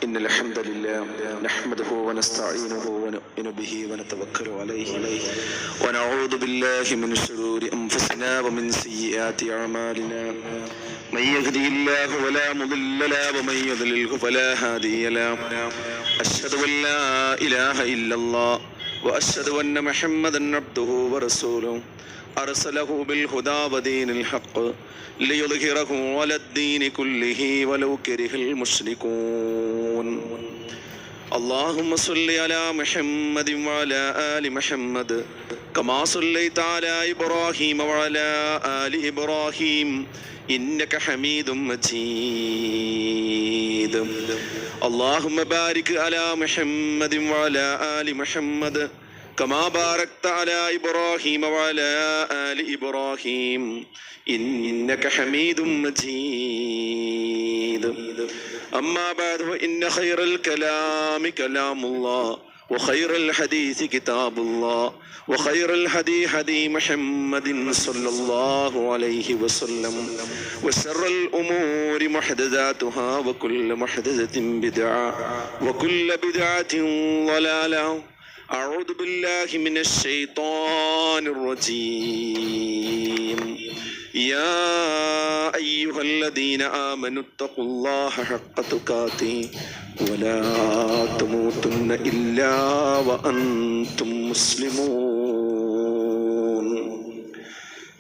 إن الحمد لله نحمده ونستعينه ونؤمن به ونتوكل عليه ونعوذ بالله من شرور أنفسنا ومن سيئات أعمالنا من يهده الله فلا مضل له ومن يضلله فلا هادي له أشهد أن لا إله إلا الله وأشهد أن محمدا عبده ورسوله أرسله بالهدى ودين الحق ليظهره على الدين كله ولو كره المشركون اللهم صل على محمد وعلى آل محمد كما صليت على إبراهيم وعلى آل إبراهيم إنك حميد مجيد اللهم بارك على محمد وعلى آل محمد كما باركت على إبراهيم وعلى آل إبراهيم إنك حميد مجيد أما بعد فإن خير الكلام كلام الله وخير الحديث كتاب الله وخير الهدي هدي محمد صلى الله عليه وسلم وشر الأمور محدثاتها وكل محدثة بدعة وكل بدعة ضلالة أعوذ بالله من الشيطان الرجيم يا أيها الذين آمنوا اتقوا الله حق تقاته ولا تموتن إلا وأنتم مسلمون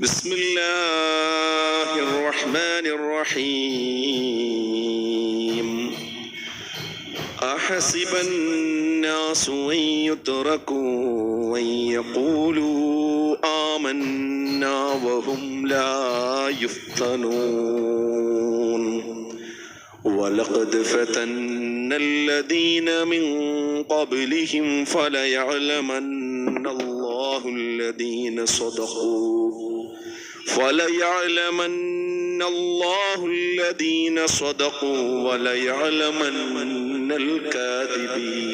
بسم الله الرحمن الرحيم أحسب الناس أن يتركوا أن يقولوا آمنا وهم لا يفتنون ولقد فتنا الذين من قبلهم فليعلمن الله الذين صدقوا وليعلمن الكاذبين.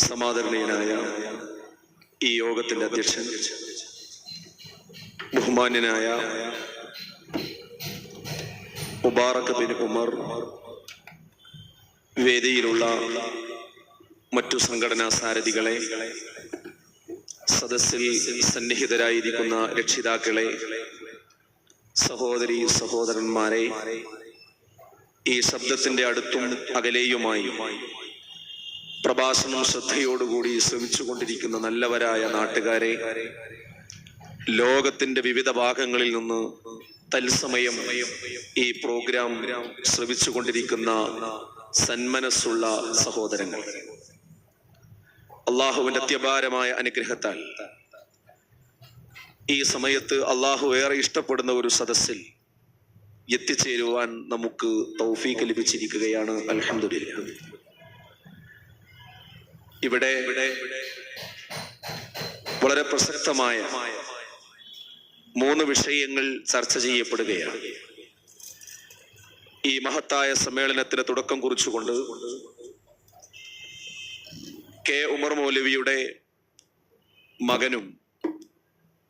സമാദരണീയനായ ഈ യോഗത്തിന്റെ അധ്യക്ഷൻ ബഹുമാന്യനായ മുബാറക് ബിൻ ഉമർ, വേദിയിലുള്ള മറ്റു സംഘടനാ സാരഥികളെ, സദസ്സിൽ സന്നിഹിതരായിരിക്കുന്ന രക്ഷിതാക്കളെ, സഹോദരി സഹോദരന്മാരെ, ഈ ശബ്ദത്തിന്റെ അടുത്തും അകലെയുമായി പ്രഭാഷണം ശ്രദ്ധയോടുകൂടി ശ്രമിച്ചുകൊണ്ടിരിക്കുന്ന നല്ലവരായ നാട്ടുകാരെ, ലോകത്തിന്റെ വിവിധ ഭാഗങ്ങളിൽ നിന്ന് തത്സമയം ഈ പ്രോഗ്രാം ശ്രവിച്ചുകൊണ്ടിരിക്കുന്ന സന്മനസ്സുള്ള സഹോദരങ്ങൾ, അള്ളാഹുവിന്റെ അത്യപാരമായ അനുഗ്രഹത്താൽ ഈ സമയത്ത് അള്ളാഹു ഏറെ ഇഷ്ടപ്പെടുന്ന ഒരു സദസ്സിൽ എത്തിച്ചേരുവാൻ നമുക്ക് തൗഫീഖ് ലഭിച്ചിരിക്കുകയാണ്. അൽഹംദുലില്ലാഹ്. ഇവിടെ വളരെ പ്രസക്തമായ 3 വിഷയങ്ങൾ ചർച്ച ചെയ്യപ്പെടുകയാണ്. ഈ മഹത്തായ സമ്മേളനത്തിന് തുടക്കം കുറിച്ചുകൊണ്ട് കെ ഉമർ മൗലവിയുടെ മകനും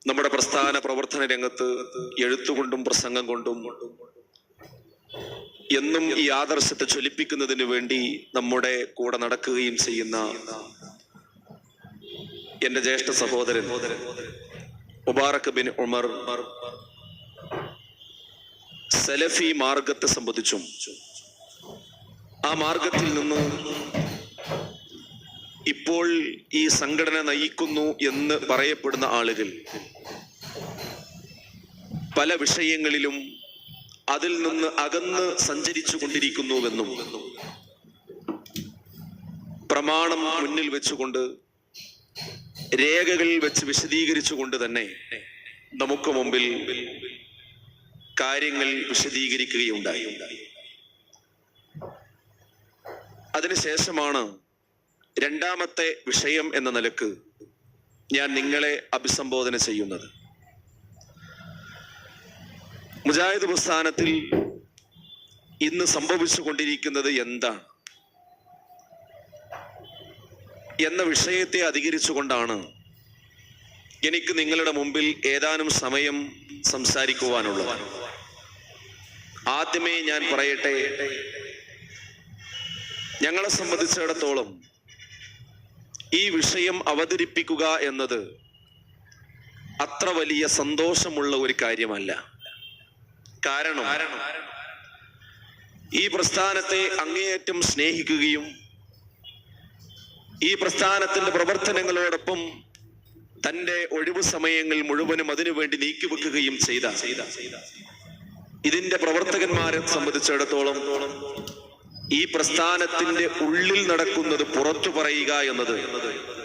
നമ്മുടെ പ്രസ്ഥാന പ്രവർത്തന രംഗത്ത് എഴുത്തുകൊണ്ടും പ്രസംഗം കൊണ്ടും എന്നും ഈ ആദർശത്തെ ജ്വലിപ്പിക്കുന്നതിന് വേണ്ടി നമ്മുടെ കൂടെ നടക്കുകയും ചെയ്യുന്ന എന്റെ ജ്യേഷ്ഠ സഹോദരൻ മുബാറക് ബിൻ ഉമർ സലഫി മാർഗത്തെ സംബന്ധിച്ചും ആ മാർഗത്തിൽ നിന്ന് ഇപ്പോൾ ഈ സംഘടന നയിക്കുന്നു എന്ന് പറയപ്പെടുന്ന ആളുകൾ പല വിഷയങ്ങളിലും അതിൽ നിന്ന് അകന്ന് സഞ്ചരിച്ചു കൊണ്ടിരിക്കുന്നുവെന്നും പ്രമാണം മുന്നിൽ വെച്ചുകൊണ്ട് രേഖകൾ വെച്ച് വിശദീകരിച്ചുകൊണ്ട് തന്നെ നമുക്ക് മുമ്പിൽ കാര്യങ്ങൾ വിശദീകരിക്കുകയുണ്ടായി. അതിനുശേഷമാണ് രണ്ടാമത്തെ വിഷയം എന്ന നിലക്ക് ഞാൻ നിങ്ങളെ അഭിസംബോധന ചെയ്യുന്നത്. മുജാഹിദ് പ്രസ്ഥാനത്തിൽ ഇന്ന് സംഭവിച്ചുകൊണ്ടിരിക്കുന്നത് എന്താണ് എന്ന വിഷയത്തെ അധികരിച്ചുകൊണ്ടാണ് എനിക്ക് നിങ്ങളുടെ മുമ്പിൽ ഏതാനും സമയം സംസാരിക്കുവാനുള്ളത്. ആദ്യമേ ഞാൻ പറയട്ടെ, ഞങ്ങളെ സംബന്ധിച്ചിടത്തോളം ഈ വിഷയം അവതരിപ്പിക്കുക എന്നത് അത്ര വലിയ സന്തോഷമുള്ള ഒരു കാര്യമല്ല. കാരണം ഈ പ്രസ്ഥാനത്തെ അങ്ങേയറ്റം സ്നേഹിക്കുകയും ഈ പ്രസ്ഥാനത്തിന്റെ പ്രവർത്തനങ്ങളോടൊപ്പം തന്റെ ഒഴിവു സമയങ്ങൾ മുഴുവനും അതിനുവേണ്ടി നീക്കിവെക്കുകയും ചെയ്ത ഇതിന്റെ പ്രവർത്തകന്മാരെ സംബന്ധിച്ചിടത്തോളം ഈ പ്രസ്ഥാനത്തിന്റെ ഉള്ളിൽ നടക്കുന്നത് പുറത്തു പറയുക എന്നത്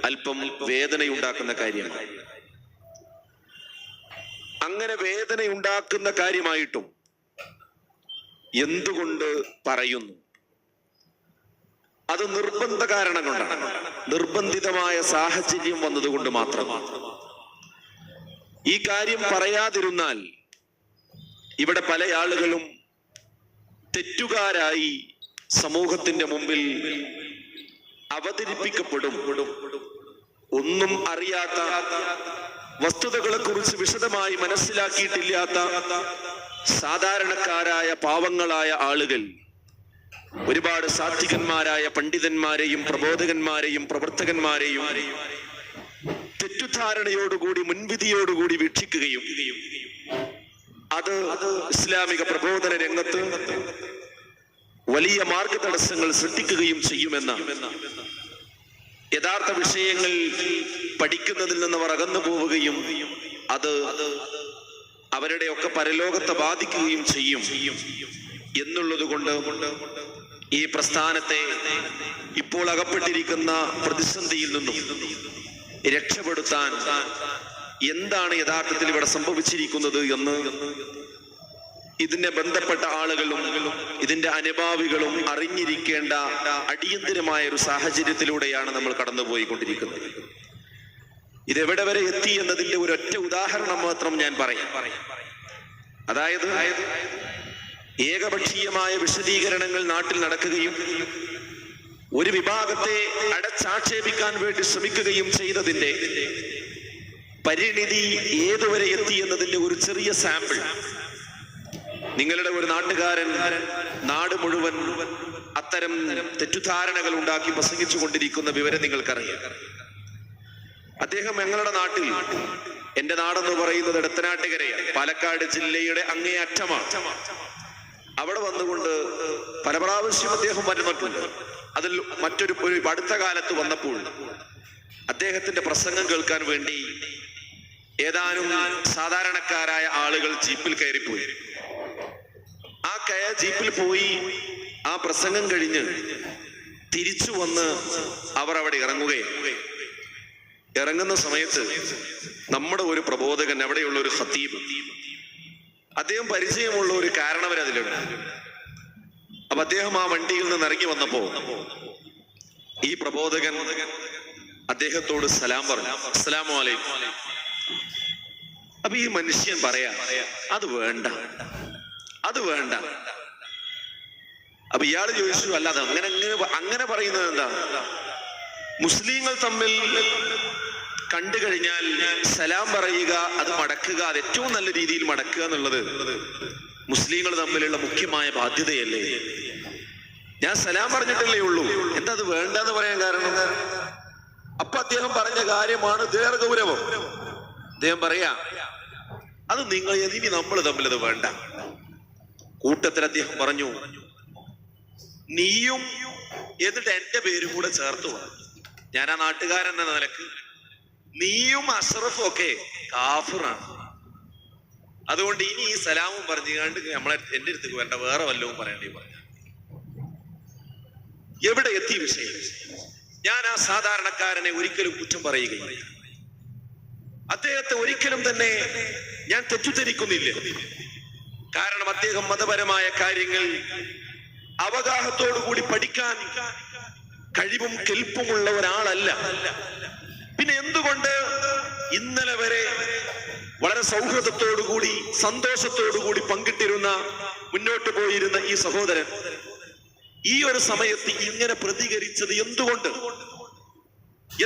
അല്പം വേദനയുണ്ടാക്കുന്ന കാര്യമാണ്. അങ്ങനെ വേദനയുണ്ടാക്കുന്ന കാര്യമായിട്ടും എന്തുകൊണ്ട് പറയുന്നു? അത് നിർബന്ധ കാരണം കൊണ്ടാണ്, നിർബന്ധിതമായ സാഹചര്യം വന്നതുകൊണ്ട് മാത്രം. ഈ കാര്യം പറയാതിരുന്നാൽ ഇവിടെ പല ആളുകളും തെറ്റുകാരായി സമൂഹത്തിന്റെ മുമ്പിൽ അവതരിപ്പിക്കപ്പെടും. ഒന്നും അറിയാത്ത, വസ്തുതകളെ കുറിച്ച് വിശദമായി മനസ്സിലാക്കിയിട്ടില്ലാത്ത സാധാരണക്കാരായ പാവങ്ങളായ ആളുകൾ ഒരുപാട് സാത്വികന്മാരായ പണ്ഡിതന്മാരെയും പ്രബോധകന്മാരെയും പ്രവർത്തകന്മാരെയും തെറ്റുധാരണയോടുകൂടി മുൻവിധിയോടുകൂടി വീക്ഷിക്കുകയും അത് ഇസ്ലാമിക പ്രബോധന രംഗത്ത് വലിയ മാർഗതടസ്സങ്ങൾ സൃഷ്ടിക്കുകയും ചെയ്യുമെന്ന യഥാർത്ഥ വിഷയങ്ങൾ പഠിക്കുന്നതിൽ നിന്ന് അവർ അകന്നു പോവുകയും അത് അവരുടെ ഒക്കെ പരലോകത്തെ ബാധിക്കുകയും ചെയ്യും എന്നുള്ളത് കൊണ്ട് ഈ പ്രസ്ഥാനത്തെ ഇപ്പോൾ അകപ്പെട്ടിരിക്കുന്ന പ്രതിസന്ധിയിൽ നിന്നും രക്ഷപ്പെടുത്താൻ എന്താണ് യഥാർത്ഥത്തിൽ ഇവിടെ സംഭവിച്ചിരിക്കുന്നത് എന്ന് ഇതിനെ ബന്ധപ്പെട്ട ആളുകളും ഇതിന്റെ അനുഭാവികളും അറിഞ്ഞിരിക്കേണ്ട അടിയന്തരമായ ഒരു സാഹചര്യത്തിലൂടെയാണ് നമ്മൾ കടന്നുപോയിക്കൊണ്ടിരിക്കുന്നത്. ഇതെവിടെ വരെ എത്തി എന്നതിന്റെ ഒരൊറ്റ ഉദാഹരണം മാത്രം ഞാൻ പറയാം. അതായത് ഏകപക്ഷീയമായ വിശദീകരണങ്ങൾ നാട്ടിൽ നടക്കുകയും ഒരു വിഭാഗത്തെ അടച്ചാക്ഷേപിക്കാൻ വേണ്ടി ശ്രമിക്കുകയും ചെയ്തതിന്റെ പരിണിതി ഏതുവരെ എത്തി എന്നതിന്റെ ഒരു ചെറിയ സാമ്പിൾ നിങ്ങളുടെ ഒരു നാട്ടുകാരൻ നാട് മുഴുവൻ അത്തരം തെറ്റുധാരണകൾ ഉണ്ടാക്കി പ്രസംഗിച്ചു കൊണ്ടിരിക്കുന്ന വിവരം നിങ്ങൾക്കറിയാം. അദ്ദേഹം ഞങ്ങളുടെ നാട്ടിൽ, എന്റെ നാടെന്ന് പറയുന്നത് എടത്തനാട്ടുകരയാണ്, പാലക്കാട് ജില്ലയുടെ അങ്ങേ അറ്റമാണ്. അവിടെ വന്നുകൊണ്ട് പല പ്രാവശ്യം അദ്ദേഹം വരുന്നിട്ടുണ്ട്. അതിൽ മറ്റൊരു അടുത്ത കാലത്ത് വന്നപ്പോൾ അദ്ദേഹത്തിന്റെ പ്രസംഗം കേൾക്കാൻ വേണ്ടി ഏതാനും സാധാരണക്കാരായ ആളുകൾ ജീപ്പിൽ കയറിപ്പോയി. ആ ജീപ്പിൽ പോയി ആ പ്രസംഗം കഴിഞ്ഞ് തിരിച്ചു വന്ന് അവർ അവിടെ ഇറങ്ങുകയാണ്. ഇറങ്ങുന്ന സമയത്ത് നമ്മുടെ ഒരു പ്രബോധകൻ, അവിടെയുള്ള ഒരു ഖത്തീബ്, അദ്ദേഹം പരിചയമുള്ള ഒരു കാരണവർ അതിലുണ്ട്. അപ്പൊ അദ്ദേഹം ആ വണ്ടിയിൽ നിന്ന് ഇറങ്ങി വന്നപ്പോ ഈ പ്രബോധകൻ അദ്ദേഹത്തോട് സലാം പറഞ്ഞു, അസ്സലാമു അലൈക്കും. അപ്പൊ ഈ മനുഷ്യൻ പറയാ, അത് വേണ്ട, അത് വേണ്ട. അപ്പൊ ഇയാള് ചോദിച്ചു, അല്ലാതെ അങ്ങനെ പറയുന്നത് എന്താ? മുസ്ലിങ്ങൾ തമ്മിൽ കണ്ടു കഴിഞ്ഞാൽ സലാം പറയുക, അത് മടക്കുക, അത് ഏറ്റവും നല്ല രീതിയിൽ മടക്കുക എന്നുള്ളത് മുസ്ലിങ്ങൾ തമ്മിലുള്ള മുഖ്യമായ ബാധ്യതയല്ലേ? ഞാൻ സലാം പറഞ്ഞിട്ടല്ലേ ഉള്ളൂ, എന്താ അത് വേണ്ടെന്ന് പറയാൻ കാരണം? അപ്പൊ അദ്ദേഹം പറഞ്ഞ കാര്യമാണ് ഗൗരവം. അദ്ദേഹം പറയാ, അത് നിങ്ങൾ ഇനി നമ്മൾ തമ്മിൽ അത് വേണ്ട. കൂട്ടത്തിൽ അദ്ദേഹം പറഞ്ഞു, നീയും എന്നിട്ട് എന്റെ പേരും കൂടെ ചേർത്തു പറഞ്ഞു. ഞാൻ ആ നാട്ടുകാരൻ എന്ന നിലക്ക് നീയും അഷ്റഫും ഒക്കെ കാഫിറാണ്. അതുകൊണ്ട് ഇനി ഈ സലാമും പറഞ്ഞുകൊണ്ട് നമ്മളെ എന്റെ അടുത്തേക്ക് വേണ്ട, വേറെ വല്ലവും പറയേണ്ടി പറഞ്ഞു. എവിടെ എത്തി വിഷയം? ഞാൻ ആ സാധാരണക്കാരനെ ഒരിക്കലും കുറ്റം പറയുകയില്ല. അദ്ദേഹത്തെ ഒരിക്കലും തന്നെ ഞാൻ തെറ്റിദ്ധരിക്കുന്നില്ല. കാരണം അദ്ദേഹം മതപരമായ കാര്യങ്ങൾ അവഗാഹത്തോടുകൂടി പഠിക്കാൻ കഴിവും കെൽപ്പുമുള്ള ഒരാളല്ല. പിന്നെ എന്തുകൊണ്ട് ഇന്നലെ വരെ വളരെ സൗഹൃദത്തോടുകൂടി സന്തോഷത്തോടുകൂടി പങ്കിട്ടിരുന്ന, മുന്നോട്ട് പോയിരുന്ന ഈ സഹോദരൻ ഈ ഒരു സമയത്ത് ഇങ്ങനെ പ്രതികരിച്ചത് എന്തുകൊണ്ട്?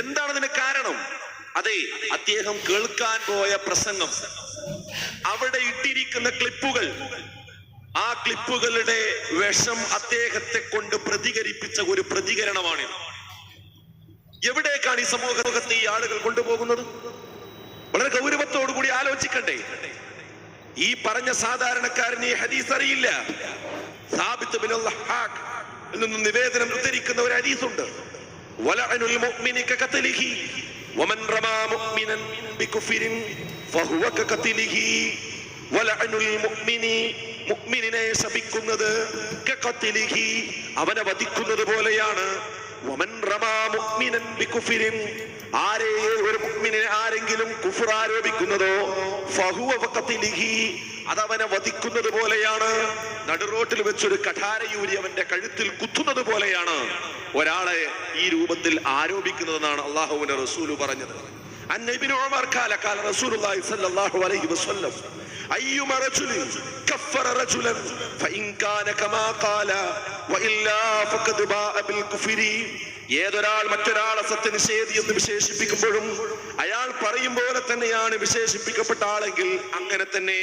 എന്താണ് അതിന് കാരണം? അതെ, അദ്ദേഹം കേൾക്കാൻ പോയ പ്രസംഗം, അവിടെ ഇട്ടിരിക്കുന്ന ക്ലിപ്പുകൾ ആ ക്ലിപ്പുകളുടെ വിഷം അദ്ദേഹത്തെ കൊണ്ട് പ്രതികരിപ്പിച്ച ഒരു പ്രതികരണമാണിത്. എവിടേക്കാണ് ഈ സമൂഹത്തെ ഈ ആളുകൾ കൊണ്ടുപോകുന്നത്? വളരെ ഗൗരവത്തോടുകൂടി ആലോചിക്കണ്ടേ. ഈ പറഞ്ഞ സാധാരണക്കാരന് ഈ ഹദീസ് അറിയില്ല. സാബിത്ത് ബിൻ അൽ-ഹഖ് നിന്ന് നിവേദനം ഉദ്ധരിക്കുന്ന ഒരു ഹദീസുണ്ട്. വലഅനുൽ മുഅ്മിനി കഖത്ലിഹി വമൻ റമാ മുഅ്മിനൻ ബികുഫ്രിൻ ഫഹുവ കഖത്ലിഹി. വലഅനുൽ മുഅ്മിനി, മുഅ്മിനിനെ ശപിക്കുന്നത്, കഖത്ലിഹി, അവനെ വധിക്കുന്നത് പോലെയാണ്. വമൻ റമാ മുഅ്മിനൻ ബികുഫ്രിൻ, ഒരു മുഅ്മിനെ ആരെങ്കിലും കുഫർ ആരോപിക്കുന്നതോ ഫഹുവ കഖത്ലിഹി, അതവനെ വധിക്കുന്നത് പോലെയാണ്. നടുറോട്ടിൽ വെച്ചൊരു കഠാരയൂരി അവന്റെ കഴുത്തിൽ കുത്തുന്നത് പോലെയാണ് ഒരാളെ ഈ രൂപത്തിൽ ആരോപിക്കുന്നതെന്നാണ് അല്ലാഹുവിന്റെ റസൂല് പറഞ്ഞത്. അൻ ഇബ്നു ഉമർ ഖാല ഖാല റസൂലുള്ളാഹി സ്വല്ലല്ലാഹു അലൈഹി വസല്ലം അയ്യുമ റജുലിൻ കഫറ റജുലൻ ഫഇൻ കാന കമാ ഖാല വഇല്ലാ ഫഖദ് ബാഅ ബിൽ കുഫ്രി. ഏതൊരാൾ മറ്റൊരാളെ സത്യനിഷേധി എന്ന് വിശേഷിപ്പിക്കുമ്പോഴും അയാൾ പറയും പോലെ തന്നെയാണ് വിശേഷിപ്പിക്കപ്പെട്ട ആളെങ്കിൽ അങ്ങനെ തന്നെ.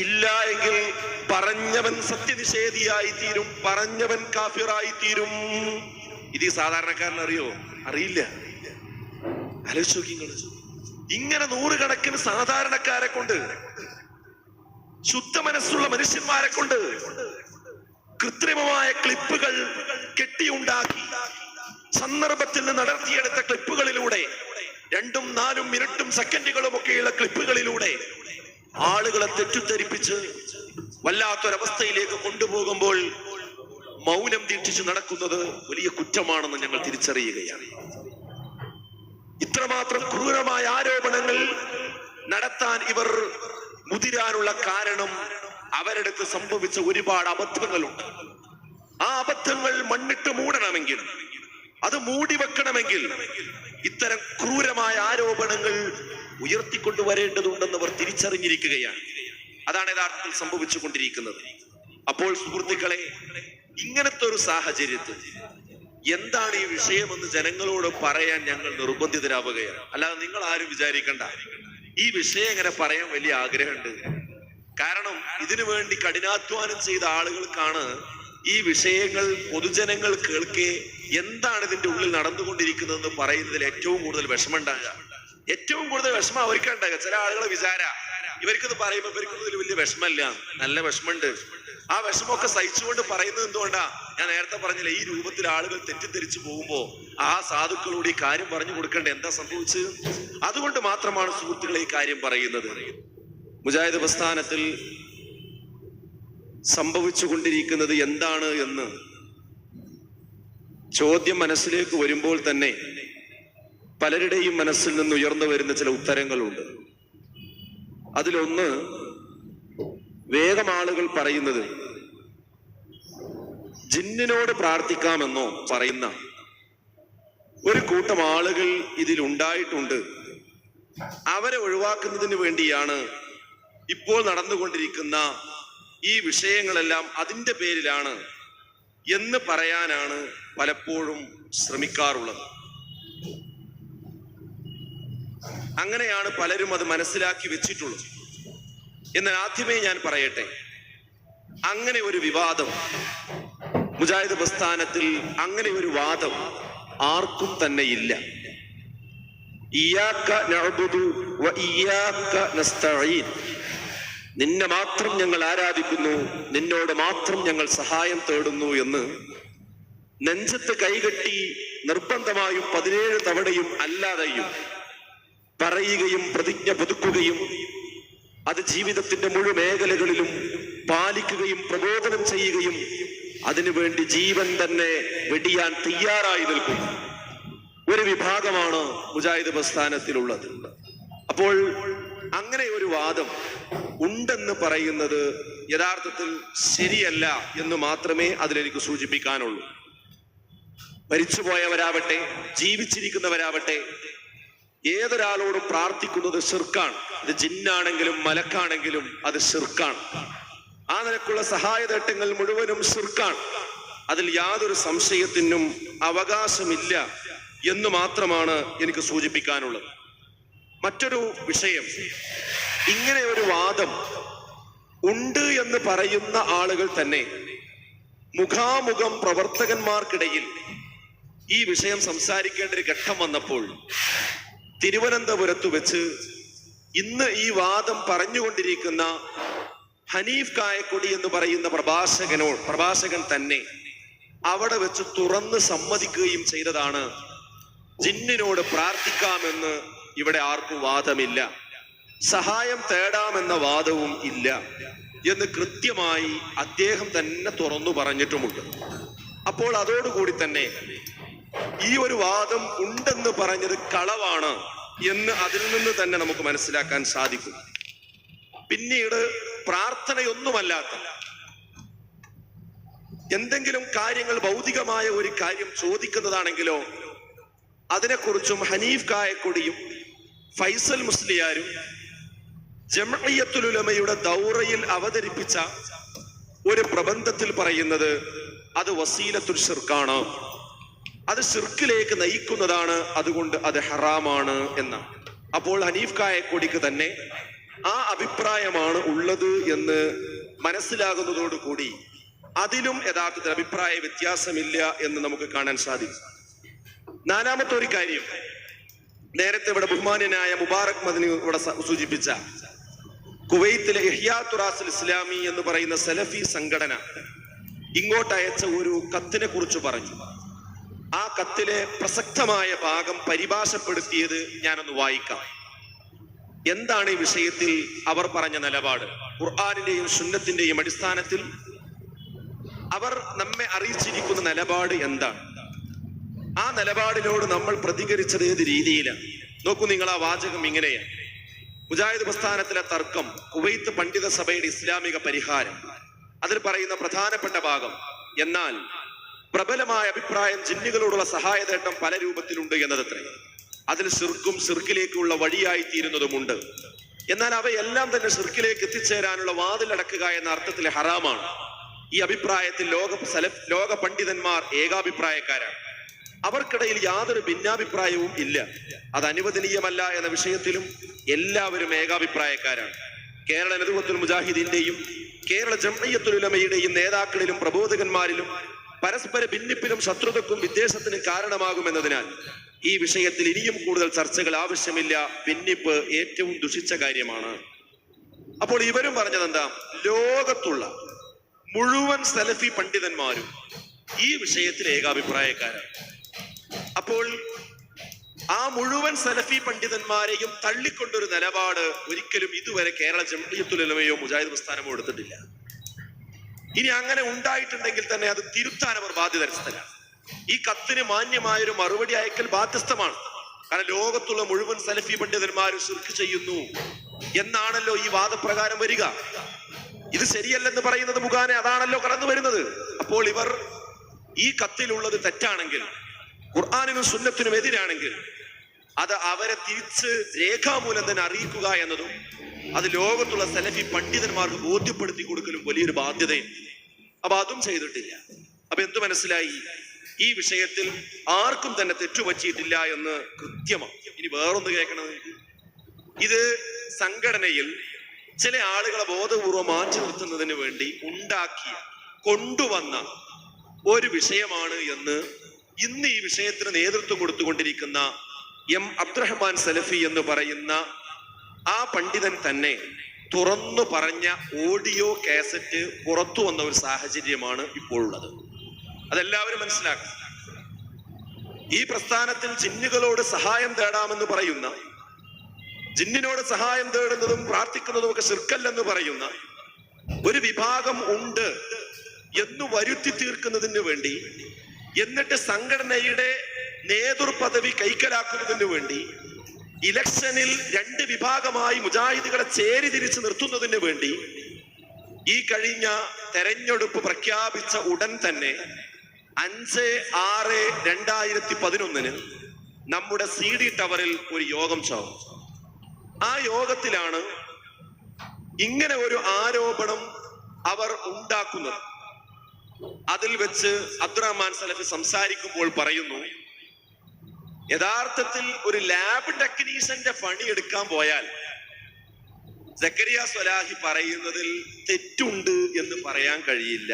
ഇല്ല എങ്കിൽ പറഞ്ഞവൻ സത്യനിഷേധിയായി തീരും, പറഞ്ഞവൻ കാഫിറായി തീരും. ഇത് ഈ സാധാരണക്കാരൻ അറിയോ? അറിയില്ല. ആലോചിച്ചു, ഇങ്ങനെ നൂറുകണക്കിന് സാധാരണക്കാരെ കൊണ്ട്, ശുദ്ധ മനസ്സുള്ള മനുഷ്യന്മാരെ കൊണ്ട് കൃത്രിമമായ ക്ലിപ്പുകൾ കെട്ടിയുണ്ടാക്കി സന്ദർഭത്തിൽ നിന്ന് നടത്തിയെടുത്ത ക്ലിപ്പുകളിലൂടെ 2, 4 മിനിറ്റും സെക്കൻഡുകളും ഒക്കെയുള്ള ക്ലിപ്പുകളിലൂടെ ആളുകളെ തെറ്റിദ്ധരിപ്പിച്ച് വല്ലാത്തൊരവസ്ഥയിലേക്ക് കൊണ്ടുപോകുമ്പോൾ മൗനം ദീക്ഷിച്ച് നടക്കുന്നത് വലിയ കുറ്റമാണെന്ന് ഞങ്ങൾ തിരിച്ചറിയുകയാണ്. ഇത്രമാത്രം ക്രൂരമായ ആരോപണങ്ങൾ നടത്താൻ ഇവർ മുതിരാനുള്ള കാരണം അവരടുത്ത് സംഭവിച്ച ഒരുപാട് അബദ്ധങ്ങളുണ്ട്. ആ അബദ്ധങ്ങൾ മണ്ണിട്ട് മൂടണമെങ്കിൽ, അത് മൂടി വെക്കണമെങ്കിൽ ഇത്തരം ക്രൂരമായ ആരോപണങ്ങൾ ഉയർത്തിക്കൊണ്ടുവരേണ്ടതുണ്ടെന്ന് അവർ തിരിച്ചറിഞ്ഞിരിക്കുകയാണ്. അതാണ് യഥാർത്ഥത്തിൽ സംഭവിച്ചുകൊണ്ടിരിക്കുന്നത്. അപ്പോൾ സുഹൃത്തുക്കളെ, ഇങ്ങനത്തെ ഒരു സാഹചര്യത്തിൽ എന്താണ് ഈ വിഷയമെന്ന് ജനങ്ങളോട് പറയാൻ ഞങ്ങൾ നിർബന്ധിതരാവുകയാണ്. അല്ലാതെ നിങ്ങൾ ആരും വിചാരിക്കണ്ട ഈ വിഷയം എങ്ങനെ പറയാൻ വലിയ ആഗ്രഹമുണ്ട്. കാരണം ഇതിനു വേണ്ടി കഠിനാധ്വാനം ചെയ്ത ആളുകൾക്കാണ് ഈ വിഷയങ്ങൾ പൊതുജനങ്ങൾ കേൾക്കെ എന്താണ് ഇതിന്റെ ഉള്ളിൽ നടന്നുകൊണ്ടിരിക്കുന്നതെന്ന് പറയുന്നതിൽ ഏറ്റവും കൂടുതൽ വിഷമമുണ്ടാകുക. ഏറ്റവും കൂടുതൽ വിഷമം അവർക്കുണ്ടാകുക. ചില ആളുകളെ വിചാര ഇവർക്കിത് പറയുമ്പോൾ ഇവർക്കൊന്നും വലിയ വിഷമല്ല, നല്ല വിഷമമുണ്ട്. ആ വിഷമമൊക്കെ സഹിച്ചുകൊണ്ട് പറയുന്നത് എന്തുകൊണ്ടാ? ഞാൻ നേരത്തെ പറഞ്ഞില്ല, ഈ രൂപത്തിൽ ആളുകൾ തെറ്റിദ്ധരിച്ചു പോകുമ്പോ ആ സാധുക്കളോട് ഈ കാര്യം പറഞ്ഞു കൊടുക്കേണ്ട എന്താ സംഭവിച്ചത്? അതുകൊണ്ട് മാത്രമാണ് സുഹൃത്തുക്കളെ ഈ കാര്യം പറയുന്നത്. മുജാഹിദ് പ്രസ്ഥാനത്തിൽ സംഭവിച്ചു കൊണ്ടിരിക്കുന്നത് എന്താണ് എന്ന് ചോദ്യം മനസ്സിലേക്ക് വരുമ്പോൾ തന്നെ പലരുടെയും മനസ്സിൽ നിന്ന് ഉയർന്നു വരുന്ന ചില ഉത്തരങ്ങളുണ്ട്. അതിലൊന്ന്, വേഗം ആളുകൾ പറയുന്നത് ജിന്നിനോട് പ്രാർത്ഥിക്കാമെന്നോ പറയുന്ന ഒരു കൂട്ടം ആളുകൾ ഇതിലുണ്ടായിട്ടുണ്ട്. അവരെ ഒഴിവാക്കുന്നതിന് വേണ്ടിയാണ് ഇപ്പോൾ നടന്നുകൊണ്ടിരിക്കുന്ന ഈ വിഷയങ്ങളെല്ലാം അതിൻ്റെ പേരിലാണ് എന്ന് പറയാനാണ് പലപ്പോഴും ശ്രമിക്കാറുള്ളത്. അങ്ങനെയാണ് പലരും അത് മനസ്സിലാക്കി വെച്ചിട്ടുള്ളത്. എന്നാൽ ആദ്യമേ ഞാൻ പറയട്ടെ, അങ്ങനെ ഒരു വിവാദം മുജാഹിദ് പ്രസ്ഥാനത്തിൽ, അങ്ങനെ ഒരു വാദം ആർക്കും തന്നെ ഇല്ല. ഇയ്യാക നഅ്ബുദു വ ഇയ്യാക നസ്തഈൻ, നിന്നെ മാത്രം ഞങ്ങൾ ആരാധിക്കുന്നു, നിന്നോട് മാത്രം ഞങ്ങൾ സഹായം തേടുന്നു എന്ന് നെഞ്ചത്ത് കൈകെട്ടി നിർബന്ധമായും 17 തവണയും അല്ലാതെയും പറയുകയും പ്രതിജ്ഞ പുതുക്കുകയും അത് ജീവിതത്തിന്റെ മുഴുവൻ മേഖലകളിലും പാലിക്കുകയും പ്രബോധനം ചെയ്യുകയും അതിനുവേണ്ടി ജീവൻ തന്നെ വെടിയാൻ തയ്യാറായി നിൽക്കുന്ന ഒരു വിഭാഗമാണ് മുജാഹിദ് പ്രസ്ഥാനത്തിലുള്ളത്. അപ്പോൾ അങ്ങനെ ഒരു വാദം ഉണ്ടെന്ന് പറയുന്നത് യഥാർത്ഥത്തിൽ ശരിയല്ല എന്ന് മാത്രമേ അതിലെനിക്ക് സൂചിപ്പിക്കാനുള്ളൂ. മരിച്ചുപോയവരാവട്ടെ ജീവിച്ചിരിക്കുന്നവരാവട്ടെ ഏതൊരാളോടും പ്രാർത്ഥിക്കുന്നത് ശിർക്കാണ്. അത് ജിന്നാണെങ്കിലും മലക്കാണെങ്കിലും അത് ശിർക്കാണ്. ആ നിലക്കുള്ള സഹായതേട്ടങ്ങൾ മുഴുവനും ശിർക്കാണ്. അതിൽ യാതൊരു സംശയത്തിനും അവകാശമില്ല എന്ന് മാത്രമാണ് എനിക്ക് സൂചിപ്പിക്കാനുള്ളത്. മറ്റൊരു വിഷയം, ഇങ്ങനെ ഒരു വാദം ഉണ്ട് എന്ന് പറയുന്ന ആളുകൾ തന്നെ മുഖാമുഖം പ്രവർത്തകന്മാർക്കിടയിൽ ഈ വിഷയം സംസാരിക്കേണ്ട ഒരു ഘട്ടം വന്നപ്പോൾ തിരുവനന്തപുരത്ത് വെച്ച് ഇന്ന് ഈ വാദം പറഞ്ഞുകൊണ്ടിരിക്കുന്ന ഹനീഫ് കായക്കൊടി എന്ന് പറയുന്ന പ്രഭാഷകൻ തന്നെ അവിടെ വെച്ച് തുറന്ന് സമ്മതിക്കുകയും ചെയ്തതാണ്, ജിന്നിനോട് പ്രാർത്ഥിക്കാമെന്ന് ഇവിടെ ആർക്കും വാദമില്ല, സഹായം തേടാമെന്ന വാദവും ഇല്ല എന്ന് കൃത്യമായി അദ്ദേഹം തന്നെ തുറന്നു പറഞ്ഞിട്ടുമുണ്ട്. അപ്പോൾ അതോടുകൂടി തന്നെ ഈ ഒരു വാദം ഉണ്ടെന്ന് പറഞ്ഞത് കളവാണ് എന്ന് അതിൽ നിന്ന് തന്നെ നമുക്ക് മനസ്സിലാക്കാൻ സാധിക്കും. പിന്നീട് പ്രാർത്ഥനയൊന്നുമല്ലാത്ത എന്തെങ്കിലും കാര്യങ്ങൾ, ഭൗതികമായ ഒരു കാര്യം ചോദിക്കുന്നതാണെങ്കിലോ അതിനെക്കുറിച്ചും ഹനീഫ് കായക്കൊടിയും ഫൈസൽ മുസ്ലിയാരും ജംഇയ്യത്തുൽ ഉലമയുടെ ദൗറയിൽ അവതരിപ്പിച്ച ഒരു പ്രബന്ധത്തിൽ പറയുന്നത് അത് വസീലത്തുൽ ശിർക്കാണ്, അത് ശിർക്കിലേക്ക് നയിക്കുന്നതാണ്, അതുകൊണ്ട് അത് ഹറാമാണ് എന്നാണ്. അപ്പോൾ ഹനീഫ് കായക്കൊടിക്ക് തന്നെ ആ അഭിപ്രായമാണ് ഉള്ളത് എന്ന് മനസ്സിലാകുന്നതോടുകൂടി അതിലും യഥാർത്ഥത്തിൽ അഭിപ്രായ വ്യത്യാസമില്ല എന്ന് നമുക്ക് കാണാൻ സാധിക്കും. നാലാമത്തെ ഒരു കാര്യം, നേരത്തെ ഇവിടെ ബഹുമാന്യനായ മുബാറക് മദനി ഇവിടെ സൂചിപ്പിച്ച കുവൈത്തിലെ ഇഹ്യാ തുറാസുൽ ഇസ്ലാമി എന്ന് പറയുന്ന സലഫി സംഘടന ഇങ്ങോട്ട് അയച്ച ഒരു കത്തിനെ കുറിച്ച് പറഞ്ഞു. ആ കത്തിലെ പ്രസക്തമായ ഭാഗം പരിഭാഷപ്പെടുത്തിയത് ഞാനൊന്ന് വായിക്കാം. എന്താണ് ഈ വിഷയത്തിൽ അവർ പറഞ്ഞ നിലപാട്? ഖുർആനിന്റെയും സുന്നത്തിന്റെയും അടിസ്ഥാനത്തിൽ അവർ നമ്മെ അറിയിച്ചിരിക്കുന്ന നിലപാട് എന്താണ്? ആ നിലപാടിനോട് നമ്മൾ പ്രതികരിച്ചത് ഏത് രീതിയിലാണ്? നോക്കൂ, നിങ്ങൾ ആ വാചകം ഇങ്ങനെയാണ്: മുജാഹിദ് പ്രസ്ഥാനത്തിലെ തർക്കം, കുവൈത്ത് പണ്ഡിത സഭയുടെ ഇസ്ലാമിക പരിഹാരം, അതിൽ പറയുന്ന പ്രധാനപ്പെട്ട ഭാഗം, എന്നാൽ പ്രബലമായ അഭിപ്രായം ജിന്നുകളോടുള്ള സഹായതേട്ടം പല രൂപത്തിലുണ്ട് എന്നതത്രേ. അതിൽ ശിർക്കും ശിർക്കിലേക്കുള്ള വഴിയായി തീരുന്നതുമുണ്ട്. എന്നാൽ അവയെല്ലാം തന്നെ ശിർക്കിലേക്ക് എത്തിച്ചേരാനുള്ള വാതിലടക്കുക എന്ന അർത്ഥത്തിൽ ഹറാമാണ്. ഈ അഭിപ്രായത്തിൽ ലോക പണ്ഡിതന്മാർ ഏകാഭിപ്രായക്കാരാണ്. അവർക്കിടയിൽ യാതൊരു ഭിന്നാഭിപ്രായവും ഇല്ല. അത് അനുവദനീയമല്ല എന്ന വിഷയത്തിലും എല്ലാവരും ഏകാഭിപ്രായക്കാരാണ്. കേരള നദുവത്തുൽ മുജാഹിദീന്റെയും കേരള ജംഇയ്യത്തുൽ ഉലമയുടെയും നേതാക്കളിലും പ്രബോധകന്മാരിലും പരസ്പര ഭിന്നിപ്പിലും ശത്രുതക്കും വിദ്വേഷത്തിനും കാരണമാകുമെന്നതിനാൽ ഈ വിഷയത്തിൽ ഇനിയും കൂടുതൽ ചർച്ചകൾ ആവശ്യമില്ല. ഭിന്നിപ്പ് ഏറ്റവും ദുഷിച്ച കാര്യമാണ്. അപ്പോൾ ഇവരും പറഞ്ഞത് എന്താ? ലോകത്തുള്ള മുഴുവൻ സലഫി പണ്ഡിതന്മാരും ഈ വിഷയത്തിൽ ഏകാഭിപ്രായക്കാരാണ്. അപ്പോൾ ആ മുഴുവൻ സലഫി പണ്ഡിതന്മാരെയും തള്ളിക്കൊണ്ടൊരു നിലപാട് ഒരിക്കലും ഇതുവരെ കേരള ജംഇയ്യത്തുൽ ഉലമയോ മുജാഹിദ് പ്രസ്ഥാനമോ എടുത്തിട്ടില്ല. ഇനി അങ്ങനെ ഉണ്ടായിട്ടുണ്ടെങ്കിൽ തന്നെ അത് തിരുത്താൻ അവർ ബാധ്യതസ്ഥരാണ്. ഈ കത്തിന് മാന്യമായൊരു മറുപടി അയക്കൽ ബാധ്യസ്ഥമാണ്. കാരണം ലോകത്തുള്ള മുഴുവൻ സലഫി പണ്ഡിതന്മാരും ശിർക്ക് ചെയ്യുന്നു എന്നാണല്ലോ ഈ വാദപ്രകാരം വരിക. ഇത് ശരിയല്ലെന്ന് പറയുന്നത് മുഖാനെ അതാണല്ലോ കടന്നു വരുന്നത്. അപ്പോൾ ഇവർ ഈ കത്തിലുള്ളത് തെറ്റാണെങ്കിൽ, ഖുർആനിനും സുന്നത്തിനും എതിരാണെങ്കിൽ, അത് അവരെ തിരിച്ച് രേഖാമൂലം തന്നെ അറിയിക്കുക എന്നതും അത് ലോകത്തുള്ള സലഫി പണ്ഡിതന്മാർക്ക് ബോധ്യപ്പെടുത്തി കൊടുക്കലും വലിയൊരു ബാധ്യതയുണ്ട്. അപ്പൊ അതും ചെയ്തിട്ടില്ല. അപ്പൊ എന്ത് മനസ്സിലായി? ഈ വിഷയത്തിൽ ആർക്കും തന്നെ തെറ്റുപറ്റിയിട്ടില്ല എന്ന് കൃത്യമാണ്. ഇനി വേറൊന്ന് കേൾക്കണത്, ഇത് സംഘടനയിൽ ചില ആളുകളെ ബോധപൂർവം മാറ്റി നിർത്തുന്നതിന് വേണ്ടി കൊണ്ടുവന്ന ഒരു വിഷയമാണ് എന്ന് ഇന്ന് ഈ വിഷയത്തിന് നേതൃത്വം കൊടുത്തുകൊണ്ടിരിക്കുന്ന എം അബ്ദുറഹ്മാൻ സലഫി എന്ന് പറയുന്ന ആ പണ്ഡിതൻ തന്നെ തുറന്നു പറഞ്ഞ ഓഡിയോ കാസറ്റ് പുറത്തു വന്ന ഒരു സാഹചര്യമാണ് ഇപ്പോഴുള്ളത്. അതെല്ലാവരും മനസ്സിലാക്കും. ഈ പ്രസ്ഥാനത്തിൽ ജിന്നുകളോട് സഹായം തേടാമെന്ന് പറയുന്ന, ജിന്നിനോട് സഹായം തേടുന്നതും പ്രാർത്ഥിക്കുന്നതും ഒക്കെ ശിർക്കല്ലെന്ന് പറയുന്ന ഒരു വിഭാഗം ഉണ്ട് എന്ന് വരുത്തി തീർക്കുന്നതിന് വേണ്ടി, എന്നിട്ട് സംഘടനയുടെ നേതൃപദവി കൈക്കലാക്കുന്നതിന് വേണ്ടി ഇലക്ഷനിൽ രണ്ട് വിഭാഗമായി മുജാഹിദുകളെ ചേരിതിരിച്ച് നിർത്തുന്നതിന് വേണ്ടി ഈ കഴിഞ്ഞ തെരഞ്ഞെടുപ്പ് പ്രഖ്യാപിച്ച ഉടൻ തന്നെ 5/6/2011 നമ്മുടെ CD ടവറിൽ ഒരു യോഗം ചേർന്നു. ആ യോഗത്തിലാണ് ഇങ്ങനെ ഒരു ആരോപണം അവർ ഉണ്ടാക്കുന്നത്. അതിൽ വെച്ച് അബ്ദുറഹ്മാൻ സലഫി സംസാരിക്കുമ്പോൾ പറയുന്നു, യഥാർത്ഥത്തിൽ ഒരു ലാബ് ടെക്നീഷ്യന്റെ പണി എടുക്കാൻ പോയാൽ സക്കരിയ സ്വലാഹി പറയുന്നതിൽ തെറ്റുണ്ട് എന്ന് പറയാൻ കഴിയില്ല.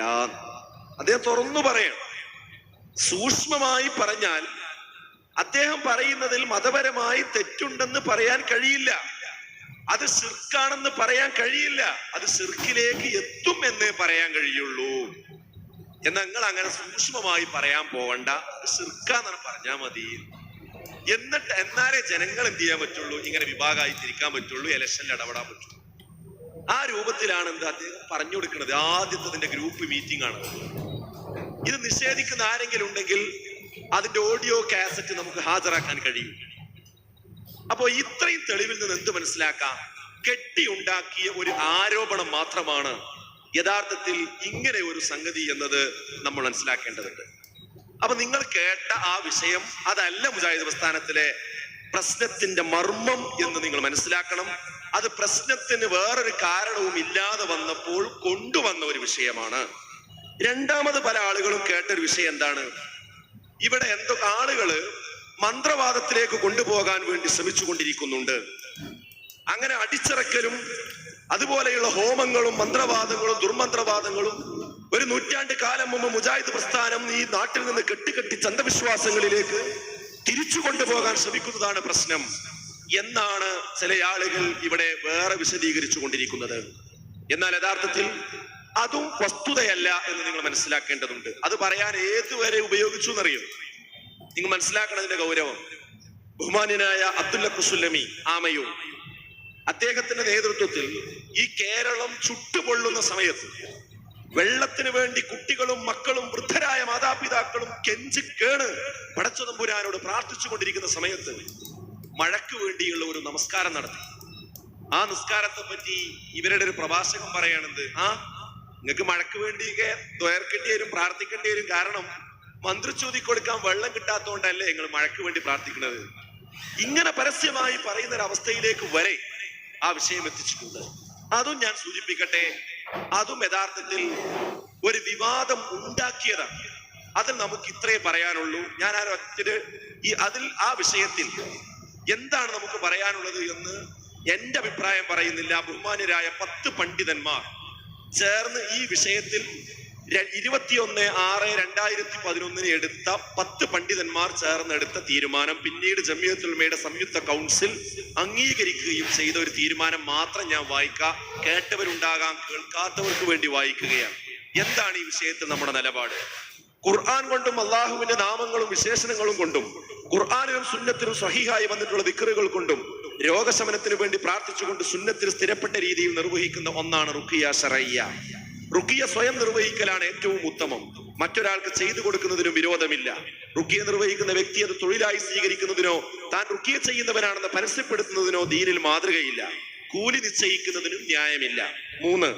അദ്ദേഹം തുറന്നു പറയണം. സൂക്ഷ്മമായി പറഞ്ഞാൽ അദ്ദേഹം പറയുന്നതിൽ മതപരമായി തെറ്റുണ്ടെന്ന് പറയാൻ കഴിയില്ല. അത് ശിർക്കാണെന്ന് പറയാൻ കഴിയില്ല. അത് ശിർക്കിലേക്ക് എത്തും എന്നേ പറയാൻ കഴിയുള്ളൂ. എന്നാൽ നിങ്ങൾ അങ്ങനെ സൂക്ഷ്മമായി പറയാൻ പോകണ്ട, ശിർക്കാന്നാണ് പറഞ്ഞാൽ മതി. എന്നിട്ട് എന്നാലേ ജനങ്ങൾ എന്ത് ചെയ്യാൻ പറ്റുള്ളൂ, ഇങ്ങനെ വിഭാഗമായി തിരിക്കാൻ പറ്റുള്ളൂ, ഇലക്ഷനിൽ ഇടപെടാൻ പറ്റുള്ളൂ. ആ രൂപത്തിലാണ് എന്താ അദ്ദേഹം പറഞ്ഞു കൊടുക്കുന്നത്. ആദ്യത്തെ ഗ്രൂപ്പ് മീറ്റിംഗ് ആണ്. ഇത് നിഷേധിക്കുന്ന ആരെങ്കിലും ഉണ്ടെങ്കിൽ അതിന്റെ ഓഡിയോ കാസറ്റ് നമുക്ക് ഹാജരാക്കാൻ കഴിയും. അപ്പോ ഇത്രയും തെളിവിൽ നിന്ന് എന്ത് മനസ്സിലാക്കാം? കെട്ടിയുണ്ടാക്കിയ ഒരു ആരോപണം മാത്രമാണ് യഥാർത്ഥത്തിൽ ഇങ്ങനെ ഒരു സംഗതി എന്നത് നമ്മൾ മനസ്സിലാക്കേണ്ടതുണ്ട്. അപ്പൊ നിങ്ങൾ കേട്ട ആ വിഷയം അതല്ല മുജാഹിദ് പ്രസ്ഥാനത്തിലെ പ്രശ്നത്തിന്റെ മർമ്മം എന്ന് നിങ്ങൾ മനസ്സിലാക്കണം. അത് പ്രശ്നത്തിന് വേറൊരു കാരണവും ഇല്ലാതെ വന്നപ്പോൾ കൊണ്ടുവന്ന ഒരു വിഷയമാണ്. രണ്ടാമത് പല ആളുകളും കേട്ടൊരു വിഷയം എന്താണ്? ഇവിടെ ആളുകള് മന്ത്രവാദത്തിലേക്ക് കൊണ്ടുപോകാൻ വേണ്ടി ശ്രമിച്ചുകൊണ്ടിരിക്കുന്നുണ്ട്. അങ്ങനെ അടിച്ചിറക്കലും അതുപോലെയുള്ള ഹോമങ്ങളും മന്ത്രവാദങ്ങളും ദുർമന്ത്രവാദങ്ങളും ഒരു നൂറ്റാണ്ട് കാലം മുമ്പ് മുജാഹിദ് പ്രസ്ഥാനം ഈ നാട്ടിൽ നിന്ന് കെട്ടി അന്ധവിശ്വാസങ്ങളിലേക്ക് തിരിച്ചു കൊണ്ടുപോകാൻ ശ്രമിക്കുന്നതാണ് പ്രശ്നം എന്നാണ് ചില ആളുകൾ ഇവിടെ വേറെ വിശദീകരിച്ചു കൊണ്ടിരിക്കുന്നത്. എന്നാൽ യഥാർത്ഥത്തിൽ അതും വസ്തുതയല്ല എന്ന് നിങ്ങൾ മനസ്സിലാക്കേണ്ടതുണ്ട്. അത് പറയാൻ ഏതുവരെ ഉപയോഗിച്ചു എന്നറിയും. നിങ്ങൾ മനസ്സിലാക്കണതിന്റെ ഗൗരവം. ബഹുമാന്യനായ അബ്ദുല്ല കുസുല്ലമി ആമയൂർ അദ്ദേഹത്തിന്റെ നേതൃത്വത്തിൽ ഈ കേരളം ചുട്ടുപൊള്ളുന്ന സമയത്ത് വെള്ളത്തിന് വേണ്ടി കുട്ടികളും മക്കളും വൃദ്ധരായ മാതാപിതാക്കളും കേണ് പടച്ചതമ്പുരാനോട് പ്രാർത്ഥിച്ചു കൊണ്ടിരിക്കുന്ന സമയത്ത് മഴയ്ക്ക് വേണ്ടിയുള്ള ഒരു നമസ്കാരം നടത്തി. ആ നിസ്കാരത്തെ പറ്റി ഇവരുടെ ഒരു പ്രഭാഷകൻ പറയണത്, നിങ്ങൾക്ക് മഴയ്ക്ക് വേണ്ടിയൊക്കെ ദ്വയർക്കേണ്ടി വരും, പ്രാർത്ഥിക്കേണ്ടി വരും. കാരണം മന്ത്രിച്ചൂതി കൊടുക്കാൻ വെള്ളം കിട്ടാത്തതുകൊണ്ടല്ലേ നിങ്ങൾ മഴയ്ക്ക് വേണ്ടി പ്രാർത്ഥിക്കുന്നത്. ഇങ്ങനെ പരസ്യമായി പറയുന്ന ഒരു അവസ്ഥയിലേക്ക് വരെ ആ വിഷയം എത്തിച്ചിട്ടുണ്ട്. അതും ഞാൻ സൂചിപ്പിക്കട്ടെ, അതും യഥാർത്ഥത്തിൽ ഒരു വിവാദം ഉണ്ടാക്കിയതാണ്. അതിൽ നമുക്ക് ഇത്രേ പറയാനുള്ളൂ. ഞാൻ ആ വിഷയത്തിൽ എന്താണ് നമുക്ക് പറയാനുള്ളത് എന്ന് എന്റെ അഭിപ്രായം പറയുന്നില്ല. ബഹുമാന്യരായ 10 പണ്ഡിതന്മാർ ചേർന്ന് ഈ വിഷയത്തിൽ 21/6/2011 എടുത്ത 10 പണ്ഡിതന്മാർ ചേർന്നെടുത്ത തീരുമാനം പിന്നീട് ജമിയത്തുൽ ഉലമയുടെ സംയുക്ത കൗൺസിൽ അംഗീകരിക്കുകയും ചെയ്ത ഒരു തീരുമാനം മാത്രം ഞാൻ വായിക്കാം. കേട്ടവരുണ്ടാകാം, കേൾക്കാത്തവർക്ക് വേണ്ടി വായിക്കുകയാണ്. എന്താണ് ഈ വിഷയത്തിൽ നമ്മുടെ നിലപാട്? ഖുർആൻ കൊണ്ടും അള്ളാഹുവിന്റെ നാമങ്ങളും വിശേഷണങ്ങളും കൊണ്ടും ഖുർആനിലും സുന്നത്തിലും സ്വഹീഹായി വന്നിട്ടുള്ള ദിക്റുകൾ കൊണ്ടും രോഗശമനത്തിന് വേണ്ടി പ്രാർത്ഥിച്ചുകൊണ്ട് സുന്നത്തിൽ സ്ഥിരപ്പെട്ട രീതിയിൽ നിർവഹിക്കുന്ന ഒന്നാണ് റുഖിയ ശറയ്യ. റുഖിയ സ്വയം നിർവഹിക്കലാണ് ഏറ്റവും ഉത്തമം. മറ്റൊരാൾക്ക് ചെയ്തു കൊടുക്കുന്നതിനും വിരോധമില്ല. റുഖിയ നിർവഹിക്കുന്ന വ്യക്തി അത് തൊഴിലായി സ്വീകരിക്കുന്നതിനോ താൻ റുഖിയ ചെയ്യുന്നവനാണെന്ന് പരസ്യപ്പെടുത്തുന്നതിനോ ദീനിൽ മാതൃകയില്ല. കൂലി നിശ്ചയിക്കുന്നതിനും ന്യായമില്ല. 3,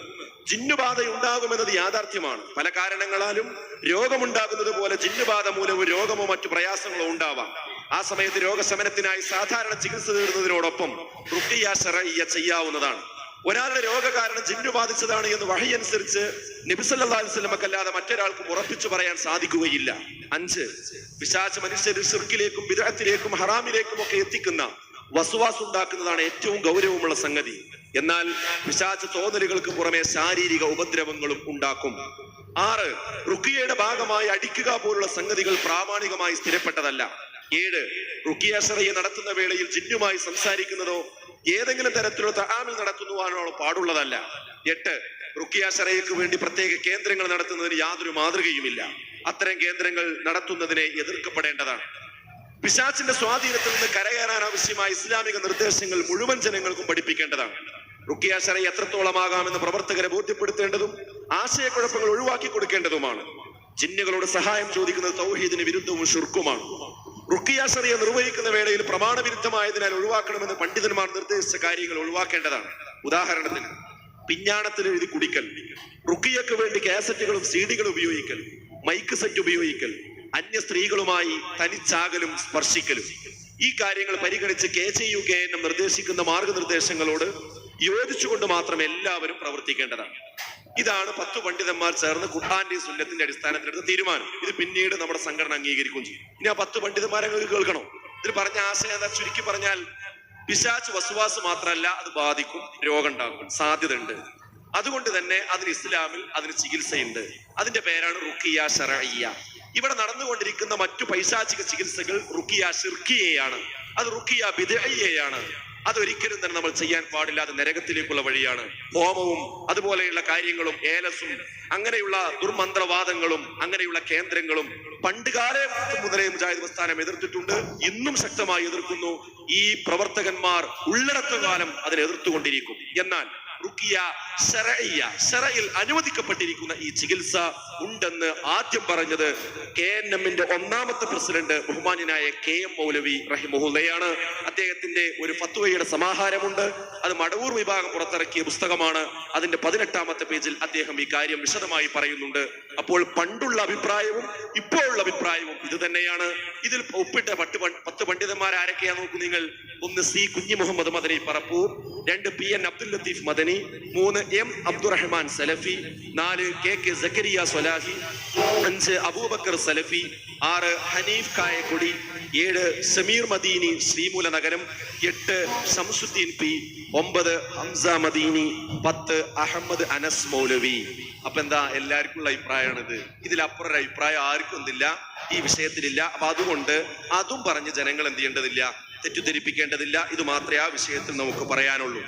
ജിന്നുബാധ ഉണ്ടാകുമെന്നത് യാഥാർത്ഥ്യമാണ്. പല കാരണങ്ങളാലും രോഗമുണ്ടാകുന്നത് പോലെ ജിന്നുബാധ മൂലവും രോഗമോ മറ്റു പ്രയാസങ്ങളോ ഉണ്ടാവാം. ആ സമയത്ത് രോഗശമനത്തിനായി സാധാരണ ചികിത്സ തേടുന്നതിനോടൊപ്പം റുഖിയ ശറയ്യ ചെയ്യാവുന്നതാണ്. ഒരാളുടെ രോഗകാരണം ജിന്നു ബാധിച്ചതാണ് എന്ന് വഹി അനുസരിച്ച് നബി സല്ലല്ലാഹു അലൈഹി വസല്ലമക്കല്ലാതെ മറ്റൊരാൾക്കും ഉറപ്പിച്ചു പറയാൻ സാധിക്കുകയില്ല. 5, പിശാച് മനുഷ്യരെ ശിർക്കിലേക്കും ബിദ്അത്തിലേക്കും ഹറാമിലേക്കും ഒക്കെ എത്തിക്കുന്ന വസ്വാസ് ഉണ്ടാക്കുന്നതാണ് ഏറ്റവും ഗൗരവമുള്ള സംഗതി. എന്നാൽ പിശാച് തോന്നലുകൾക്ക് പുറമെ ശാരീരിക ഉപദ്രവങ്ങളും ഉണ്ടാക്കും. 6, റുഖിയയുടെ ഭാഗമായി അടിക്കുക പോലുള്ള സംഗതികൾ പ്രാമാണികമായി സ്ഥിരപ്പെട്ടതല്ല. 7, റുഖിയ ശറയ്യ നടത്തുന്ന വേളയിൽ ജിന്നുമായി സംസാരിക്കുന്നതോ ഏതെങ്കിലും തരത്തിലുള്ള തആമുൽ നടത്തുവാനോ പാടുള്ളതല്ല. 8, റുഖിയ ശറയ്യക്ക് വേണ്ടി പ്രത്യേക കേന്ദ്രങ്ങൾ നടത്തുന്നതിന് യാതൊരു മാതൃകയുമില്ല. അത്തരം കേന്ദ്രങ്ങൾ നടത്തുന്നതിനെ എതിർക്കപ്പെടേണ്ടതാണ്. പിശാചിന്റെ സ്വാധീനത്തിൽ നിന്ന് കരകയറാൻ ആവശ്യമായ ഇസ്ലാമിക നിർദ്ദേശങ്ങൾ മുഴുവൻ ജനങ്ങൾക്കും പഠിപ്പിക്കേണ്ടതാണ്. റുഖിയ ശറയ്യ എത്രത്തോളമാകാമെന്ന് പ്രവർത്തകരെ ബോധ്യപ്പെടുത്തേണ്ടതും ആശയക്കുഴപ്പങ്ങൾ ഒഴിവാക്കി കൊടുക്കേണ്ടതുമാണ്. ജിന്നുകളോട് സഹായം ചോദിക്കുന്നത് തൗഹീദിന് വിരുദ്ധവും ശിർക്കുമാണ്. റുഖിയ ശറയ്യ നിർവഹിക്കുന്ന വേളയിൽ പ്രമാണവിരുദ്ധമായതിനാൽ ഒഴിവാക്കണമെന്ന് പണ്ഡിതന്മാർ നിർദ്ദേശിച്ച കാര്യങ്ങൾ ഒഴിവാക്കേണ്ടതാണ്. ഉദാഹരണത്തിന് പിഞ്ഞാണത്തിൽ എഴുതി കുടിക്കൽ, റുഖിയക്ക് വേണ്ടി കാസറ്റുകളും സീഡികളും ഉപയോഗിക്കൽ, മൈക്ക് സെറ്റ് ഉപയോഗിക്കൽ, അന്യ സ്ത്രീകളുമായി തനിച്ചാകലും സ്പർശിക്കലും. ഈ കാര്യങ്ങൾ പരിഗണിച്ച് KJUKNM നിർദ്ദേശിക്കുന്ന മാർഗനിർദ്ദേശങ്ങളോട് യോജിച്ചുകൊണ്ട് മാത്രം എല്ലാവരും പ്രവർത്തിക്കേണ്ടതാണ്. ഇതാണ് 10 പണ്ഡിതന്മാർ ചേർന്ന് ഖുർആന്റെയും സുന്നത്തിന്റെ അടിസ്ഥാനത്തിലെടുത്ത തീരുമാനം. ഇത് പിന്നീട് നമ്മുടെ സംഘടന അംഗീകരിക്കുകയും ചെയ്യും. ഇനി ആ 10 പണ്ഡിതന്മാരെ കേൾക്കണം. ഇതിൽ പറഞ്ഞ ആശയം എന്താ? ചുരുക്കി പറഞ്ഞാൽ പിശാച് വസ്വാസ് മാത്രമല്ല, അത് ബാധിക്കും, രോഗം ഉണ്ടാക്കും, സാധ്യത ഉണ്ട്. അതുകൊണ്ട് തന്നെ അതിന് ഇസ്ലാമിൽ അതിന് ചികിത്സയുണ്ട്. അതിന്റെ പേരാണ് റുഖിയ ശർഇയ്യ. ഇവിടെ നടന്നുകൊണ്ടിരിക്കുന്ന മറ്റു പൈശാചിക ചികിത്സകൾ റുഖിയ ശിർകിയയാണ്, അത് റുഖിയ ബിദ്ഇയ്യയാണ്. അതൊരിക്കലും തന്നെ നമ്മൾ ചെയ്യാൻ പാടില്ല. അത് നരകത്തിലേക്കുള്ള വഴിയാണ്. ഹോമവും അതുപോലെയുള്ള കാര്യങ്ങളും ഏലസും അങ്ങനെയുള്ള ദുർമന്ത്രവാദങ്ങളും അങ്ങനെയുള്ള കേന്ദ്രങ്ങളും പണ്ടുകാലം മുതലേ മുജാഹിദ് പ്രസ്ഥാനം എതിർത്തിട്ടുണ്ട്, ഇന്നും ശക്തമായി എതിർക്കുന്നു. ഈ പ്രവർത്തകന്മാർ ഉള്ളിടത്ത കാലം അതിനെ എതിർത്തുകൊണ്ടിരിക്കും. എന്നാൽ റുഖിയ ശർഇയ്യ, ശർഇൽ അനുവദിക്കപ്പെട്ടിരിക്കുന്ന ഈ ചികിത്സ ഉണ്ടെന്ന് ആദ്യം പറഞ്ഞത് KNM-ന്റെ ഒന്നാമത്തെ പ്രസിഡന്റ് ബഹുമാന്യനായ KM മൗലവി റഹിമഹുള്ളയാണ്. അദ്ദേഹത്തിന്റെ ഒരു ഫത്വയുടെ സമാഹാരമുണ്ട്. അത് മടവൂർ വിഭാഗം പുറത്തിറക്കിയ പുസ്തകമാണ്. അതിന്റെ 18ാമത്തെ പേജിൽ അദ്ദേഹം ഈ കാര്യം വിശദമായി പറയുന്നുണ്ട്. അപ്പോൾ പണ്ടുള്ള അഭിപ്രായവും ഇപ്പോഴുള്ള അഭിപ്രായവും ഇത് തന്നെയാണ്. ഇതിൽ ഒപ്പിട്ട 10 പണ്ഡിതന്മാർ ആരൊക്കെയാ നോക്കൂ നിങ്ങൾ. 1 C കുഞ്ഞി മുഹമ്മദ് മദനി പറപ്പൂർ, 2 PN അബ്ദുൽ ലത്തീഫ് മദനി, 3 M അബ്ദുറഹ്മാൻ സലഫി, 4 KK സക്കരിയ സ്വലാഹി, 5 അബൂബക്കർ സലഫി, 6 ഹനീഫ് കായക്കൊടി, 7 സമീർ മദീനി ശ്രീമൂല നഗരം, 8 ഷംസുദ്ദീൻ P, 9 ഹംസ മദീനി, 10 അഹമ്മദ് അനസ് മൗലവി. അപ്പൊ എന്താ എല്ലാവർക്കും ഉള്ള അഭിപ്രായമാണിത്. ഇതിലപ്പുറം ഒരു അഭിപ്രായം ആർക്കും എന്തില്ല, ഈ വിഷയത്തിലില്ല. അപ്പൊ അതുകൊണ്ട് അതും പറഞ്ഞ് ജനങ്ങൾ എന്ത് ചെയ്യേണ്ടതില്ല, തെറ്റിദ്ധരിപ്പിക്കേണ്ടതില്ല. ഇത് മാത്രമേ ആ വിഷയത്തിൽ നമുക്ക് പറയാനുള്ളൂ.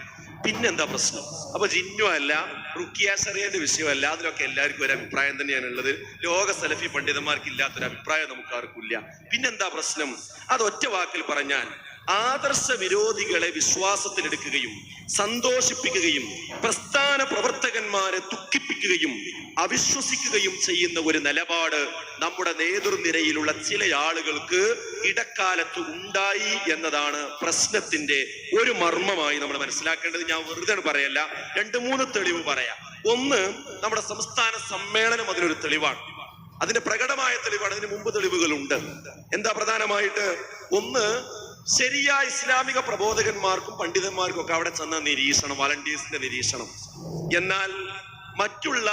പിന്നെന്താ പ്രശ്നം? അപ്പൊ ജിന്നു അല്ല, റുഖിയ ശർഇയ്യന്റെ വിഷയമല്ല, അതിലൊക്കെ എല്ലാവർക്കും ഒരു അഭിപ്രായം തന്നെയാണുള്ളത്. ലോക സലഫി പണ്ഡിതന്മാർക്ക് ഇല്ലാത്തൊരു അഭിപ്രായം നമുക്ക് ആർക്കില്ല. പിന്നെന്താ പ്രശ്നം? അത് ഒറ്റ വാക്കിൽ പറഞ്ഞാൽ ആദർശ വിരോധികളെ വിശ്വാസത്തിലെടുക്കുകയും സന്തോഷിപ്പിക്കുകയും പ്രസ്ഥാന പ്രവർത്തകന്മാരെ ദുഃഖിപ്പിക്കുകയും അവിശ്വസിക്കുകയും ചെയ്യുന്ന ഒരു നിലപാട് നമ്മുടെ നേതൃനിരയിലുള്ള ചില ആളുകൾക്ക് ഇടക്കാലത്ത് ഉണ്ടായി എന്നതാണ് പ്രശ്നത്തിന്റെ ഒരു മർമ്മമായി നമ്മൾ മനസ്സിലാക്കേണ്ടത്. ഞാൻ വെറുതെ പറയല്ല, 2-3 തെളിവ് പറയാം. ഒന്ന്, നമ്മുടെ സംസ്ഥാന സമ്മേളനം അതിനൊരു തെളിവാണ്, അതിന്റെ പ്രകടമായ തെളിവാണ്. അതിന് മുമ്പ് തെളിവുകളുണ്ട്. എന്താ പ്രധാനമായിട്ട്? ഒന്ന്, ശരിയായ ഇസ്ലാമിക പ്രബോധകന്മാർക്കും പണ്ഡിതന്മാർക്കും ഒക്കെ അവിടെ ചെന്ന നിരീക്ഷണം, വളണ്ടിയേഴ്സിന്റെ നിരീക്ഷണം. എന്നാൽ മറ്റുള്ള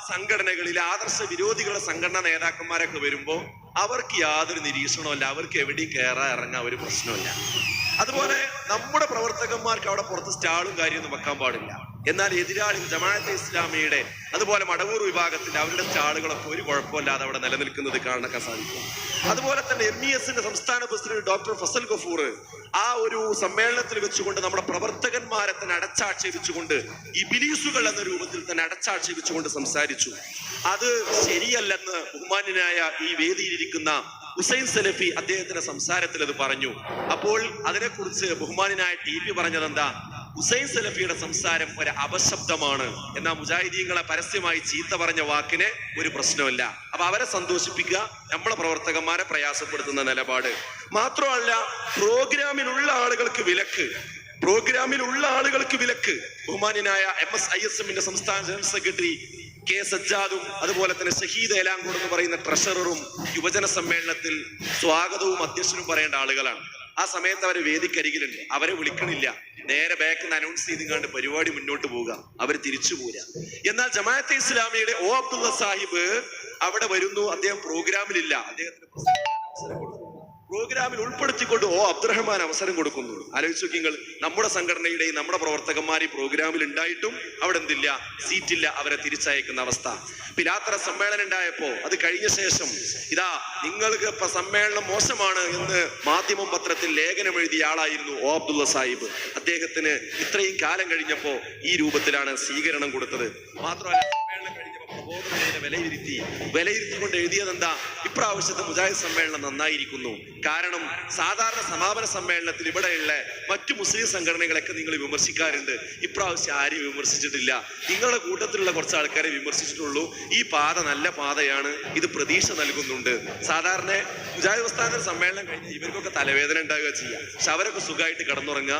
സംഘടനകളിലെ ആദർശ വിരോധികളുടെ സംഘടനാ നേതാക്കന്മാരൊക്കെ വരുമ്പോ അവർക്ക് യാതൊരു നിരീക്ഷണമല്ല, അവർക്ക് എവിടെയും കയറാൻ ഇറങ്ങാൻ ഒരു പ്രശ്നമില്ല. അതുപോലെ നമ്മുടെ പ്രവർത്തകന്മാർക്ക് അവിടെ പുറത്ത് സ്റ്റാളും കാര്യമൊന്നും വെക്കാൻ പാടില്ല. എന്നാൽ എതിരാളി ജമാഅത്തെ ഇസ്ലാമിയുടെ അതുപോലെ മടവൂർ വിഭാഗത്തിന്റെ അവരുടെ സ്റ്റാളുകളൊക്കെ ഒരു കുഴപ്പമില്ലാതെ അവിടെ നിലനിൽക്കുന്നത് കാണാൻ സാധിക്കും. അതുപോലെ തന്നെ MES-ന്റെ സംസ്ഥാന പ്രസിഡന്റ് ഡോക്ടർ ഫസൽ ഗഫൂർ ആ ഒരു സമ്മേളനത്തിൽ വെച്ചുകൊണ്ട് നമ്മുടെ പ്രവർത്തകന്മാരെ തന്നെ അടച്ചാക്ഷേപിച്ചുകൊണ്ട് ഇബിലീസുകൾ എന്ന രൂപത്തിൽ തന്നെ അടച്ചാക്ഷേപിച്ചുകൊണ്ട് സംസാരിച്ചു. അത് ശരിയല്ലെന്ന് ബഹുമാന്യനായ ഈ വേദിയിലിരിക്കുന്ന ഹുസൈൻ സലഫി അദ്ദേഹത്തിന്റെ സംസാരത്തിൽ അത് പറഞ്ഞു. അപ്പോൾ അതിനെക്കുറിച്ച് ബഹുമാന്യനായ TP പറഞ്ഞത് എന്താ? ഹുസൈൻ സലഫിയുടെ സംസാരം ഒരു അപശബ്ദമാണ്, എന്നാൽ മുജാഹിദീങ്ങളെ പരസ്യമായി ചീത്ത പറഞ്ഞ വാക്കിന് ഒരു പ്രശ്നമില്ല. അപ്പൊ അവരെ സന്തോഷിപ്പിക്കുക, നമ്മളെ പ്രവർത്തകന്മാരെ പ്രയാസപ്പെടുത്തുന്ന നിലപാട് മാത്രമല്ല. പ്രോഗ്രാമിലുള്ള ആളുകൾക്ക് വിലക്ക്, ബഹുമാന്യനായ MSISM-ന്റെ സംസ്ഥാന ജനറൽ സെക്രട്ടറി K സജ്ജാദും അതുപോലെ തന്നെ ഷഹീദ് ഏലാങ്കോട് എന്ന് പറയുന്ന ട്രഷററും യുവജന സമ്മേളനത്തിൽ സ്വാഗതവും അധ്യക്ഷനും പറയേണ്ട ആളുകളാണ്. ആ സമയത്ത് അവര് വേദിക്കരികിലുണ്ട്, അവരെ വിളിക്കണില്ല, നേരെ ബാക്കിൽ നിന്ന് അനൗൺസ് ചെയ്തുകൊണ്ട് പരിപാടി മുന്നോട്ട് പോവുക, അവർ തിരിച്ചു പോരാ. എന്നാൽ ജമാഅത്തെ ഇസ്ലാമിയുടെ O അബ്ദുള്ള സാഹിബ് അവിടെ വരുന്നു, അദ്ദേഹം പ്രോഗ്രാമിലില്ല, അദ്ദേഹത്തിന് പ്രോഗ്രാമിൽ ഉൾപ്പെടുത്തിക്കൊണ്ട് O അബ്ദുറഹ്മാൻ അവസരം കൊടുക്കുന്നു. ആലോചിച്ച് നോക്കിങ്ങൾ, നമ്മുടെ സംഘടനയുടെയും നമ്മുടെ പ്രവർത്തകന്മാർ ഈ പ്രോഗ്രാമിൽ ഉണ്ടായിട്ടും അവിടെ എന്തില്ല, സീറ്റില്ല, അവരെ തിരിച്ചയക്കുന്ന അവസ്ഥ. പിലാത്തറ സമ്മേളനം ഉണ്ടായപ്പോ അത് കഴിഞ്ഞ ശേഷം ഇതാ നിങ്ങൾക്ക് ഇപ്പൊ സമ്മേളനം മോശമാണ് എന്ന് മാധ്യമം പത്രത്തിൽ ലേഖനം എഴുതിയ ആളായിരുന്നു O അബ്ദുള്ള സാഹിബ്. അദ്ദേഹത്തിന് ഇത്രയും കാലം കഴിഞ്ഞപ്പോ ഈ രൂപത്തിലാണ് സ്വീകരണം കൊടുത്തത്. മാത്രമല്ല സമ്മേളനം കഴിഞ്ഞപ്പോ പ്രബോധനത്തെ വിലയിരുത്തിക്കൊണ്ട് എഴുതിയത് എന്താ? ഇപ്രാവശ്യത്തെ മുജാഹിദ് സമ്മേളനം നന്നായിരിക്കുന്നു. കാരണം സാധാരണ സമാപന സമ്മേളനത്തിൽ ഇവിടെയുള്ള മറ്റു മുസ്ലിം സംഘടനകളൊക്കെ നിങ്ങൾ വിമർശിക്കാറുണ്ട്, ഇപ്രാവശ്യം ആരെയും വിമർശിച്ചിട്ടില്ല, നിങ്ങളുടെ കൂട്ടത്തിലുള്ള കുറച്ച് ആൾക്കാരെ വിമർശിച്ചിട്ടുള്ളൂ. ഈ പാത നല്ല പാതയാണ്, ഇത് പ്രതീക്ഷ നൽകുന്നുണ്ട്. സാധാരണ മുജാഹിദ് പ്രസ്ഥാന സമ്മേളനം കഴിഞ്ഞ് ഇവർക്കൊക്കെ തലവേദന ഉണ്ടാവുക ചെയ്യാം, പക്ഷെ അവരൊക്കെ സുഖമായിട്ട് കിടന്നുറങ്ങുക,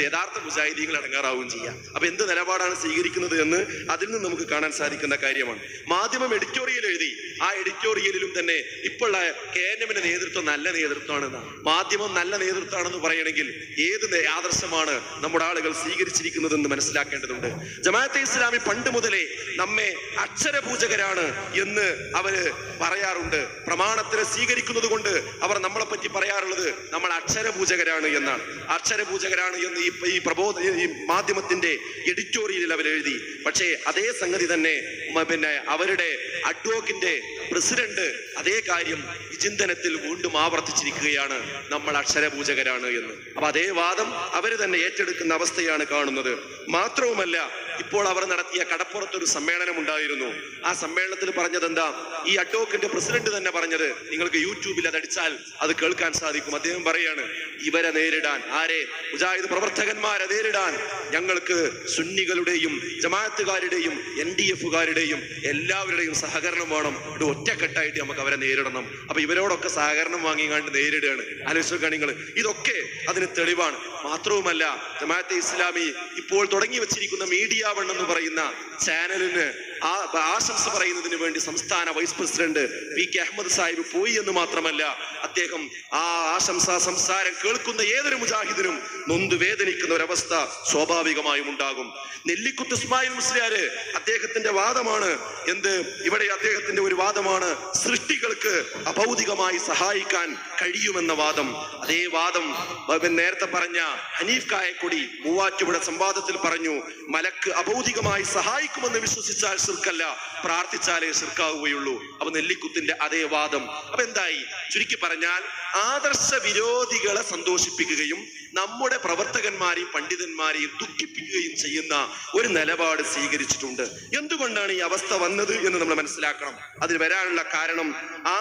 യഥാർത്ഥ മുജാഹിദീകൾ അടങ്ങാറാവുകയും ചെയ്യാം. അപ്പൊ എന്ത് നിലപാടാണ് സ്വീകരിക്കുന്നത് എന്ന് അതിൽ നിന്ന് നമുക്ക് കാണാൻ സാധിക്കുന്ന കാര്യമാണ്. മാധ്യമം എഡിറ്റോറിയൽ എഴുതി ആ എഡിറ്റോറിയലിലും തന്നെ ഇപ്പോൾ KNMന്റെ നേതൃത്വം നല്ല നേതൃത്വമാണെന്ന്, മാധ്യമം നല്ല നേതൃത്വമാണെന്ന് പറയണമെങ്കിൽ ഏത് ആദർശമാണ് നമ്മുടെ ആളുകൾ സ്വീകരിച്ചിരിക്കുന്നതെന്ന് മനസ്സിലാക്കേണ്ടതുണ്ട്. ജമാഅത്തെ ഇസ്ലാമി പണ്ട് മുതലേ നമ്മെ അക്ഷരപൂജകരാണ് എന്ന് അവര് പറയാറുണ്ട്. പ്രമാണത്തിനെ സ്വീകരിക്കുന്നത് കൊണ്ട് അവർ നമ്മളെ പറ്റി പറയാറുള്ളത് നമ്മൾ അക്ഷരപൂജകരാണ് എന്നാണ്. അക്ഷരപൂജകരാണ് എന്ന് ഈ മാധ്യമത്തിന്റെ എഡിറ്റോറിയലിൽ അവർ എഴുതി. പക്ഷേ അതേ സംഗതി തന്നെ അവരുടെ അഡ്വോക്കിന്റെ പ്രസിഡന്റ് അതേ കാര്യം വിചിന്തനത്തിൽ വീണ്ടും ആവർത്തിച്ചിരിക്കുകയാണ്, നമ്മൾ അക്ഷരപൂജകരാണ് എന്ന്. അപ്പൊ അതേ വാദം അവര് തന്നെ ഏറ്റെടുക്കുന്ന അവസ്ഥയാണ് കാണുന്നത്. മാത്രവുമല്ല, ഇപ്പോൾ അവർ നടത്തിയ കടപ്പുറത്തൊരു സമ്മേളനം ഉണ്ടായിരുന്നു. ആ സമ്മേളനത്തിൽ പറഞ്ഞത് എന്താ? ഈ അഡ്വോക്കിന്റെ പ്രസിഡന്റ് തന്നെ പറഞ്ഞത്, നിങ്ങൾക്ക് യൂട്യൂബിൽ അതടിച്ചാൽ അത് കേൾക്കാൻ സാധിക്കും. അദ്ദേഹം പറയാണ്, ഇവരെ നേരിടാൻ, ആരെ? മുജാഹിദ് പ്രവർത്തകന്മാരെ നേരിടാൻ ഞങ്ങൾക്ക് സുന്നികളുടെയും ജമാഅത്തുകാരുടെയും NDF-കാരുടെയും എല്ലാവരുടെയും സഹകരണം വേണം. ഇത് ഒറ്റക്കെട്ടായിട്ട് നമുക്ക് അവരെ നേരിടണം. അപ്പൊ ഇവരോടൊക്കെ സഹകരണം വാങ്ങിക്കാണ്ട് നേരിടുകയാണ്. ആലോചിക്കുക നിങ്ങൾ, ഇതൊക്കെ അതിന് തെളിവാണ്. മാത്രവുമല്ല, ജമാഅത്തെ ഇസ്ലാമി ഇപ്പോൾ തുടങ്ങി വെച്ചിരിക്കുന്ന മീഡിയ വൺ എന്ന് പറയുന്ന ചാനലിന് ആശംസ പറയുന്നതിന് വേണ്ടി സംസ്ഥാന vice president PK Ahammed Sahib പോയി എന്ന് മാത്രമല്ല, അദ്ദേഹം ആ ആശംസാ സംസാരം കേൾക്കുന്ന ഏതൊരു മുജാഹിദിനും നൊന്ത് വേദനിക്കുന്ന ഒരവസ്ഥ സ്വാഭാവികമായും ഉണ്ടാകും. നെല്ലിക്കുത്ത് ഇസ്മായിൽ മുസ്ലിയാര് അദ്ദേഹത്തിന്റെ വാദമാണ് എന്ത്? ഇവിടെ അദ്ദേഹത്തിന്റെ ഒരു വാദമാണ് സൃഷ്ടികൾക്ക് അഭൗതികമായി സഹായിക്കാൻ കഴിയുമെന്ന വാദം. അതേ വാദം നേരത്തെ പറഞ്ഞ ഹനീഫ് കായക്കൊടി മൂവാറ്റുപുഴ സംവാദത്തിൽ പറഞ്ഞു, മലക്ക് അഭൗതികമായി സഹായിക്കുമെന്ന് വിശ്വസിച്ചാൽ ശിർക്കല്ല, പ്രാർത്ഥിച്ചാലേ ശിർക്കാവുകയുള്ളൂ. അപ്പൊ നെല്ലിക്കുത്തിന്റെ അതേ വാദം. അപ്പൊ എന്തായി? ചുരുക്കി പറഞ്ഞാൽ, ആദർശ വിരോധികളെ സന്തോഷിപ്പിക്കുകയും നമ്മുടെ പ്രവർത്തകന്മാരെയും പണ്ഡിതന്മാരെയും ദുഃഖിപ്പിക്കുകയും ചെയ്യുന്ന ഒരു നിലപാട് സ്വീകരിച്ചിട്ടുണ്ട്. എന്തുകൊണ്ടാണ് ഈ അവസ്ഥ വന്നത് എന്ന് നമ്മൾ മനസ്സിലാക്കണം. അതിന് വരാനുള്ള കാരണം,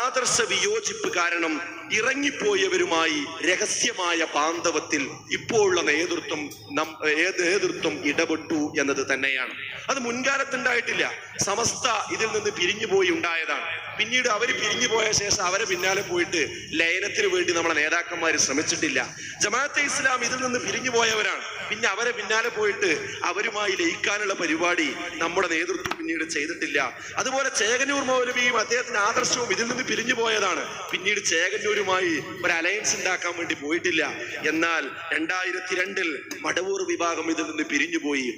ആദർശ വിയോജിപ്പ് കാരണം ഇറങ്ങിപ്പോയവരുമായി രഹസ്യമായ ബാന്ധവത്തിൽ ഇപ്പോഴുള്ള നേതൃത്വം ഇടപെട്ടു എന്നത് തന്നെയാണ്. അത് മുൻകാലത്തുണ്ടായിട്ടില്ല. സമസ്ത ഇതിൽ നിന്ന് പിരിഞ്ഞു പോയി ഉണ്ടായതാണ്. പിന്നീട് അവർ പിരിഞ്ഞു പോയ ശേഷം അവരെ പിന്നാലെ പോയിട്ട് ലയനത്തിന് വേണ്ടി നമ്മളെ നേതാക്കന്മാർ ശ്രമിച്ചിട്ടില്ല. ജമാഅത്തെ ഇസ്ലാം ഇതിൽ നിന്ന് പിരിഞ്ഞു പോയവരാണ്. പിന്നെ അവരെ പിന്നാലെ പോയിട്ട് അവരുമായി ലയിക്കാനുള്ള പരിപാടി നമ്മുടെ നേതൃത്വം പിന്നീട് ചെയ്തിട്ടില്ല. അതുപോലെ ചേകന്നൂർ മൗലവിയും അദ്ദേഹത്തിന്റെ ആദർശവും ഇതിൽ നിന്ന് പിരിഞ്ഞു പോയതാണ്. പിന്നീട് ചേകന്നൂരുമായി ഒരു അലയൻസ് ഉണ്ടാക്കാൻ വേണ്ടി പോയിട്ടില്ല. എന്നാൽ 2002 മടവൂർ വിഭാഗം ഇതിൽ നിന്ന് പിരിഞ്ഞുപോയി.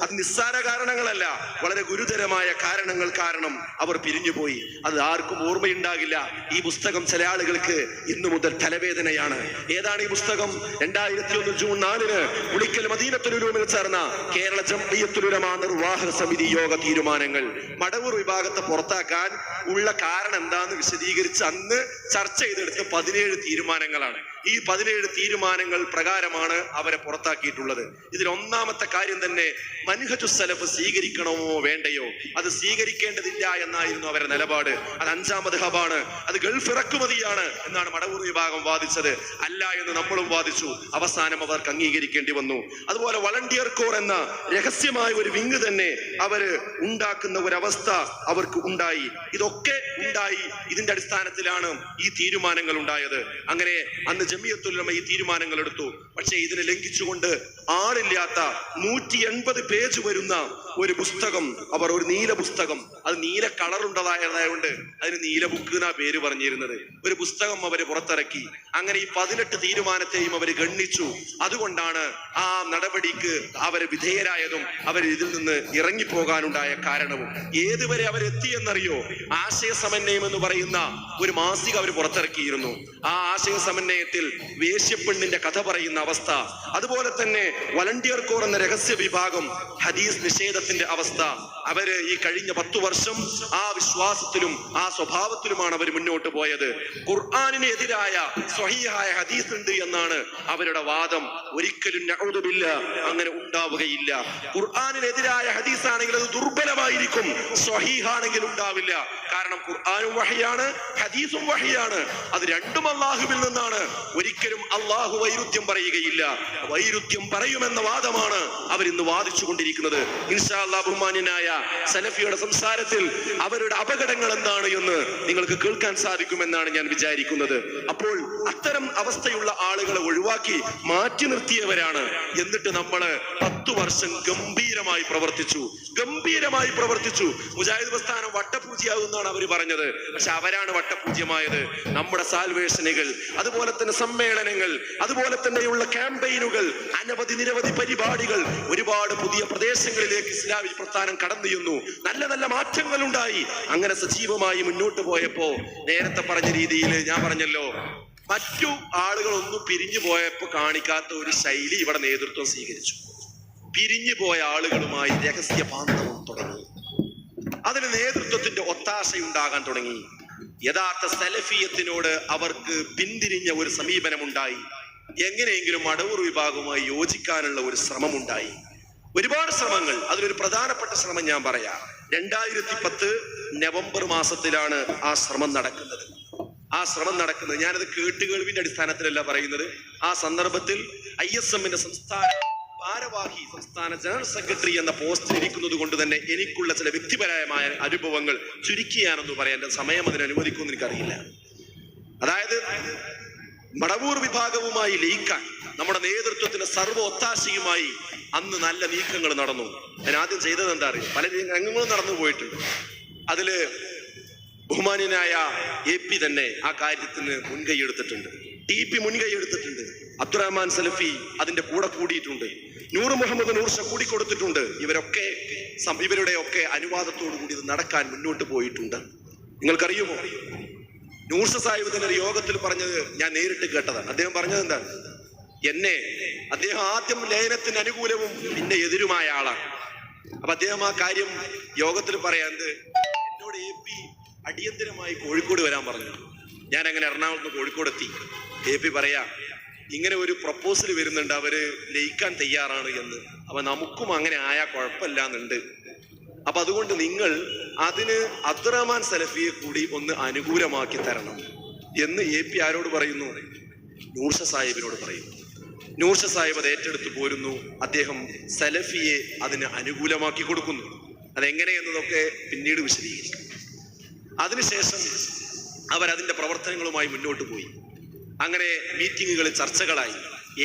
അത് നിസ്സാര കാരണങ്ങളല്ല, വളരെ ഗുരുതരമായ കാരണങ്ങൾ കാരണം അവർ പിരിഞ്ഞുപോയി. അത് ആർക്കും ഓർമ്മയുണ്ടാകില്ല. ഈ പുസ്തകം ചില ആളുകൾക്ക് ഇന്നു മുതൽ തലവേദനയാണ്. ഏതാണ് ഈ പുസ്തകം? 2001 ജൂൺ 4 ഉളിക്കൽ മദീനത്തുൽ ഉലൂമിൽ ചേർന്ന കേരള ജംഇയ്യത്തുൽ ഉലമാ നിർവാഹക സമിതി യോഗ തീരുമാനങ്ങൾ. മടവൂർ വിഭാഗത്തെ പുറത്താക്കാൻ ഉള്ള കാരണം എന്താന്ന് വിശദീകരിച്ച് അന്ന് ചർച്ച ചെയ്തെടുത്ത 17 തീരുമാനങ്ങളാണ്. ഈ 17 തീരുമാനങ്ങൾ പ്രകാരമാണ് അവരെ പുറത്താക്കിയിട്ടുള്ളത്. ഇതിൽ ഒന്നാമത്തെ കാര്യം തന്നെ മൻഹജുസ് സലഫ് സ്വീകരിക്കണമോ വേണ്ടയോ, അത് സ്വീകരിക്കേണ്ടതില്ല എന്നായിരുന്നു അവരുടെ നിലപാട്. അത് 5-ാം മദ്ഹബാണ്, അത് ഗൾഫ് ഇറക്കുമതിയാണ് എന്നാണ് മടവൂർ വിഭാഗം വാദിച്ചത്. അല്ല എന്ന് നമ്മളും വാദിച്ചു. അവസാനം അവർക്ക് അംഗീകരിക്കേണ്ടി വന്നു. അതുപോലെ വളണ്ടിയർ കോർ എന്ന രഹസ്യമായ ഒരു വിങ് തന്നെ അവര് ഉണ്ടാക്കുന്ന ഒരവസ്ഥ അവർക്ക് ഉണ്ടായി. ഇതൊക്കെ ഉണ്ടായി. ഇതിന്റെ അടിസ്ഥാനത്തിലാണ് ഈ തീരുമാനങ്ങൾ ഉണ്ടായത്. അങ്ങനെ അന്ന് ജമിയത്തുൽ ഉലമ ഈ തീരുമാനങ്ങൾ എടുത്തു. പക്ഷേ ഇതിനെ ലംഘിച്ചുകൊണ്ട് ആളില്ലാത്ത 180 പേജ് വരുന്ന ഒരു പുസ്തകം, അവർ ഒരു നീല പുസ്തകം, അത് നീല കളറുണ്ടതായതുകൊണ്ട് അതിന് നീല ബുക്ക് എന്നാ പേര് പറഞ്ഞിരുന്നത്, ഒരു പുസ്തകം അവര് പുറത്തിറക്കി. അങ്ങനെ ഈ 18 തീരുമാനത്തെയും അവർ ഗണ്ണിച്ചു. അതുകൊണ്ടാണ് ആ നടപടിക്ക് അവർ വിധേയരായതും അവർ ഇതിൽ നിന്ന് ഇറങ്ങിപ്പോകാനുണ്ടായ കാരണവും. ഏതുവരെ അവരെത്തിയെന്നറിയോ? ആശയ സമന്വയം എന്ന് പറയുന്ന ഒരു മാസിക അവർ പുറത്തിറക്കിയിരുന്നു. ആ ആശയ സമന്വയത്തിൽ വേശ്യപ്പെണ്ണിന്റെ കഥ പറയുന്ന അവസ്ഥ, അതുപോലെ തന്നെ വളണ്ടിയർ കോർ എന്ന രഹസ്യ വിഭാഗം ഹദീസ് നിഷേധത്തിന്റെ അവസ്ഥ. അവര് ഈ കഴിഞ്ഞ 10 വർഷം ആ വിശ്വാസത്തിലും ആ സ്വഭാവത്തിലുമാണ് അവർ മുന്നോട്ട് പോയത്. ഖുർആനിന് എതിരായ സ്വഹീഹായ ഹദീസ് ഉണ്ട് എന്നാണ് അവരുടെ വാദം. ഒരിക്കലും നഊദു ബില്ലാഹ് അങ്ങനെ ഉണ്ടാവുകയില്ല. ഖുർആനിനെതിരായ ഹദീസ് ആണെങ്കിൽ അത് ദുർബലമായിരിക്കും, സ്വഹീഹാണെങ്കിൽ ഉണ്ടാവില്ല. കാരണം ഖുർആനും വഹിയാണ്, ഹദീസും വഹിയാണ്. അത് രണ്ടും അല്ലാഹുവിൽ നിന്നാണ്. ഒരിക്കലും അല്ലാഹു വൈരുദ്ധ്യം പറയുകയില്ല. വൈരുദ്ധ്യം പറയുമെന്ന വാദമാണ് അവരിന്ന് വാദിച്ചു കൊണ്ടിരിക്കുന്നത്. ഇൻഷാ അല്ലാഹ് ബഹുമാന്യനായ സലഫിയുടെ സംസാരത്തിൽ അവരുടെ അപകടങ്ങൾ എന്താണ് എന്ന് നിങ്ങൾക്ക് കേൾക്കാൻ സാധിക്കുമെന്നാണ് ഞാൻ വിചാരിക്കുന്നത്. അപ്പോൾ അത്തരം അവസ്ഥയുള്ള ആളുകളെ ഒഴിവാക്കി മാറ്റി നിർത്തിയവരാണ്. എന്നിട്ട് നമ്മള് 10 വർഷം ഗംഭീരമായി പ്രവർത്തിച്ചു. മുജാഹിദ് പ്രസ്ഥാനം വട്ടപൂജ്യമാകുന്നാണ് അവർ പറഞ്ഞത്. പക്ഷെ അവരാണ് വട്ടപൂജ്യമായത്. നമ്മുടെ സാൽവേഷനുകൾ, അതുപോലെ തന്നെ സമ്മേളനങ്ങൾ, അതുപോലെ തന്നെയുള്ള ക്യാമ്പയിനുകൾ, നിരവധി പരിപാടികൾ, ഒരുപാട് പുതിയ പ്രദേശങ്ങളിലേക്ക് ഇസ്ലാമിക പ്രസ്ഥാനം കടന്നു ചെന്നു. നല്ല നല്ല മാറ്റങ്ങൾ ഉണ്ടായി. അങ്ങനെ സജീവമായി മുന്നോട്ട് പോയപ്പോ നേരത്തെ പറഞ്ഞ രീതിയിൽ ഞാൻ പറഞ്ഞല്ലോ, മറ്റു ആളുകളൊന്നും പിരിഞ്ഞു പോയപ്പോ കാണിക്കാത്ത ഒരു ശൈലി ഇവിടെ നേതൃത്വം സ്വീകരിച്ചു. പിരിഞ്ഞു പോയ ആളുകളുമായി രഹസ്യ ബാന്ധവം തുടങ്ങി. അതിന് നേതൃത്വത്തിന്റെ ഒത്താശയുണ്ടാകാൻ തുടങ്ങി. യഥാർത്ഥ സലഫിയത്തിനോട് അവർക്ക് പിന്തിരിഞ്ഞ ഒരു സമീപനമുണ്ടായി. എങ്ങനെയെങ്കിലും മടവൂർ വിഭാഗവുമായി യോജിക്കാനുള്ള ഒരു ശ്രമമുണ്ടായി. ഒരുപാട് ശ്രമങ്ങൾ. അതിലൊരു പ്രധാനപ്പെട്ട ശ്രമം ഞാൻ പറയാം. 2010 നവംബർ മാസത്തിലാണ് ആ ശ്രമം നടക്കുന്നത്. ഞാനത് കേട്ടുകേൾവിന്റെ അടിസ്ഥാനത്തിലല്ല പറയുന്നത്. ആ സന്ദർഭത്തിൽ ISMന്റെ സംസ്ഥാന ഭാരവാഹി, സംസ്ഥാന ജനറൽ സെക്രട്ടറി എന്ന പോസ്റ്റിൽ ഇരിക്കുന്നത് കൊണ്ട് തന്നെ എനിക്കുള്ള ചില വ്യക്തിപരമായ അനുഭവങ്ങൾ ചുരുക്കിയാണെന്ന് പറയാൻ എന്റെ സമയം അതിന് അനുവദിക്കുമെന്ന് എനിക്കറിയില്ല. അതായത് മടവൂർ വിഭാഗവുമായി ലയിക്കാൻ നമ്മുടെ നേതൃത്വത്തിന് സർവ്വ ഒത്താശയുമായി അന്ന് നല്ല നീക്കങ്ങൾ നടന്നു. ഞാൻ ആദ്യം ചെയ്തത് എന്താ അറിയാം, പല രംഗങ്ങളും നടന്നു പോയിട്ടുണ്ട്. അതില് ബഹുമാന്യനായ AP തന്നെ ആ കാര്യത്തിന് മുൻകൈ എടുത്തിട്ടുണ്ട്. TP മുൻകൈ എടുത്തിട്ടുണ്ട്. അബ്ദുറഹ്മാൻ സലഫി അതിന്റെ കൂടെ കൂടിയിട്ടുണ്ട്. നൂർ മുഹമ്മദ് നൂർഷ കൂടിക്കൊടുത്തിട്ടുണ്ട്. ഇവരുടെ ഒക്കെ അനുവാദത്തോടു കൂടി ഇത് നടക്കാൻ മുന്നോട്ട് പോയിട്ടുണ്ട്. നിങ്ങൾക്കറിയുമോ, നൂർഷ സാഹിബ് തന്നെ ഒരു യോഗത്തിൽ പറഞ്ഞത് ഞാൻ നേരിട്ട് കേട്ടതാണ്. അദ്ദേഹം പറഞ്ഞത് എന്താണ്, അദ്ദേഹം ആദ്യം ലയനത്തിന് അനുകൂലവും പിന്നെ എതിരുമായ ആളാണ്. അപ്പൊ അദ്ദേഹം ആ കാര്യം യോഗത്തിൽ പറയാണ്ട് എന്നോട് AP അടിയന്തരമായി കോഴിക്കോട് വരാൻ പറഞ്ഞു. ഞാൻ അങ്ങനെ എറണാകുളത്ത് കോഴിക്കോട് എത്തി. AP പറയാ, ഇങ്ങനെ ഒരു പ്രപ്പോസൽ വരുന്നുണ്ട്, അവര് ലയിക്കാൻ തയ്യാറാണ് എന്ന്. അപ്പൊ നമുക്കും അങ്ങനെ ആയാൽ കുഴപ്പമില്ലാന്നുണ്ട്. അപ്പൊ അതുകൊണ്ട് നിങ്ങൾ അതിന് അബ്ദുറഹ്മാൻ സലഫിയെ കൂടി ഒന്ന് അനുകൂലമാക്കി തരണം എന്ന് AP ആരോട് പറയുന്നു? നൂർഷ സാഹിബിനോട് പറയുന്നു. നൂർഷ സാഹിബ് അത് ഏറ്റെടുത്ത് പോരുന്നു. അദ്ദേഹം സലഫിയെ അതിന് അനുകൂലമാക്കി കൊടുക്കുന്നു. അതെങ്ങനെയെന്നതൊക്കെ പിന്നീട് വിശദീകരിക്കും. അതിനുശേഷം അവരതിന്റെ പ്രവർത്തനങ്ങളുമായി മുന്നോട്ട് പോയി. അങ്ങനെ മീറ്റിങ്ങുകളിൽ ചർച്ചകളായി.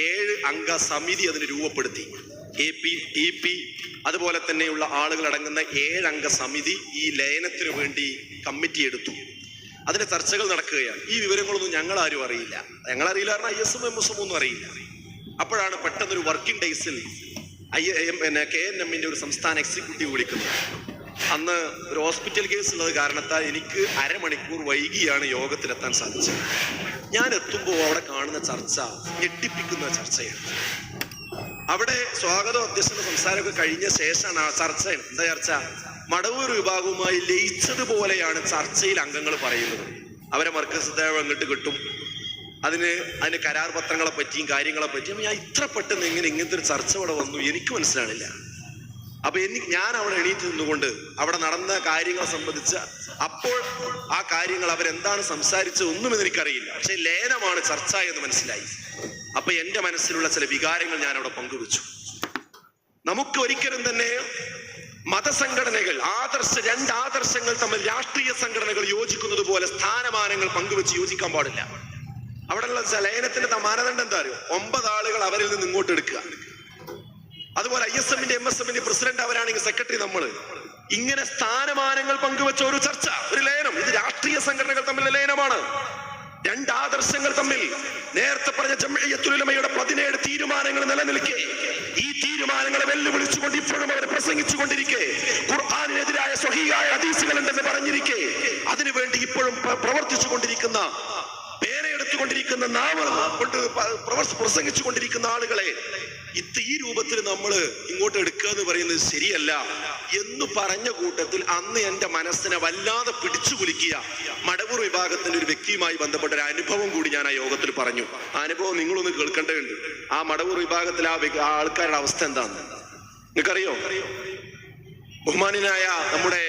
7 അംഗ സമിതി അതിന് രൂപപ്പെടുത്തി. AP, TP അതുപോലെ തന്നെയുള്ള ആളുകൾ അടങ്ങുന്ന 7 അംഗ സമിതി ഈ ലയനത്തിനു വേണ്ടി കമ്മിറ്റി എടുത്തു. അതിന്റെ ചർച്ചകൾ നടക്കുകയാണ്. ഈ വിവരങ്ങളൊന്നും ഞങ്ങളാരും അറിയില്ല. ഞങ്ങളറിയില്ല പറഞ്ഞാൽ ISM MSM ഒന്നും അറിയില്ല. അപ്പോഴാണ് പെട്ടെന്നൊരു വർക്കിംഗ് ഡേയ്സിൽ KNMന്റെ ഒരു സംസ്ഥാന എക്സിക്യൂട്ടീവ് വിളിക്കുന്നത്. അന്ന് ഒരു ഹോസ്പിറ്റൽ കേസ് ഉള്ളത് കാരണത്താൽ എനിക്ക് അരമണിക്കൂർ വൈകിയാണ് യോഗത്തിലെത്താൻ സാധിച്ചത്. ഞാൻ എത്തുമ്പോൾ അവിടെ കാണുന്ന ചർച്ച ഞെട്ടിപ്പിക്കുന്ന ചർച്ചയാണ്. അവിടെ സ്വാഗതം അധ്യക്ഷന്റെ സംസാരമൊക്കെ കഴിഞ്ഞ ശേഷമാണ് ആ ചർച്ച. എന്താ ചർച്ച? മടവൂർ വിഭാഗവുമായി ലയിച്ചതുപോലെയാണ് ചർച്ചയിൽ അംഗങ്ങൾ പറയുന്നത്. അവരെ മർക്കസ് ദേവ അങ്ങോട്ട് കിട്ടും. അതിന് കരാർ പത്രങ്ങളെ പറ്റിയും കാര്യങ്ങളെ പറ്റിയും ഞാൻ ഇത്ര പെട്ടെന്ന് ഇങ്ങനത്തെ ഒരു ചർച്ച ഇവിടെ വന്നു എനിക്ക് മനസ്സിലാണില്ല. അപ്പൊ ഞാൻ അവിടെ എണീറ്റ് നിന്നുകൊണ്ട് അവിടെ നടന്ന കാര്യങ്ങളെ സംബന്ധിച്ച് അപ്പോൾ ആ കാര്യങ്ങൾ അവരെന്താണ് സംസാരിച്ചത് ഒന്നും എനിക്കറിയില്ല. പക്ഷെ ലയനമാണ് ചർച്ച എന്ന് മനസ്സിലായി. അപ്പൊ എന്റെ മനസ്സിലുള്ള ചില വികാരങ്ങൾ ഞാൻ അവിടെ പങ്കുവച്ചു. നമുക്ക് ഒരിക്കലും തന്നെ മതസംഘടനകൾ രണ്ട് ആദർശങ്ങൾ തമ്മിൽ രാഷ്ട്രീയ സംഘടനകൾ യോജിക്കുന്നത് പോലെ സ്ഥാനമാനങ്ങൾ പങ്കുവെച്ച് യോജിക്കാൻ പാടില്ല. അവിടെയുള്ള ലയനത്തിന്റെ മാനദണ്ഡം എന്താ അറിയോ? 9 ആളുകൾ അവരിൽ നിന്ന് ഇങ്ങോട്ട് എടുക്കുക. അതുപോലെ ISMന്റെ MSMന്റെ പ്രസിഡന്റ് അവരാണെങ്കിൽ സെക്രട്ടറി നമ്മൾ. ഇങ്ങനെ സ്ഥാനമാനങ്ങൾ പങ്കുവെച്ച ഒരു ചർച്ച, ഒരു ലയനം. ഇത് രാഷ്ട്രീയ സംഘടനകൾ തമ്മിലുള്ള ലയനമാണ്. 2 ആദർശങ്ങൾ തമ്മിൽ. നേരത്തെ പറഞ്ഞ ജംഇയ്യത്തുൽ ഉലമയുടെ 17 തീരുമാനങ്ങൾ നിലനിൽക്കെ ഈ തീരുമാനങ്ങളെ വെല്ലുവിളിച്ചുകൊണ്ട് ഇപ്പോഴും അവർ പ്രസംഗിച്ചു കൊണ്ടിരിക്കെ, ഖുർആനിനെതിരായ സ്വഹീഹായ ഹദീസുകൾ ഉണ്ടെന്ന് പറഞ്ഞിരിക്കെ അതിനുവേണ്ടി ഇപ്പോഴും പ്രവർത്തിച്ചു കൊണ്ടിരിക്കുന്ന, പേനയെടുത്തുകൊണ്ടിരിക്കുന്ന, നാമം കൊണ്ട് പ്രസംഗിച്ചു കൊണ്ടിരിക്കുന്ന ആളുകളെ ഈ രൂപത്തിൽ നമ്മൾ ഇങ്ങോട്ട് എടുക്കുക എന്ന് പറയുന്നത് ശരിയല്ല എന്ന് പറഞ്ഞ കൂട്ടത്തിൽ അന്ന് എന്റെ മനസ്സിനെ വല്ലാതെ പിടിച്ചു കുലുക്കിയ മടവൂർ വിഭാഗത്തിന്റെ ഒരു വ്യക്തിയുമായി ബന്ധപ്പെട്ട ഒരു അനുഭവം കൂടി ഞാൻ ആ യോഗത്തിൽ പറഞ്ഞു. ആ അനുഭവം നിങ്ങളൊന്ന് കേൾക്കേണ്ടതുണ്ട്. ആ മടവൂർ വിഭാഗത്തിലെ ആ ആൾക്കാരുടെ അവസ്ഥ എന്താണെന്ന് നിങ്ങൾക്കറിയോ? ബഹുമാനായ നമ്മുടെ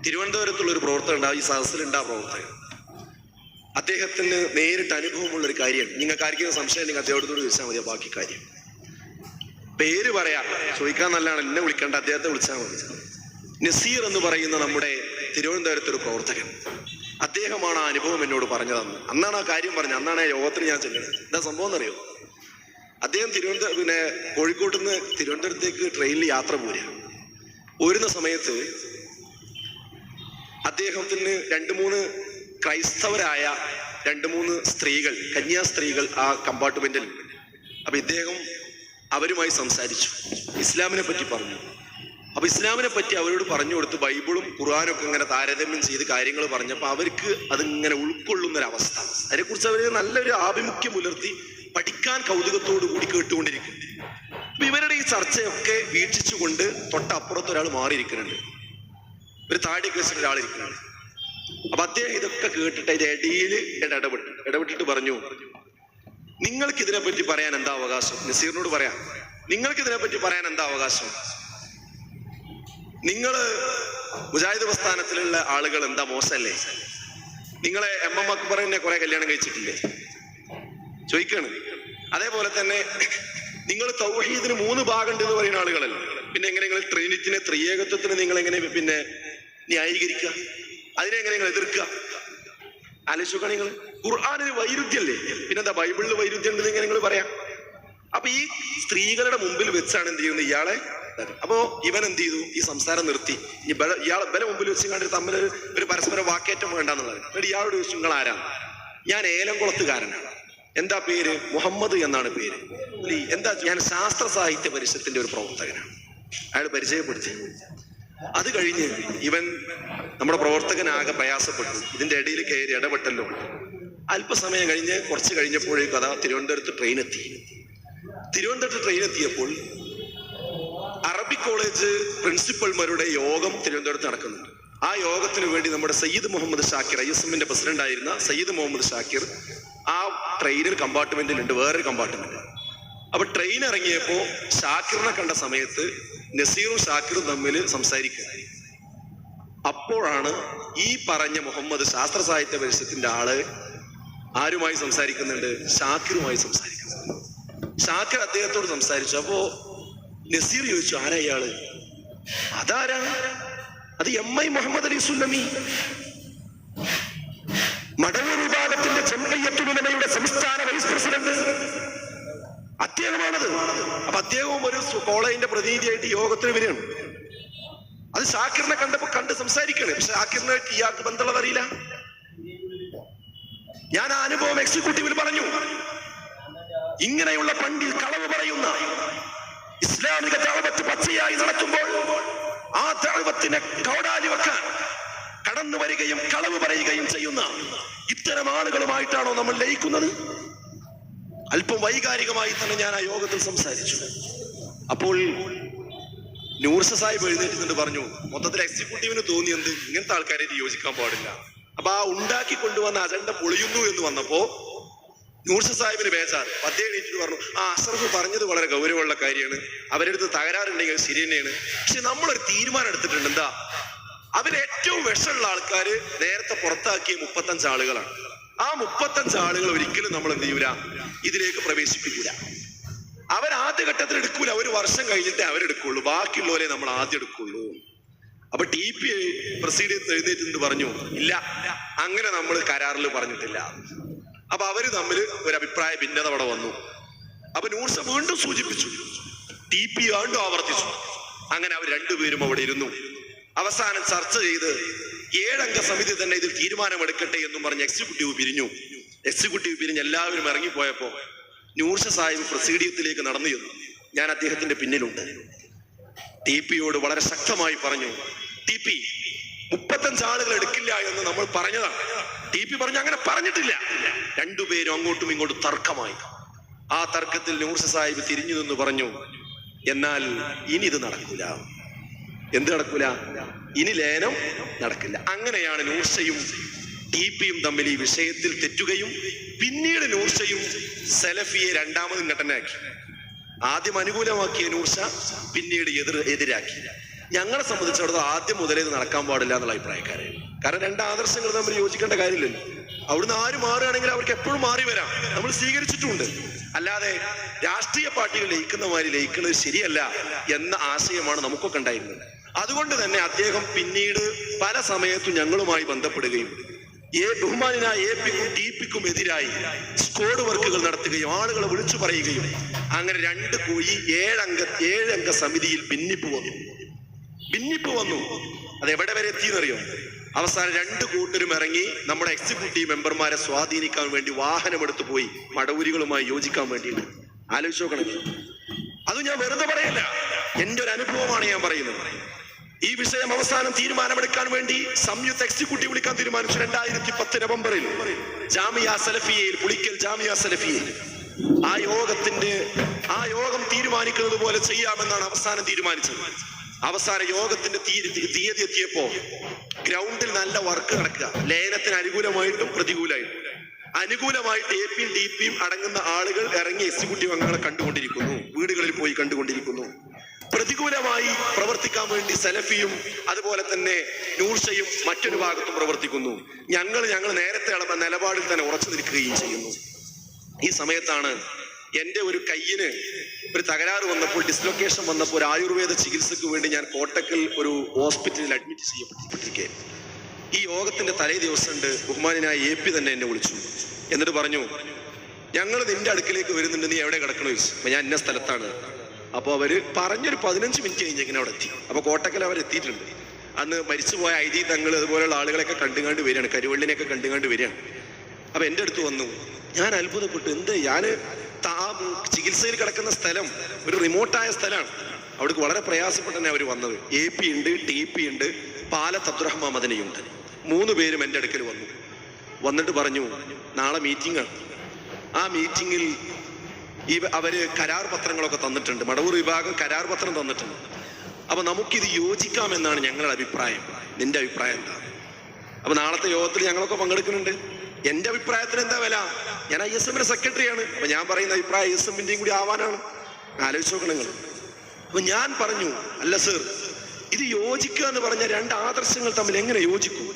തിരുവനന്തപുരത്തുള്ള ഒരു പ്രവർത്തകൻ ഉണ്ട്. ഈ സദസ്സിലുണ്ടാ പ്രവർത്തകൻ. അദ്ദേഹത്തിന് നേരിട്ട് അനുഭവമുള്ള ഒരു കാര്യം. നിങ്ങൾക്ക് ആർക്കും സംശയം ഉണ്ടെങ്കിൽ അദ്ദേഹത്തോട് ചോദിച്ചാൽ മതി. ബാക്കി കാര്യം പേര് പറയാ ചോദിക്കാൻ നല്ലതാണ്, എന്നെ വിളിക്കേണ്ട, അദ്ദേഹത്തെ വിളിച്ചാൽ മതി. നസീർ എന്ന് പറയുന്ന നമ്മുടെ തിരുവനന്തപുരത്തൊരു പ്രവർത്തകൻ, അദ്ദേഹമാണ് ആ അനുഭവം എന്നോട് പറഞ്ഞതെന്ന്. അന്നാണ് ആ കാര്യം പറഞ്ഞത്. അന്നാണ് ആ യോഗത്തിന് ഞാൻ ചെല്ലുന്നത്. എന്താ സംഭവം എന്നറിയോ? അദ്ദേഹം കോഴിക്കോട്ട് നിന്ന് തിരുവനന്തപുരത്തേക്ക് ട്രെയിനിൽ യാത്ര പോരുന്ന സമയത്ത് അദ്ദേഹത്തിന് 2-3 ക്രൈസ്തവരായ 2-3 സ്ത്രീകൾ, കന്യാസ്ത്രീകൾ ആ കമ്പാർട്ട്മെന്റിൽ. അപ്പൊ ഇദ്ദേഹം അവരുമായി സംസാരിച്ചു, ഇസ്ലാമിനെ പറ്റി പറഞ്ഞു. അപ്പൊ ഇസ്ലാമിനെ പറ്റി അവരോട് പറഞ്ഞു കൊടുത്ത് ബൈബിളും ഖുർആനും ഒക്കെ ഇങ്ങനെ താരതമ്യം ചെയ്ത് കാര്യങ്ങൾ പറഞ്ഞപ്പോൾ അവർക്ക് അതിങ്ങനെ ഉൾക്കൊള്ളുന്നൊരവസ്ഥ, അതിനെക്കുറിച്ച് അവർ നല്ലൊരു ആഭിമുഖ്യം പുലർത്തി പഠിക്കാൻ കൗതുകത്തോടു കൂടി കേട്ടുകൊണ്ടിരിക്കും. അപ്പൊ ഇവരുടെ ഈ ചർച്ചയൊക്കെ വീക്ഷിച്ചുകൊണ്ട് തൊട്ടപ്പുറത്ത് ഒരാൾ മാറിയിരിക്കുന്നുണ്ട്, ഒരു താടിയൊക്കെ വെച്ചിട്ട് ഒരാൾ ഇരിക്കുന്നുണ്ട്. അപ്പൊ അദ്ദേഹം ഇതൊക്കെ കേട്ടിട്ട് അതിന്റെ ഇടയിൽ ഇടപെട്ടിട്ട് പറഞ്ഞു, നിങ്ങൾക്ക് ഇതിനെപ്പറ്റി പറയാൻ എന്താ അവകാശം? നസീറിനോട് പറയാം, നിങ്ങൾക്ക് ഇതിനെപ്പറ്റി പറയാൻ എന്താ അവകാശം? നിങ്ങള് മുജാഹിദ് പ്രസ്ഥാനത്തിലുള്ള ആളുകൾ എന്താ മോശമല്ലേ? നിങ്ങളെ MM അക്ബറിനെ കുറെ കല്യാണം കഴിച്ചിട്ടില്ലേ ചോദിക്കാണ്. അതേപോലെ തന്നെ നിങ്ങൾ തൗഹീദിന് 3 ഭാഗമുണ്ട് എന്ന് പറയുന്ന ആളുകളല്ലേ, പിന്നെ എങ്ങനെ നിങ്ങൾ ട്രിനിറ്റിനെ, ത്രിയേകത്വത്തിന് നിങ്ങൾ എങ്ങനെ പിന്നെ ന്യായീകരിക്കുക? അതിനെങ്ങനെ നിങ്ങൾ എതിർക്കുക? ആലോചിക്കുക. നിങ്ങൾ ഖുർആനിന് വൈരുദ്ധ്യല്ലേ, പിന്നെന്താ ബൈബിളിൽ വൈരുദ്ധ്യം ഉണ്ടെന്ന് എങ്ങനെ നിങ്ങൾ പറയാം? അപ്പൊ ഈ സ്ത്രീകളുടെ മുമ്പിൽ വെച്ചാണ് എന്ത് ചെയ്യുന്നത് ഇയാളെ. അപ്പോ ഇവൻ എന്ത് ചെയ്തു, ഈ സംസാരം നിർത്തി. ഇയാളെ ബല മുമ്പിൽ വെച്ച് കണ്ടിട്ട് തമ്മിൽ ഒരു പരസ്പര വാക്കേറ്റം വേണ്ടെന്നുള്ളത്. എന്നിട്ട് ഇയാളോട് ചോദിച്ചു, നിങ്ങൾ ആരാണ്? ഞാൻ ഏലംകുളത്തുകാരനാണ്. എന്താ പേര്? മുഹമ്മദ് എന്നാണ് പേര്. എന്താ? ഞാൻ ശാസ്ത്ര സാഹിത്യ പരിഷത്തിന്റെ ഒരു പ്രവർത്തകനാണ്. അയാൾ പരിചയപ്പെടുത്തി. അത് കഴിഞ്ഞ് ഇവൻ നമ്മുടെ പ്രവർത്തകനാകെ പ്രയാസപ്പെട്ടു, ഇതിന്റെ ഇടയിൽ കയറി ഇടപെട്ടല്ലോ. അല്പസമയം കഴിഞ്ഞ് കുറച്ച് കഴിഞ്ഞപ്പോഴേക്കും അതാ തിരുവനന്തപുരത്ത് ട്രെയിൻ എത്തിയപ്പോൾ അറബിക് കോളേജ് പ്രിൻസിപ്പൽമാരുടെ യോഗം തിരുവനന്തപുരത്ത് നടക്കുന്നുണ്ട്. ആ യോഗത്തിന് വേണ്ടി നമ്മുടെ സയ്യിദ് മുഹമ്മദ് ഷാക്കിർ, ISM പ്രസിഡന്റ് ആയിരുന്ന സയ്യിദ് മുഹമ്മദ് ഷാക്കിർ ആ ട്രെയിനിൽ കമ്പാർട്ട്മെന്റിലുണ്ട്, വേറൊരു കമ്പാർട്ട്മെന്റ്. അപ്പൊ ട്രെയിൻ ഇറങ്ങിയപ്പോ ഷാക്കിറിനെ കണ്ട സമയത്ത് നസീറും ഷാക്കിറും തമ്മിൽ സംസാരിക്കുക. അപ്പോഴാണ് ഈ പറഞ്ഞ മുഹമ്മദ് ശാസ്ത്ര സാഹിത്യ പരിഷത്തിന്റെ ആള് ആരുമായി സംസാരിക്കുന്നുണ്ട്? ഷാക്കിറുമായി സംസാരിക്കുന്നുണ്ട്. ഷാക്കിർ അദ്ദേഹത്തോട് സംസാരിച്ചു. അപ്പോ നസീർ ചോദിച്ചു, ആരാ ഇയാള്? അതാരാണ്? അത് MI മുഹമ്മദ് അലി സുല്ലമി, മടവൂർ വിഭാഗത്തിന്റെ ജംഇയ്യത്തുൽ ഉലമയുടെ സംസ്ഥാന വൈസ് പ്രസിഡന്റ്, അദ്ദേഹമാണത്. അപ്പൊ അദ്ദേഹവും ഒരു കോളേജിന്റെ പ്രതിനിധിയായിട്ട് യോഗത്തിന് വരികയാണ്. അത് ഷാക്കിറിനെ കണ്ട് സംസാരിക്കണേ. പക്ഷെ ഷാക്കിറിനെ ഇയാൾക്ക് ബന്ധമുള്ളത് അറിയില്ല. ഞാൻ ആ അനുഭവം എക്സിക്യൂട്ടീവിൽ പറഞ്ഞു. ഇങ്ങനെയുള്ള പണ്ടിൽ കളവ് പറയുന്ന ഇസ്ലാമിക ദഅവത്ത് പച്ചയായി നടത്തുമ്പോൾ ആ ദഅവത്തിനെ കോടാലി വെക്കാൻ കടന്നു വരികയും കളവ് പറയുകയും ചെയ്യുന്ന ഇത്തരം ആളുകളുമായിട്ടാണോ നമ്മൾ ലയിക്കുന്നത്? അല്പം വൈകാരികമായി തന്നെ ഞാൻ ആ യോഗത്തിൽ സംസാരിച്ചു. അപ്പോൾ നൂർഷ സാഹിബ് എഴുന്നേറ്റ് പറഞ്ഞു, മൊത്തത്തിൽ എക്സിക്യൂട്ടീവിന് തോന്നിയത് ഇങ്ങനത്തെ ആൾക്കാരെ യോജിക്കാൻ പാടില്ല. അപ്പൊ ആ ഉണ്ടാക്കി കൊണ്ടുവന്ന അജണ്ട പൊളിയുന്നു എന്ന് വന്നപ്പോ നൂർഷ സാഹിബിന് ബേജാറ്. അദ്ദേഹം എണീറ്റിട്ട് പറഞ്ഞു, അഷ്റഫ് പറഞ്ഞത് വളരെ ഗൗരവമുള്ള കാര്യമാണ്, അവരെടുത്ത് തകരാറുണ്ടെങ്കിൽ ശരി തന്നെയാണ്. പക്ഷെ നമ്മളൊരു തീരുമാനം എടുത്തിട്ടുണ്ട്. എന്താ? അവര് ഏറ്റവും വിഷമുള്ള ആൾക്കാര് നേരത്തെ പുറത്താക്കിയ 35 ആളുകളാണ്. ആ 35 ആളുകൾ ഒരിക്കലും നമ്മൾ എന്ത് ചെയ്യൂല, ഇതിലേക്ക് പ്രവേശിപ്പിക്കൂല. അവരാദ്യഘട്ടത്തിൽ എടുക്കൂല, 1 വർഷം കഴിഞ്ഞിട്ടേ അവരെടുക്കുള്ളൂ. ബാക്കിയുള്ളവരെ നമ്മൾ ആദ്യം എടുക്കുള്ളൂ. അപ്പൊ TP പ്രസിഡന്റ് എഴുന്നേറ്റ് പറഞ്ഞു, ഇല്ല, അങ്ങനെ നമ്മൾ കരാറിൽ പറഞ്ഞിട്ടില്ല. അപ്പൊ അവര് തമ്മിൽ ഒരു അഭിപ്രായ ഭിന്നത അവിടെ വന്നു. അപ്പൊ നൂർഷ വീണ്ടും സൂചിപ്പിച്ചു, TP വീണ്ടും ആവർത്തിച്ചു. അങ്ങനെ അവർ രണ്ടുപേരും അവിടെ ഇരുന്നു. അവസാനം ചർച്ച ചെയ്ത് 7 അംഗ സമിതി തന്നെ ഇതിൽ തീരുമാനമെടുക്കട്ടെ എന്നും പറഞ്ഞ് എക്സിക്യൂട്ടീവ് പിരിഞ്ഞ് എല്ലാവരും ഇറങ്ങിപ്പോയപ്പോ നൂർഷ സാഹിബ് പ്രസീഡിയത്തിലേക്ക് നടന്നു ചെന്നു. ഞാൻ അദ്ദേഹത്തിന്റെ പിന്നിലുണ്ട്. TPയോട് വളരെ ശക്തമായി പറഞ്ഞു, TP 35 ആളുകൾ എടുക്കില്ല എന്ന് നമ്മൾ പറഞ്ഞതാണ്. TP പറഞ്ഞു, അങ്ങനെ പറഞ്ഞിട്ടില്ല. രണ്ടുപേരും അങ്ങോട്ടും ഇങ്ങോട്ടും തർക്കമായി. ആ തർക്കത്തിൽ നൂർഷ സാഹിബ് തിരിഞ്ഞു നിന്ന് പറഞ്ഞു, എന്നാൽ ഇനി ഇത് നടക്കൂല. എന്ത് നടക്കൂല? ഇനി ലേലം നടക്കില്ല. അങ്ങനെയാണ് നൂർഷയും TPയും തമ്മിൽ ഈ വിഷയത്തിൽ തെറ്റുകയും പിന്നീട് നൂർഷയും സലഫിയെ രണ്ടാമതും ഘട്ടനാക്കി. ആദ്യം അനുകൂലമാക്കിയ നൂർഷ പിന്നീട് എതിരാക്കി. ഞങ്ങളെ സംബന്ധിച്ചിടത്തോളം ആദ്യം മുതലേ ഇത് നടക്കാൻ പാടില്ല എന്നുള്ള അഭിപ്രായക്കാരെ. കാരണം 2 ആദർശങ്ങൾ തമ്മിൽ യോജിക്കേണ്ട കാര്യമില്ലല്ലോ. അവിടുന്ന് ആര് മാറുകയാണെങ്കിൽ അവർക്ക് എപ്പോഴും മാറി വരാം. നമ്മൾ സ്വീകരിച്ചിട്ടുണ്ട്. അല്ലാതെ രാഷ്ട്രീയ പാർട്ടികൾ ലയിക്കുന്ന മാതിരി ലയിക്കുന്നത് ശരിയല്ല എന്ന ആശയമാണ് നമുക്കൊക്കെ ഉണ്ടായിരുന്നത്. അതുകൊണ്ട് തന്നെ അദ്ദേഹം പിന്നീട് പല സമയത്തും ഞങ്ങളുമായി ബന്ധപ്പെടുകയും ബഹുമാനായ AP ക്കും TP ക്കും എതിരായി സ്ക്വാഡ് വർക്കുകൾ നടത്തുകയും ആളുകളെ വിളിച്ചു പറയുകയും അങ്ങനെ 2 കോഴി 7 അംഗ സമിതിയിൽ ഭിന്നിപ്പ് വന്നു. അത് എവിടെ വരെ എത്തിയെന്നറിയോ? അവസാനം 2 കൂട്ടരും ഇറങ്ങി നമ്മുടെ എക്സിക്യൂട്ടീവ് മെമ്പർമാരെ സ്വാധീനിക്കാൻ വേണ്ടി വാഹനമെടുത്തു പോയി മടവൂരികളുമായി യോജിക്കാൻ വേണ്ടിയിട്ട്. ആലോചിച്ച് നോക്കണം. അത് ഞാൻ വെറുതെ പറയല്ല, എന്റെ ഒരു അനുഭവമാണ് ഞാൻ പറയുന്നത്. ഈ വിഷയം അവസാനം തീരുമാനമെടുക്കാൻ വേണ്ടി സംയുക്ത എക്സിക്യൂട്ടീവ് വിളിക്കാൻ തീരുമാനിച്ചു 2010 നവംബറിൽ ജാമിയ സലഫിയയിൽ, പുളിക്കൽ ജാമിയ സലഫിയയിൽ. ആ യോഗം തീരുമാനിക്കുന്നത് പോലെ ചെയ്യാമെന്നാണ് അവസാനം തീരുമാനിച്ചത്. അവസാന യോഗത്തിന്റെ തീയതി എത്തിയപ്പോ ഗ്രൗണ്ടിൽ നല്ല വർക്ക് നടക്കുക. ലയനത്തിന് അനുകൂലമായിട്ടും പ്രതികൂലമായിട്ടും. അനുകൂലമായിട്ട് എപിയും ഡിപിയും അടങ്ങുന്ന ആളുകൾ ഇറങ്ങി എക്സിക്യൂട്ടീവ് അംഗങ്ങളെ കണ്ടുകൊണ്ടിരിക്കുന്നു, വീടുകളിൽ പോയി കണ്ടുകൊണ്ടിരിക്കുന്നു. പ്രതികൂലമായി പ്രവർത്തിക്കാൻ വേണ്ടി സലഫിയും അതുപോലെ തന്നെ നൂർഷയും മറ്റൊരു ഭാഗത്തും പ്രവർത്തിക്കുന്നു. ഞങ്ങൾ നേരത്തെ അളന്ന നിലപാടിൽ തന്നെ ഉറച്ചു നിൽക്കുകയും ചെയ്യുന്നു. ഈ സമയത്താണ് എന്റെ ഒരു കയ്യിന് ഒരു തകരാറ് വന്നപ്പോൾ, ഡിസ്ലൊക്കേഷൻ വന്നപ്പോൾ, ഒരു ആയുർവേദ ചികിത്സക്ക് വേണ്ടി ഞാൻ കോട്ടക്കൽ ഒരു ഹോസ്പിറ്റലിൽ അഡ്മിറ്റ് ചെയ്യപ്പെട്ടിരിക്കെ. ഈ യോഗത്തിന്റെ തലേ ദിവസമുണ്ട് ബഹുമാനായ AP തന്നെ എന്നെ വിളിച്ചു. എന്നിട്ട് പറഞ്ഞു, ഞങ്ങൾ നിന്റെ അടുക്കിലേക്ക് വരുന്നുണ്ട്, നീ എവിടെ കിടക്കണോ ചോദിച്ചു. അപ്പൊ ഞാൻ ഇന്ന സ്ഥലത്താണ്. അപ്പൊ അവര് പറഞ്ഞൊരു 15 മിനിറ്റ് കഴിഞ്ഞ് ഇങ്ങനെ അവിടെ എത്തി. അപ്പൊ കോട്ടക്കൽ അവർ എത്തിയിട്ടുണ്ട്. അന്ന് മരിച്ചുപോയ ഐതി തങ്ങൾ അതുപോലെയുള്ള ആളുകളെയൊക്കെ കണ്ടുകാണ്ട് വരികയാണ്, കരുവള്ളിനെയൊക്കെ കണ്ടുകാണ്ട് വരികയാണ്. അപ്പൊ എന്റെ അടുത്ത് വന്നു. ഞാൻ അത്ഭുതപ്പെട്ടു. എന്ത്, ഞാന് ചികിത്സയിൽ കിടക്കുന്ന സ്ഥലം ഒരു റിമോട്ടായ സ്ഥലമാണ്. അവിടേക്ക് വളരെ പ്രയാസപ്പെട്ട് തന്നെ അവർ വന്നത്. AP ഉണ്ട്, TP ഉണ്ട്, പാലത്ത് അബ്ദുറഹ്മാൻ മദനിയുണ്ട്. 3 പേരും എൻ്റെ അടുക്കൽ വന്നിട്ട് പറഞ്ഞു, നാളെ മീറ്റിംഗ് ആണ്. ആ മീറ്റിങ്ങിൽ അവര് കരാർ പത്രങ്ങളൊക്കെ തന്നിട്ടുണ്ട്, മടവൂർ വിഭാഗം കരാർ പത്രം തന്നിട്ടുണ്ട്. അപ്പൊ നമുക്കിത് യോജിക്കാമെന്നാണ് ഞങ്ങളുടെ അഭിപ്രായം. നിന്റെ അഭിപ്രായം എന്താ? അപ്പൊ നാളത്തെ യോഗത്തിൽ ഞങ്ങളൊക്കെ പങ്കെടുക്കുന്നുണ്ട്. എന്റെ അഭിപ്രായത്തിന് എന്താ വില? ഞാൻ ISM സെക്രട്ടറിയാണ്. അപ്പൊ ഞാൻ പറയുന്ന അഭിപ്രായം ISM-ന്റെയും കൂടി ആവാനാണ്. ആലോചിച്ച് നോക്കണം നിങ്ങൾ. അപ്പൊ ഞാൻ പറഞ്ഞു, അല്ല സർ, ഇത് യോജിക്കുക എന്ന് പറഞ്ഞ 2 ആദർശങ്ങൾ തമ്മിൽ എങ്ങനെ യോജിക്കും?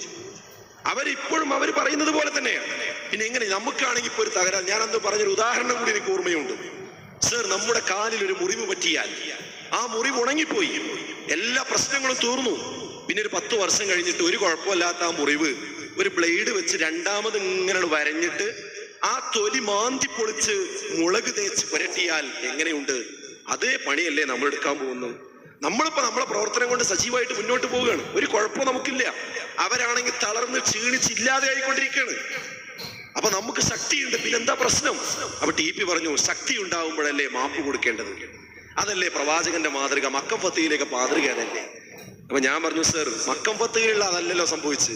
അവരിപ്പോഴും അവർ പറയുന്നത് പോലെ തന്നെയാണ്. പിന്നെ എങ്ങനെ? നമുക്കാണെങ്കിൽ ഇപ്പൊ ഒരു തകരാറ്. ഞാൻ അന്ന് പറഞ്ഞൊരു ഉദാഹരണം കൂടി എനിക്ക് ഓർമ്മയുണ്ട്. സർ, നമ്മുടെ കാലിൽ ഒരു മുറിവ് പറ്റിയാൽ ആ മുറിവ് ഉണങ്ങിപ്പോയി, എല്ലാ പ്രശ്നങ്ങളും തീർന്നു. പിന്നെ ഒരു 10 വർഷം കഴിഞ്ഞിട്ട് ഒരു കുഴപ്പമില്ലാത്ത ആ മുറിവ് ഒരു ബ്ലേഡ് വെച്ച് രണ്ടാമത് ഇങ്ങനെ വരഞ്ഞിട്ട് ആ തൊലി മാന്തി പൊളിച്ച് മുളക് തേച്ച് പുരട്ടിയാൽ എങ്ങനെയുണ്ട്? അതേ പണിയല്ലേ നമ്മൾ എടുക്കാൻ പോകുന്നത്. നമ്മളിപ്പോ നമ്മളെ പ്രവർത്തനം കൊണ്ട് സജീവമായിട്ട് മുന്നോട്ട് പോവുകയാണ്. ഒരു കുഴപ്പവും നമുക്കില്ല. അവരാണെങ്കിൽ തളർന്ന് ക്ഷീണിച്ചില്ലാതെ ആയിക്കൊണ്ടിരിക്കുകയാണ്. അപ്പൊ നമുക്ക് ശക്തിയുണ്ട്, പിന്നെന്താ പ്രശ്നം? അപ്പൊ TP പറഞ്ഞു, ശക്തി ഉണ്ടാവുമ്പോഴല്ലേ മാപ്പ് കൊടുക്കേണ്ടത്. അതല്ലേ പ്രവാചകന്റെ മാതൃക, മക്കം ഫത്തയിലേക്ക് മാതൃക അതല്ലേ. അപ്പൊ ഞാൻ പറഞ്ഞു, സർ, മക്കം ഫത്തയിലുള്ള അതല്ലല്ലോ സംഭവിച്ച്.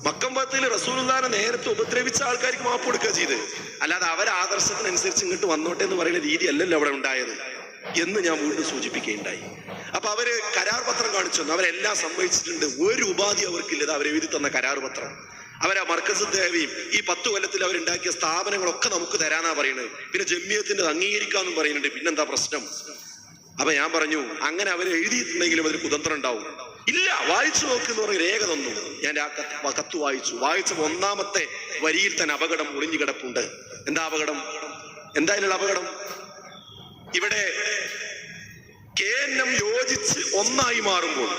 മക്കം ഫത്തയിൽ റസൂലുള്ളാഹിനെ നേരത്തെ ഉപദ്രവിച്ച ആൾക്കാർക്ക് മാപ്പ് കൊടുക്കുക ചെയ്ത്, അല്ലാതെ അവർ ആദർശത്തിനനുസരിച്ച് ഇങ്ങോട്ട് വന്നോട്ടെ എന്ന് പറയുന്ന രീതി അല്ലല്ലോ അവിടെ ഉണ്ടായത് എന്ന് ഞാൻ വീണ്ടും സൂചിപ്പിക്കുകയുണ്ടായി. അപ്പൊ അവര് കരാർ പത്രം കാണിച്ചു തന്നു. അവരെല്ലാം സമ്മതിച്ചിട്ടുണ്ട്. ഒരു ഉപാധി അവർക്കില്ലത് അവരെഴുതി തന്ന കരാർ പത്രം. അവരാ മർക്കസ് ദേവിയും ഈ 10 കൊല്ലത്തിൽ അവരുണ്ടാക്കിയ സ്ഥാപനങ്ങളൊക്കെ നമുക്ക് തരാനാ പറയുന്നത്. പിന്നെ ജമിയത്തിന്റെ അംഗീകരിക്കാന്നും പറയുന്നുണ്ട്. പിന്നെന്താ പ്രശ്നം? അപ്പൊ ഞാൻ പറഞ്ഞു, അങ്ങനെ അവർ എഴുതിയിട്ടുണ്ടെങ്കിലും അതിന് കുതന്ത്രം ഉണ്ടാവും. ഇല്ല, വായിച്ചു നോക്കുന്ന പറഞ്ഞ രേഖ തന്നു. ഞാൻ ആ കത്ത് വായിച്ചപ്പോ 1-ാമത്തെ വരിയിൽ തന്നെ അപകടം ഒളിഞ്ഞു കിടപ്പുണ്ട്. എന്താ അപകടം? എന്തായാലും അപകടം ഇവിടെ KNM യോജിച്ച് ഒന്നായി മാറുമ്പോൾ,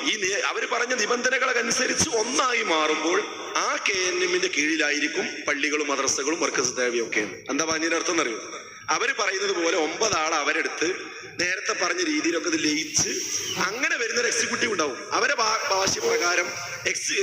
അവര് പറഞ്ഞ നിബന്ധനകളനുസരിച്ച് ഒന്നായി മാറുമ്പോൾ ആ KNM-ന്റെ കീഴിലായിരിക്കും പള്ളികളും മദ്രസകളും മർക്കസ് ദേവിയും ഒക്കെ. എന്താ പറഞ്ഞതിന്റെ അർത്ഥം എന്നറിയോ? അവര് പറയുന്നത് പോലെ 9 ആളെ അവരെടുത്ത് നേരത്തെ പറഞ്ഞ രീതിയിലൊക്കെ ഇത് ലയിച്ച് അങ്ങനെ വരുന്നൊരു എക്സിക്യൂട്ടീവ് ഉണ്ടാവും. അവരെ ഭാഷ്യപ്രകാരം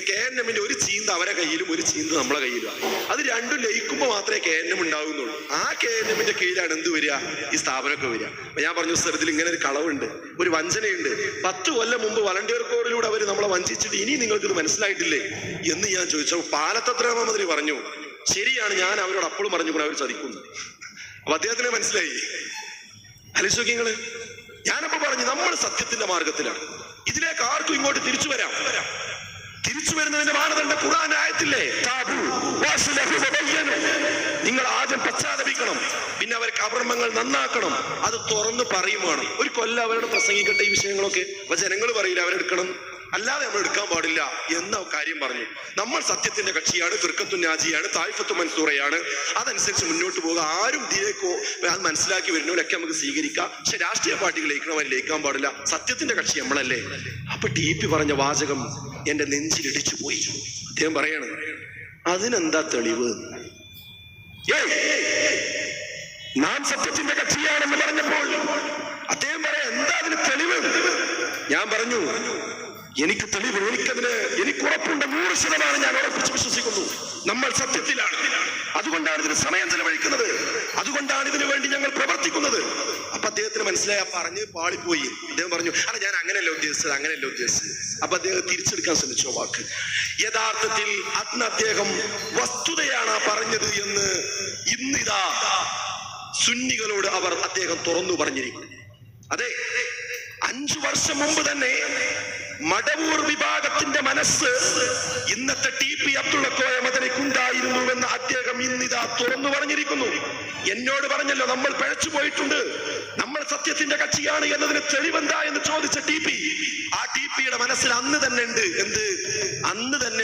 KNM-ന്റെ ഒരു ചീന്ത അവരെ കയ്യിലും ഒരു ചീന്ത നമ്മളെ കയ്യിലും. അത് രണ്ടും ലയിക്കുമ്പോൾ മാത്രമേ KNM ഉണ്ടാവുന്നുള്ളൂ. ആ KNM-ന്റെ കീഴിലാണ് എന്ത് വരിക? ഈ സ്ഥാപനമൊക്കെ വരിക. അപ്പൊ ഞാൻ പറഞ്ഞു, സർ, ഇതിൽ ഇങ്ങനെ ഒരു കളവുണ്ട്, ഒരു വഞ്ചനയുണ്ട്. 10 കൊല്ലം മുമ്പ് വളണ്ടിയർ കോറിലൂടെ അവർ നമ്മളെ വഞ്ചിച്ചിട്ട് ഇനി നിങ്ങൾക്ക് ഇത് മനസ്സിലായിട്ടില്ലേ എന്ന് ഞാൻ ചോദിച്ചു. പാലത്ത് അബ്ദുറഹ്മാൻ മദനി പറഞ്ഞു, ശരിയാണ്, ഞാൻ അവരോട് അപ്പോഴും പറഞ്ഞു അവർ ചതിക്കുന്നു. അപ്പൊ അദ്ദേഹത്തിന് മനസ്സിലായി. അലിസ്വക്കിങ്ങള് ഞാനപ്പോ പറഞ്ഞു, നമ്മൾ സത്യത്തിന്റെ മാർഗത്തിലാണ്. ഇതിലേക്ക് ആർക്കും ഇങ്ങോട്ട് തിരിച്ചു വരാം. തിരിച്ചു വരുന്നതിന്റെ മാനദണ്ഡം ഖുർആൻ ആയത്തില്ലേ, നിങ്ങൾ ആദ്യം പശ്ചാത്തപിക്കണം, പിന്നെ അവർക്ക് അപർമ്മങ്ങൾ നന്നാക്കണം, അത് തുറന്ന് പറയും വേണം. ഒരു കൊല്ലം അവരോട് പ്രസംഗിക്കട്ടെ ഈ വിഷയങ്ങളൊക്കെ. അപ്പൊ ജനങ്ങൾ പറയില്ല അവരെടുക്കണം, അല്ലാതെ നമ്മൾ എടുക്കാൻ പാടില്ല എന്ന കാര്യം പറഞ്ഞു. നമ്മൾ സത്യത്തിന്റെ കക്ഷിയാണ്, ഫിർഖത്തുൻ നാജിയാണ്, തായിഫത്തു മൻസൂറയാണ്. അതനുസരിച്ച് മുന്നോട്ട് പോകുക. ആരും ഇതിലേക്കോ അത് മനസ്സിലാക്കി വരുന്നവരൊക്കെ നമുക്ക് സ്വീകരിക്കാം. പക്ഷെ രാഷ്ട്രീയ പാർട്ടികൾ ലയിക്കണവർ ലയിക്കാൻ പാടില്ല. സത്യത്തിന്റെ കക്ഷി നമ്മളല്ലേ. അപ്പൊ TP പറഞ്ഞ വാചകം എന്റെ നെഞ്ചിലിടിച്ചു പോയി. അദ്ദേഹം പറയാണ്, അതിനെന്താ തെളിവ്? നാം സത്യത്തിന്റെ കക്ഷിയാണെന്ന് പറഞ്ഞപ്പോൾ അദ്ദേഹം പറയാം, എന്താ അതിന് തെളിവ്? ഞാൻ പറഞ്ഞു, എനിക്ക് തെളിവ്, എനിക്ക് ഉറപ്പുണ്ട്, 100% ഞാൻ ഉറപ്പിച്ച് വിശ്വസിക്കുന്നു നമ്മൾ സത്യത്തിലാണ്. അതുകൊണ്ടാണ് ഇതിന് സമയം ചെലവഴിക്കുന്നത്, അതുകൊണ്ടാണ് ഇതിനു വേണ്ടി ഞങ്ങൾ പ്രവർത്തിക്കുന്നത്. അപ്പൊ അദ്ദേഹത്തിന് മനസ്സിലായി, പറഞ്ഞ് പാളിപ്പോയി. അദ്ദേഹം പറഞ്ഞു, അല്ല ഞാൻ അങ്ങനെയല്ല ഉദ്ദേശിച്ചത്. അപ്പൊ അദ്ദേഹം തിരിച്ചെടുക്കാൻ ശ്രമിച്ചു വാക്ക്. യഥാർത്ഥത്തിൽ അന്ന് അദ്ദേഹം വസ്തുതയാണ് പറഞ്ഞത് എന്ന് ഇന്നിതാ സുന്നികളോട് അദ്ദേഹം തുറന്നു പറഞ്ഞിരിക്കുന്നു. അതെ, 5 വർഷം മുമ്പ് തന്നെ മടവൂർ വിഭാഗത്തിന്റെ മനസ്സ് ഇന്നത്തെ TP അബ്ദുള്ള കോയ മദനിക്കുണ്ടായിരുന്നുവെന്ന് അദ്ദേഹം ഇന്നിതാ തുറന്നു പറഞ്ഞിരിക്കുന്നു. എന്നോട് പറഞ്ഞല്ലോ, നമ്മൾ പിഴച്ചു പോയിട്ടുണ്ട്, നമ്മൾ സത്യത്തിന്റെ കക്ഷിയാണ് എന്നതിന് തെളിവെന്താ എന്ന് ചോദിച്ച TP, ആ TPയുടെ മനസ്സിൽ അന്ന് തന്നെ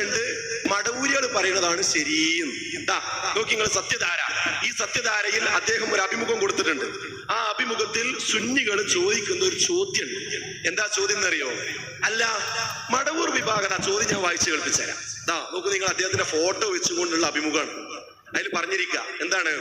ഉണ്ട് മടവൂരികൾ പറയുന്നതാണ് ശരിയും. നോക്കി നിങ്ങൾ, സത്യധാര, ഈ സത്യധാരയിൽ അദ്ദേഹം ഒരു അഭിമുഖം കൊടുത്തിട്ടുണ്ട്. ആ അഭിമുഖത്തിൽ സുന്നികൾ ചോദിക്കുന്ന ഒരു ചോദ്യം, എന്താ ചോദ്യം എന്നറിയോ? അല്ല, മടവൂർ വിഭാഗം, ആ ചോദ്യം ഞാൻ വായിച്ചു കേൾപ്പിച്ചു തരാം. നോക്കൂ നിങ്ങൾ, അദ്ദേഹത്തിന്റെ ഫോട്ടോ വെച്ചുകൊണ്ടുള്ള അഭിമുഖമാണ്. അതിൽ പറഞ്ഞിരിക്കുക എന്താണ്?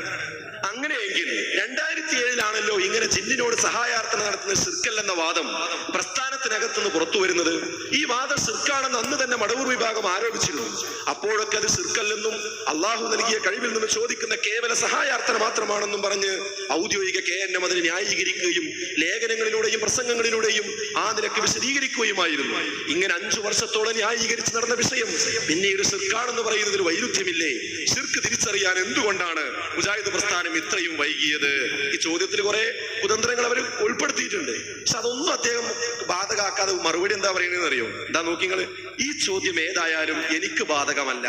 അങ്ങനെയെങ്കിൽ 2007 ഇങ്ങനെ ജിന്നിനോട് സഹായാർത്ഥന നടത്തുന്ന ശിർക്കൽ എന്ന വാദം പ്രസ്ഥാനത്തിനകത്തുനിന്ന് പുറത്തു വരുന്നത്. ഈ വാദം ശിർക്കാണെന്ന് അന്ന് തന്നെ മടവൂർ വിഭാഗം ആരോപിച്ചിരുന്നു. അപ്പോഴൊക്കെ അത് ശിർക്കല്ലെന്നും അള്ളാഹു നൽകിയ കഴിവിൽ നിന്ന് ചോദിക്കുന്ന കേവല സഹായാർത്ഥന മാത്രമാണെന്നും പറഞ്ഞ് ഔദ്യോഗിക KNM അതിനെ ന്യായീകരിക്കുകയും ലേഖനങ്ങളിലൂടെയും പ്രസംഗങ്ങളിലൂടെയും ആ നിലക്ക് വിശദീകരിക്കുകയുമായിരുന്നു. ഇങ്ങനെ 5 വർഷത്തോളം ന്യായീകരിച്ച് നടന്ന വിഷയം പിന്നീട് ശിർക്കാണെന്ന് പറയുന്നതിൽ വൈരുദ്ധ്യമില്ലേ? ശിർക്ക് തിരിച്ചറിയാൻ എന്തുകൊണ്ടാണ് മുജാഹിദ് പ്രസ്ഥാനം ഇത്രയും വൈകിയത്? ഈ ചോദ്യത്തിൽ കുറെ കുതന്ത്രങ്ങൾ അവർ ഉൾപ്പെടുത്തിയിട്ടുണ്ട്. പക്ഷെ അതൊന്നും അദ്ദേഹം ബാധകാക്കാതെ മറുപടി എന്താ പറയുന്നതെന്ന് അറിയോ? എന്താ നോക്കിങ്ങള്, ഈ ചോദ്യം ഏതായാലും എനിക്ക് ബാധകമല്ല.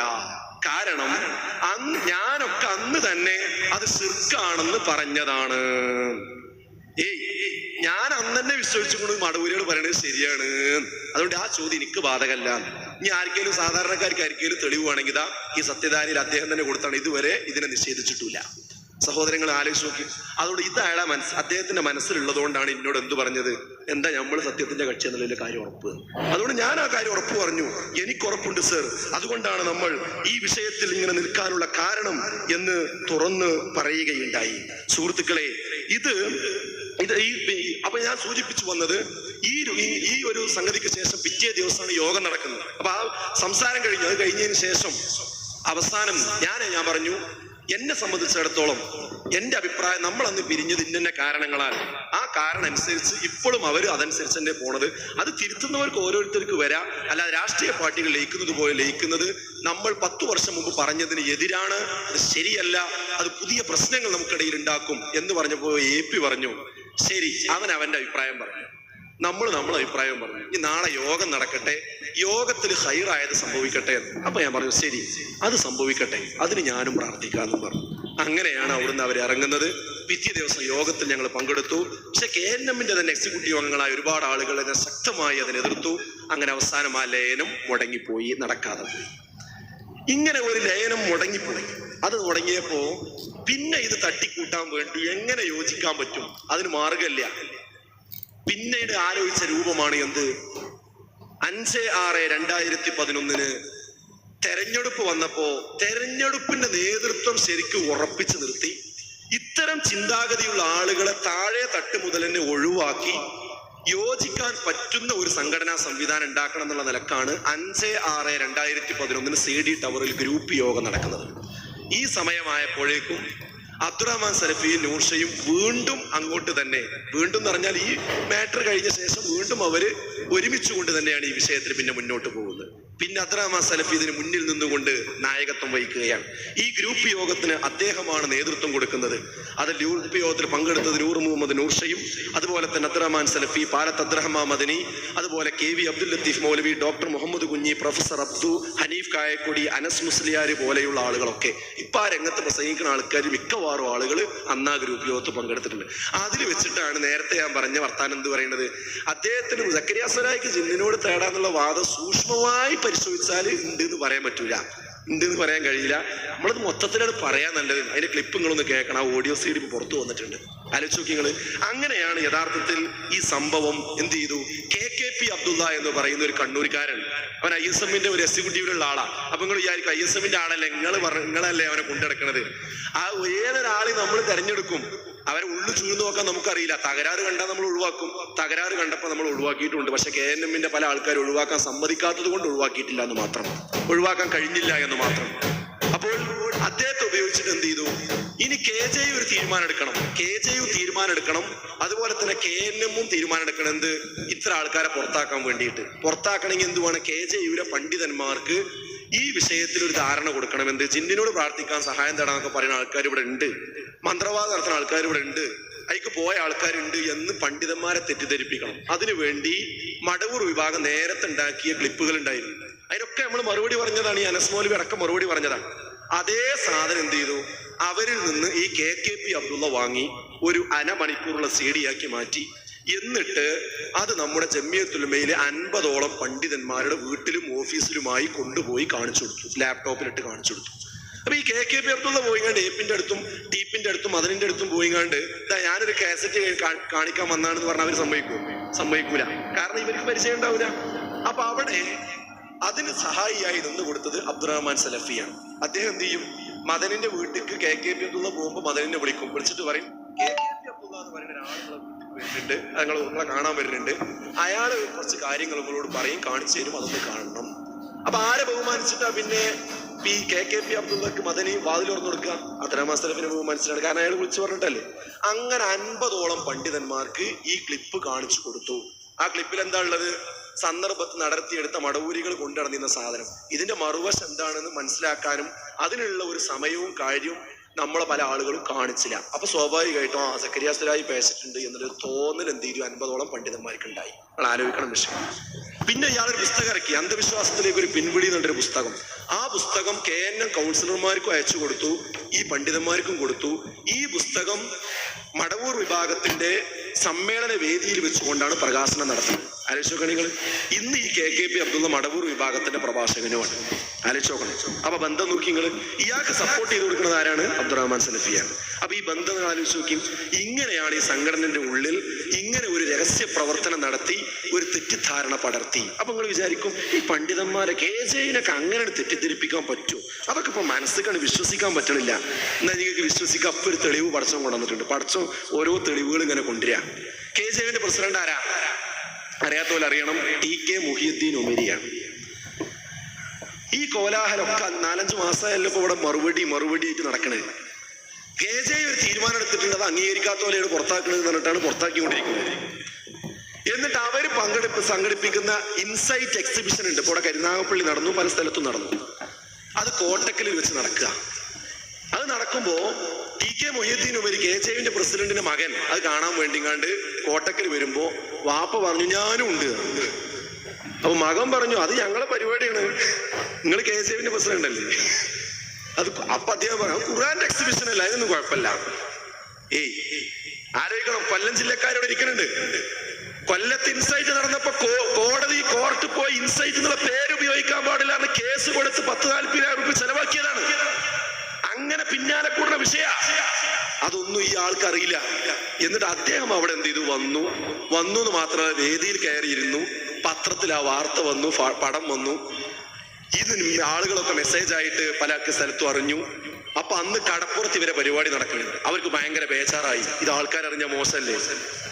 കാരണം ഞാനൊക്കെ അന്ന് തന്നെ അത് ശിർക്കാണെന്ന് പറഞ്ഞതാണ്. ഞാൻ അന്ന് തന്നെ വിശ്വസിച്ചുകൊണ്ട് മടവൂരികൾ പറയുന്നത് ശരിയാണ്, അതുകൊണ്ട് ആ ചോദ്യം എനിക്ക് ബാധകമല്ല. ഇനി ആർക്കെങ്കിലും, സാധാരണക്കാർക്ക് ആർക്കെങ്കിലും തെളിവാണെങ്കിൽ ഇതാ ഈ സത്യധാരയിൽ അദ്ദേഹം തന്നെ കൊടുത്താണ്, ഇതുവരെ ഇതിനെ നിഷേധിച്ചിട്ടില്ല. സഹോദരങ്ങൾ ആലോചിച്ച് നോക്കി. അതുകൊണ്ട് ഇത് അദ്ദേഹത്തിന്റെ മനസ്സിലുള്ളതുകൊണ്ടാണ് എന്നോട് എന്ത് പറഞ്ഞത്, എന്താ നമ്മൾ സത്യത്തിന്റെ കക്ഷി എന്നുള്ള കാര്യം ഉറപ്പ്. അതുകൊണ്ട് ഞാൻ ആ കാര്യം ഉറപ്പ് പറഞ്ഞു, എനിക്ക് ഉറപ്പുണ്ട് സർ, അതുകൊണ്ടാണ് നമ്മൾ ഈ വിഷയത്തിൽ ഇങ്ങനെ നിൽക്കാനുള്ള കാരണം എന്ന് തുറന്ന് പറയുകയുണ്ടായി. സുഹൃത്തുക്കളെ, അപ്പൊ ഞാൻ സൂചിപ്പിച്ചു വന്നത്, ഈ ഒരു സംഗതിക്ക് ശേഷം പിറ്റേ ദിവസമാണ് യോഗം നടക്കുന്നത്. അപ്പൊ ആ സംസാരം കഴിഞ്ഞു. അത് കഴിഞ്ഞതിന് ശേഷം അവസാനം ഞാൻ പറഞ്ഞു, എന്നെ സംബന്ധിച്ചിടത്തോളം എന്റെ അഭിപ്രായം, നമ്മൾ അന്ന് പിരിഞ്ഞത് ഇന്ന കാരണങ്ങളാൽ, ആ കാരണം അനുസരിച്ച് ഇപ്പോഴും അവർ അതനുസരിച്ച് തന്നെ പോണത്. അത് തിരുത്തുന്നവർക്ക് ഓരോരുത്തർക്ക് വരാം, അല്ലാതെ രാഷ്ട്രീയ പാർട്ടികൾ ലയിക്കുന്നത് പോലെ ലയിക്കുന്നത് നമ്മൾ 10 വർഷം മുമ്പ് പറഞ്ഞതിന് എതിരാണ്, അത് ശരിയല്ല, അത് പുതിയ പ്രശ്നങ്ങൾ നമുക്കിടയിൽ ഉണ്ടാക്കും എന്ന് പറഞ്ഞപ്പോൾ AP പറഞ്ഞു, ശരി, അവന്റെ അഭിപ്രായം പറഞ്ഞു, നമ്മൾ അഭിപ്രായം പറഞ്ഞു, ഇനി നാളെ യോഗം നടക്കട്ടെ, യോഗത്തിൽ ഹൈറായത് സംഭവിക്കട്ടെ. അപ്പൊ ഞാൻ പറഞ്ഞു, ശരി, അത് സംഭവിക്കട്ടെ, അതിന് ഞാനും പ്രാർത്ഥിക്കാമെന്നും പറഞ്ഞു. അങ്ങനെയാണ് അവിടുന്ന് അവർ ഇറങ്ങുന്നത്. പിറ്റേ ദിവസം യോഗത്തിൽ ഞങ്ങൾ പങ്കെടുത്തു. പക്ഷെ KNMന്റെ തന്നെ എക്സിക്യൂട്ടീവ് അംഗങ്ങളായ ഒരുപാട് ആളുകൾ ശക്തമായി അതിനെതിർത്തു. അങ്ങനെ അവസാനം ആ ലയനം മുടങ്ങിപ്പോയി, നടക്കാതെ പോയി. ഇങ്ങനെ ഒരു ലയനം മുടങ്ങിപ്പോയി. അത് മുടങ്ങിയപ്പോ പിന്നെ ഇത് തട്ടിക്കൂട്ടാൻ വേണ്ടി എങ്ങനെ യോജിക്കാൻ പറ്റും? അതിന് മാർഗമില്ല. പിന്നീട് ആലോചിച്ച രൂപമാണ് എന്ത്? 5/6/2011 തെരഞ്ഞെടുപ്പ് വന്നപ്പോ തെരഞ്ഞെടുപ്പിന്റെ നേതൃത്വം ശരിക്കും ഉറപ്പിച്ചു നിർത്തി ഇത്തരം ചിന്താഗതിയുള്ള ആളുകളെ താഴെ തട്ട് മുതൽ തന്നെ ഒഴിവാക്കി യോജിക്കാൻ പറ്റുന്ന ഒരു സംഘടനാ സംവിധാനം ഉണ്ടാക്കണം എന്നുള്ള നിലക്കാണ് 5/6/2011 CD ടവറിൽ ഗ്രൂപ്പ് യോഗം നടക്കുന്നത്. ഈ സമയമായപ്പോഴേക്കും അബ്ദുറഹ്മാൻ സലഫിയും നൂർഷയും വീണ്ടും അങ്ങോട്ട് തന്നെ, വീണ്ടും എന്ന് പറഞ്ഞാൽ ഈ മാറ്റർ കഴിഞ്ഞ ശേഷം വീണ്ടും അവര് ഒരുമിച്ചുകൊണ്ട് തന്നെയാണ് ഈ വിഷയത്തിൽ പിന്നെ മുന്നോട്ട് പോകുന്നത്. പിന്നെ അബ്ദുറഹ്മാൻ സലഫി ഇതിന് മുന്നിൽ നിന്നുകൊണ്ട് നായകത്വം വഹിക്കുകയാണ്. ഈ ഗ്രൂപ്പ് യോഗത്തിന് അദ്ദേഹമാണ് നേതൃത്വം കൊടുക്കുന്നത്. അത് ഗ്രൂപ്പ് യോഗത്തിൽ പങ്കെടുത്തത് നൂർ മുഹമ്മദ് നൂർഷയും, അതുപോലെ തന്നെ അബ്ദുറഹ്മാൻ സലഫി, പാലത്ത് അബ്ദുറഹ്മാൻ മദനി, അതുപോലെ KV അബ്ദുൽ ലത്തീഫ് മൗലവി, ഡോക്ടർ മുഹമ്മദ് കുഞ്ഞി, പ്രൊഫസർ അബ്ദു, ഹനീഫ് കായക്കൊടി, അനസ് മുസ്ലിയാർ പോലെയുള്ള ആളുകളൊക്കെ ഇപ്പൊ ആ രംഗത്ത് പ്രസംഗിക്കുന്ന ആൾക്കാർ മിക്കവാറും ആളുകൾ അന്നാ ഗ്രൂപ്പ് യോഗത്തിൽ പങ്കെടുത്തിട്ടുണ്ട്. അതിൽ വെച്ചിട്ടാണ് നേരത്തെ ഞാൻ പറഞ്ഞ വർത്താനം എന്ത് പറയുന്നത്, അദ്ദേഹത്തിന് സക്കരിയ സ്വലായിക്ക് ജിന്നിനോട് തേടാന്നുള്ള വാദം സൂക്ഷ്മമായി പരിശോധിച്ചാൽ ഉണ്ട് എന്ന് പറയാൻ പറ്റൂല, ഉണ്ട് എന്ന് പറയാൻ കഴിയില്ല. നമ്മളത് മൊത്തത്തിലാണ് പറയാൻ നല്ലത്. അതിന്റെ ക്ലിപ്പ് നിങ്ങളൊന്ന് കേൾക്കണം. ആ ഓഡിയോ CD പുറത്തു വന്നിട്ടുണ്ട്, ആലോചിച്ച് നോക്കി നിങ്ങള്. അങ്ങനെയാണ് യഥാർത്ഥത്തിൽ ഈ സംഭവം എന്ത് ചെയ്തു, KKP പി അബ്ദുള്ള എന്ന് പറയുന്ന ഒരു കണ്ണൂർക്കാരൻ. അവൻ ISMന്റെ ഒരു എക്സിക്യൂട്ടീവിലുള്ള ആളാ. അപ്പൊ നിങ്ങൾ വിചാരിക്കും ISMന്റെ ആളല്ലേ, നിങ്ങളല്ലേ അവനെ കൊണ്ടെടുക്കണത്. ആ ഏതൊരാളെ നമ്മൾ തെരഞ്ഞെടുക്കും, അവരെ ഉള്ളു ചൂഴ്ന്നു നോക്കാൻ നമുക്കറിയില്ല. തകരാറ് കണ്ടാൽ നമ്മൾ ഒഴിവാക്കും. തകരാറ് കണ്ടപ്പോൾ നമ്മൾ ഒഴിവാക്കിയിട്ടുണ്ട്. പക്ഷെ KNMന്റെ പല ആൾക്കാർ ഒഴിവാക്കാൻ സമ്മതിക്കാത്തത് കൊണ്ട് ഒഴിവാക്കിയിട്ടില്ല എന്ന് മാത്രം, ഒഴിവാക്കാൻ കഴിഞ്ഞില്ല എന്ന് മാത്രം. അപ്പോൾ അദ്ദേഹത്തെ ഉപയോഗിച്ചിട്ട് എന്ത് ചെയ്തു, ഇനി KJU ഒരു തീരുമാനം എടുക്കണം, KJU തീരുമാനം എടുക്കണം. അതുപോലെ തന്നെ KNM തീരുമാനം എടുക്കണം. എന്ത്, ഇത്ര ആൾക്കാരെ പുറത്താക്കാൻ വേണ്ടിയിട്ട്. പുറത്താക്കണമെങ്കിൽ എന്തുവാണ്, KJUവിലെ പണ്ഡിതന്മാർക്ക് ഈ വിഷയത്തിൽ ഒരു ധാരണ കൊടുക്കണം. എന്ത്, ജിന്നിനോട് പ്രാർത്ഥിക്കാൻ സഹായം തേടാന്നൊക്കെ പറയുന്ന ആൾക്കാർ ഇവിടെ ഉണ്ട്, മന്ത്രവാദം നടത്തുന്ന ആൾക്കാർ ഇവിടെ ഉണ്ട്, അതിക്ക് പോയ ആൾക്കാരുണ്ട് എന്ന് പണ്ഡിതന്മാരെ തെറ്റിദ്ധരിപ്പിക്കണം. അതിനുവേണ്ടി മടവൂർ വിഭാഗം നേരത്തെ ഉണ്ടാക്കിയ ക്ലിപ്പുകൾ ഉണ്ടായിരുന്നു. അതിനൊക്കെ നമ്മൾ മറുപടി പറഞ്ഞതാണ്. ഈ അനസ് മൗലവി അടക്കം മറുപടി പറഞ്ഞതാണ്. അതേ സാധനം എന്ത് ചെയ്തു, അവരിൽ നിന്ന് ഈ KKP അബ്ദുള്ള വാങ്ങി ഒരു അരമണിക്കൂറുള്ള CD ആക്കി മാറ്റി. എന്നിട്ട് അത് നമ്മുടെ ജമിയത്തുലമയിലെ 50ഓളം പണ്ഡിതന്മാരുടെ വീട്ടിലും ഓഫീസിലുമായി കൊണ്ടുപോയി കാണിച്ചു കൊടുത്തു, ലാപ്ടോപ്പിലിട്ട് കാണിച്ചു കൊടുത്തു. അപ്പൊ ഈ KKP അബ്ദുള്ള പോയിങ്ങാണ്ട് ഏപ്പിന്റെ അടുത്തും ടീപ്പിന്റെ അടുത്തും മദനിന്റെ അടുത്തും പോയിങ്ങാണ്ട് ഞാനൊരു കാസറ്റ് കാണിക്കാൻ വന്നാണെന്ന് പറഞ്ഞാൽ അവർ സമ്മതിക്കൂല. കാരണം ഇവർക്ക് പരിചയം ഉണ്ടാവില്ല. അപ്പൊ അവിടെ അതിന് സഹായിയായി നിന്ന് കൊടുത്തത് അബ്ദുറഹ്മാൻ സലഫിയാണ്. അദ്ദേഹം എന്ത് ചെയ്യും, മദനിന്റെ വീട്ടിലേക്ക് KKP അബ്ദുള്ള പോകുമ്പോൾ മദനിനെ വിളിച്ചിട്ട് പറയും, KKP അബ്ദുള്ള എന്ന് പറയുന്ന ഒരാളുകളെ വീട്ടിൽ വരുന്നുണ്ട്, നിങ്ങളെ കാണാൻ വരുന്നുണ്ട്, അയാൾ കുറച്ച് കാര്യങ്ങൾ നിങ്ങളോട് പറയും, കാണിച്ചു തരും, അതൊന്ന് കാണണം. അപ്പൊ ആരെ ബഹുമാനിച്ചിട്ടാ പിന്നെ ഈ KKP അബ്ദുള്ളക്ക് മദനി വാതിൽ തുറന്നു കൊടുക്കുക? അബ്ദുറഹ്മാൻ സലഫിനെ ബഹുമാനിച്ചിട്ടാണ്. കാരണം അയാൾ വിളിച്ചു പറഞ്ഞിട്ടല്ലേ. അങ്ങനെ 50ഓളം പണ്ഡിതന്മാർക്ക് ഈ ക്ലിപ്പ് കാണിച്ചു കൊടുത്തു. ആ ക്ലിപ്പിൽ എന്താ ഉള്ളത്, സന്ദർഭത്ത് നടത്തിയെടുത്ത മടവൂരികൾ കൊണ്ടുനടന്നിരുന്ന സാധനം. ഇതിന്റെ മറുവശം എന്താണെന്ന് മനസ്സിലാക്കാനും അതിനുള്ള ഒരു സമയവും കാര്യവും നമ്മളെ പല ആളുകളും കാണിച്ചില്ല. അപ്പൊ സ്വാഭാവികമായിട്ടും സക്കരിയ സലാഹി പേശിട്ടുണ്ട് എന്നൊരു തോന്നൽ എന്ത് ചെയ്തു 50ഓളം പണ്ഡിതന്മാർക്ക് ഉണ്ടായി. നമ്മൾ ആലോചിക്കണം വിഷയം. പിന്നെ ഇയാളൊരു പുസ്തകം ഇറക്കി, അന്ധവിശ്വാസത്തിലേക്ക് ഒരു പിൻപിടി എന്നൊരു പുസ്തകം. ആ പുസ്തകം KNM കൗൺസിലർമാർക്കും അയച്ചു കൊടുത്തു, ഈ പണ്ഡിതന്മാർക്കും കൊടുത്തു. ഈ പുസ്തകം മടവൂർ വിഭാഗത്തിന്റെ സമ്മേളന വേദിയിൽ വെച്ചുകൊണ്ടാണ് പ്രകാശനം നടത്തുന്നത്. ആലോചിച്ചോക്കണം നിങ്ങൾ. ഇന്ന് ഈ KKP അബ്ദുള്ള മടവൂർ വിഭാഗത്തിന്റെ പ്രഭാഷകനുമാണ്. ആലോചിച്ചോക്കണം. അപ്പൊ ബന്ധം നോക്കി നിങ്ങൾ. ഇയാൾക്ക് സപ്പോർട്ട് ചെയ്ത് കൊടുക്കുന്നത് ആരാണ്? അബ്ദുറഹ്മാൻ സലഫിയാണ്. അപ്പൊ ഈ ബന്ധം നിങ്ങൾ ആലോചിച്ച് നോക്കി. ഇങ്ങനെയാണ് ഈ സംഘടനയുടെ ഉള്ളിൽ ഇങ്ങനെ ഒരു രഹസ്യ പ്രവർത്തനം നടത്തി ഒരു തെറ്റിദ്ധാരണ പടർത്തി. അപ്പൊ നിങ്ങൾ വിചാരിക്കും, ഈ പണ്ഡിതന്മാരെ KJനൊക്കെ അങ്ങനെ തെറ്റിദ്ധരിപ്പിക്കാൻ പറ്റുമോ? അതൊക്കെ ഇപ്പൊ മനസ്സിലാണ് വിശ്വസിക്കാൻ പറ്റണില്ല. എന്നാൽ നിങ്ങൾക്ക് വിശ്വസിക്കാൻ അപ്പൊ ഒരു തെളിവ് പടച്ചോൻ കൊണ്ടുവന്നിട്ടുണ്ട്. പടച്ചോൻ ഓരോ തെളിവുകൾ ഇങ്ങനെ കൊണ്ടുവരിക. KJന്റെ പ്രസിഡന്റ് ആരാ? അറിയാത്തവരെ അറിയണം, TK മുഹിയുദ്ദീൻ ഉമരിയാണ്. ഈ കോലാഹലമൊക്കെ 4-5 മാസമായല്ലോ ഇപ്പൊ ഇവിടെ മറുപടിയായിട്ട് നടക്കണത്. KJ ഒരു തീരുമാനം എടുത്തിട്ടുണ്ട്, അത് അംഗീകരിക്കാത്തവരെയാണ് പുറത്താക്കണത് പറഞ്ഞിട്ടാണ് പുറത്താക്കിക്കൊണ്ടിരിക്കുന്നത്. എന്നിട്ട് അവര് സംഘടിപ്പിക്കുന്ന ഇൻസൈറ്റ് എക്സിബിഷൻ ഉണ്ട്. ഇപ്പോൾ ഇവിടെ കരുനാഗപ്പള്ളി നടന്നു, പല സ്ഥലത്തും നടന്നു. അത് കോട്ടക്കലിൽ വെച്ച് നടക്കുക. അത് നടക്കുമ്പോ TK മുഹിയുദ്ദീൻ ഉമരി KJന്റെ പ്രസിഡന്റിന്റെ മകൻ അത് കാണാൻ വേണ്ടിങ്ങാണ്ട് കോട്ടക്കൽ വരുമ്പോ വാപ്പ പറഞ്ഞു ഞാനും ഉണ്ട്. അപ്പൊ മകൻ പറഞ്ഞു അത് ഞങ്ങളെ പരിപാടിയാണ്, നിങ്ങൾ KJന്റെ പ്രസിഡന്റ് അല്ലേ. അത് അപ്പൊ അദ്ദേഹം പറഞ്ഞു ഖുർആന്റെ എക്സിബിഷൻ അല്ല, ഇതൊന്നും കുഴപ്പമില്ല. ആലോചിക്കണം, കൊല്ലം ജില്ലക്കാരോട് ഇരിക്കുന്നുണ്ട്. കൊല്ലത്ത് ഇൻസൈറ്റ് നടന്നപ്പോ കോർട്ട് പോയി ഇൻസൈറ്റ് എന്നുള്ള പേര് ഉപയോഗിക്കാൻ പാടില്ല എന്ന് കേസ് കൊടുത്ത് 10-40,000 രൂപ ചെലവാക്കിയതാണ്. അങ്ങനെ പിന്നാലെ കൂടുന്ന വിഷയ. അതൊന്നും ഈ ആൾക്കറിയില്ല. എന്നിട്ട് അദ്ദേഹം അവിടെ എന്ത് ചെയ്തു, വന്നു എന്ന് മാത്രമല്ല വേദിയിൽ കയറിയിരുന്നു. പത്രത്തിൽ ആ വാർത്ത വന്നു, പടം വന്നു. ഇത് ആളുകളൊക്കെ മെസ്സേജ് ആയിട്ട് പല സ്ഥലത്തും അറിഞ്ഞു. അപ്പൊ അന്ന് കടപ്പുറത്ത് ഇവരെ പരിപാടി നടക്കുന്നുണ്ട്. അവർക്ക് ഭയങ്കര ബേജാറായി. ഇത് ആൾക്കാരറിഞ്ഞ മോശമല്ലേ,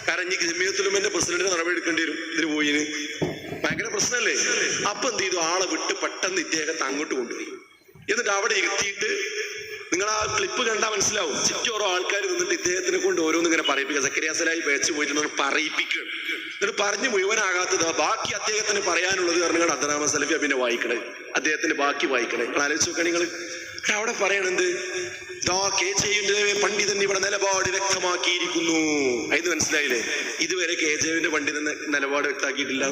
കാരണം ഈ ജമിയത്തുലമയുടെ പ്രസിഡന്റിന് നടപടി എടുക്കേണ്ടി വരും. ഇതിന് പോയിന് ഭയങ്കര പ്രശ്നമല്ലേ. അപ്പൊ എന്ത് ചെയ്തു, ആളെ വിട്ട് പെട്ടെന്ന് ഇദ്ദേഹത്തെ അങ്ങോട്ട് കൊണ്ടുപോയി. എന്നിട്ട് അവിടെ എത്തിയിട്ട് നിങ്ങൾ ആ ക്ലിപ്പ് കണ്ടാൽ മനസ്സിലാവും. ചുറ്റോറോ ആൾക്കാർ നിന്നിട്ട് ഇദ്ദേഹത്തിനെ കൊണ്ട് ഓരോന്നും ഇങ്ങനെ പറയിപ്പിക്കുക. സക്കരിയ സലാഹി പേച്ച് പോയിട്ട് പറയിപ്പിക്കുകയാണ്. എന്നിട്ട് പറഞ്ഞു മുഴുവനാകാത്തത് ബാക്കി അദ്ദേഹത്തിന് പറയാനുള്ളത് പറഞ്ഞാൽ അബ്ദുറഹ്മാൻ സലഫി പിന്നെ വായിക്കണേ, അദ്ദേഹത്തിന്റെ ബാക്കി വായിക്കണേ. നിങ്ങൾ ആലോചിച്ച് നോക്കുക. നിങ്ങൾ അവിടെ പറയണെന്ത്, KJന്റെ പണ്ഡിതൻ ഇവിടെ നിലപാട് വ്യക്തമാക്കിയിരിക്കുന്നു. അതിന് മനസ്സിലായില്ലേ? ഇതുവരെ KJന്റെ പണ്ഡിതൻ നിലപാട് വ്യക്തമാക്കിയിട്ടില്ല.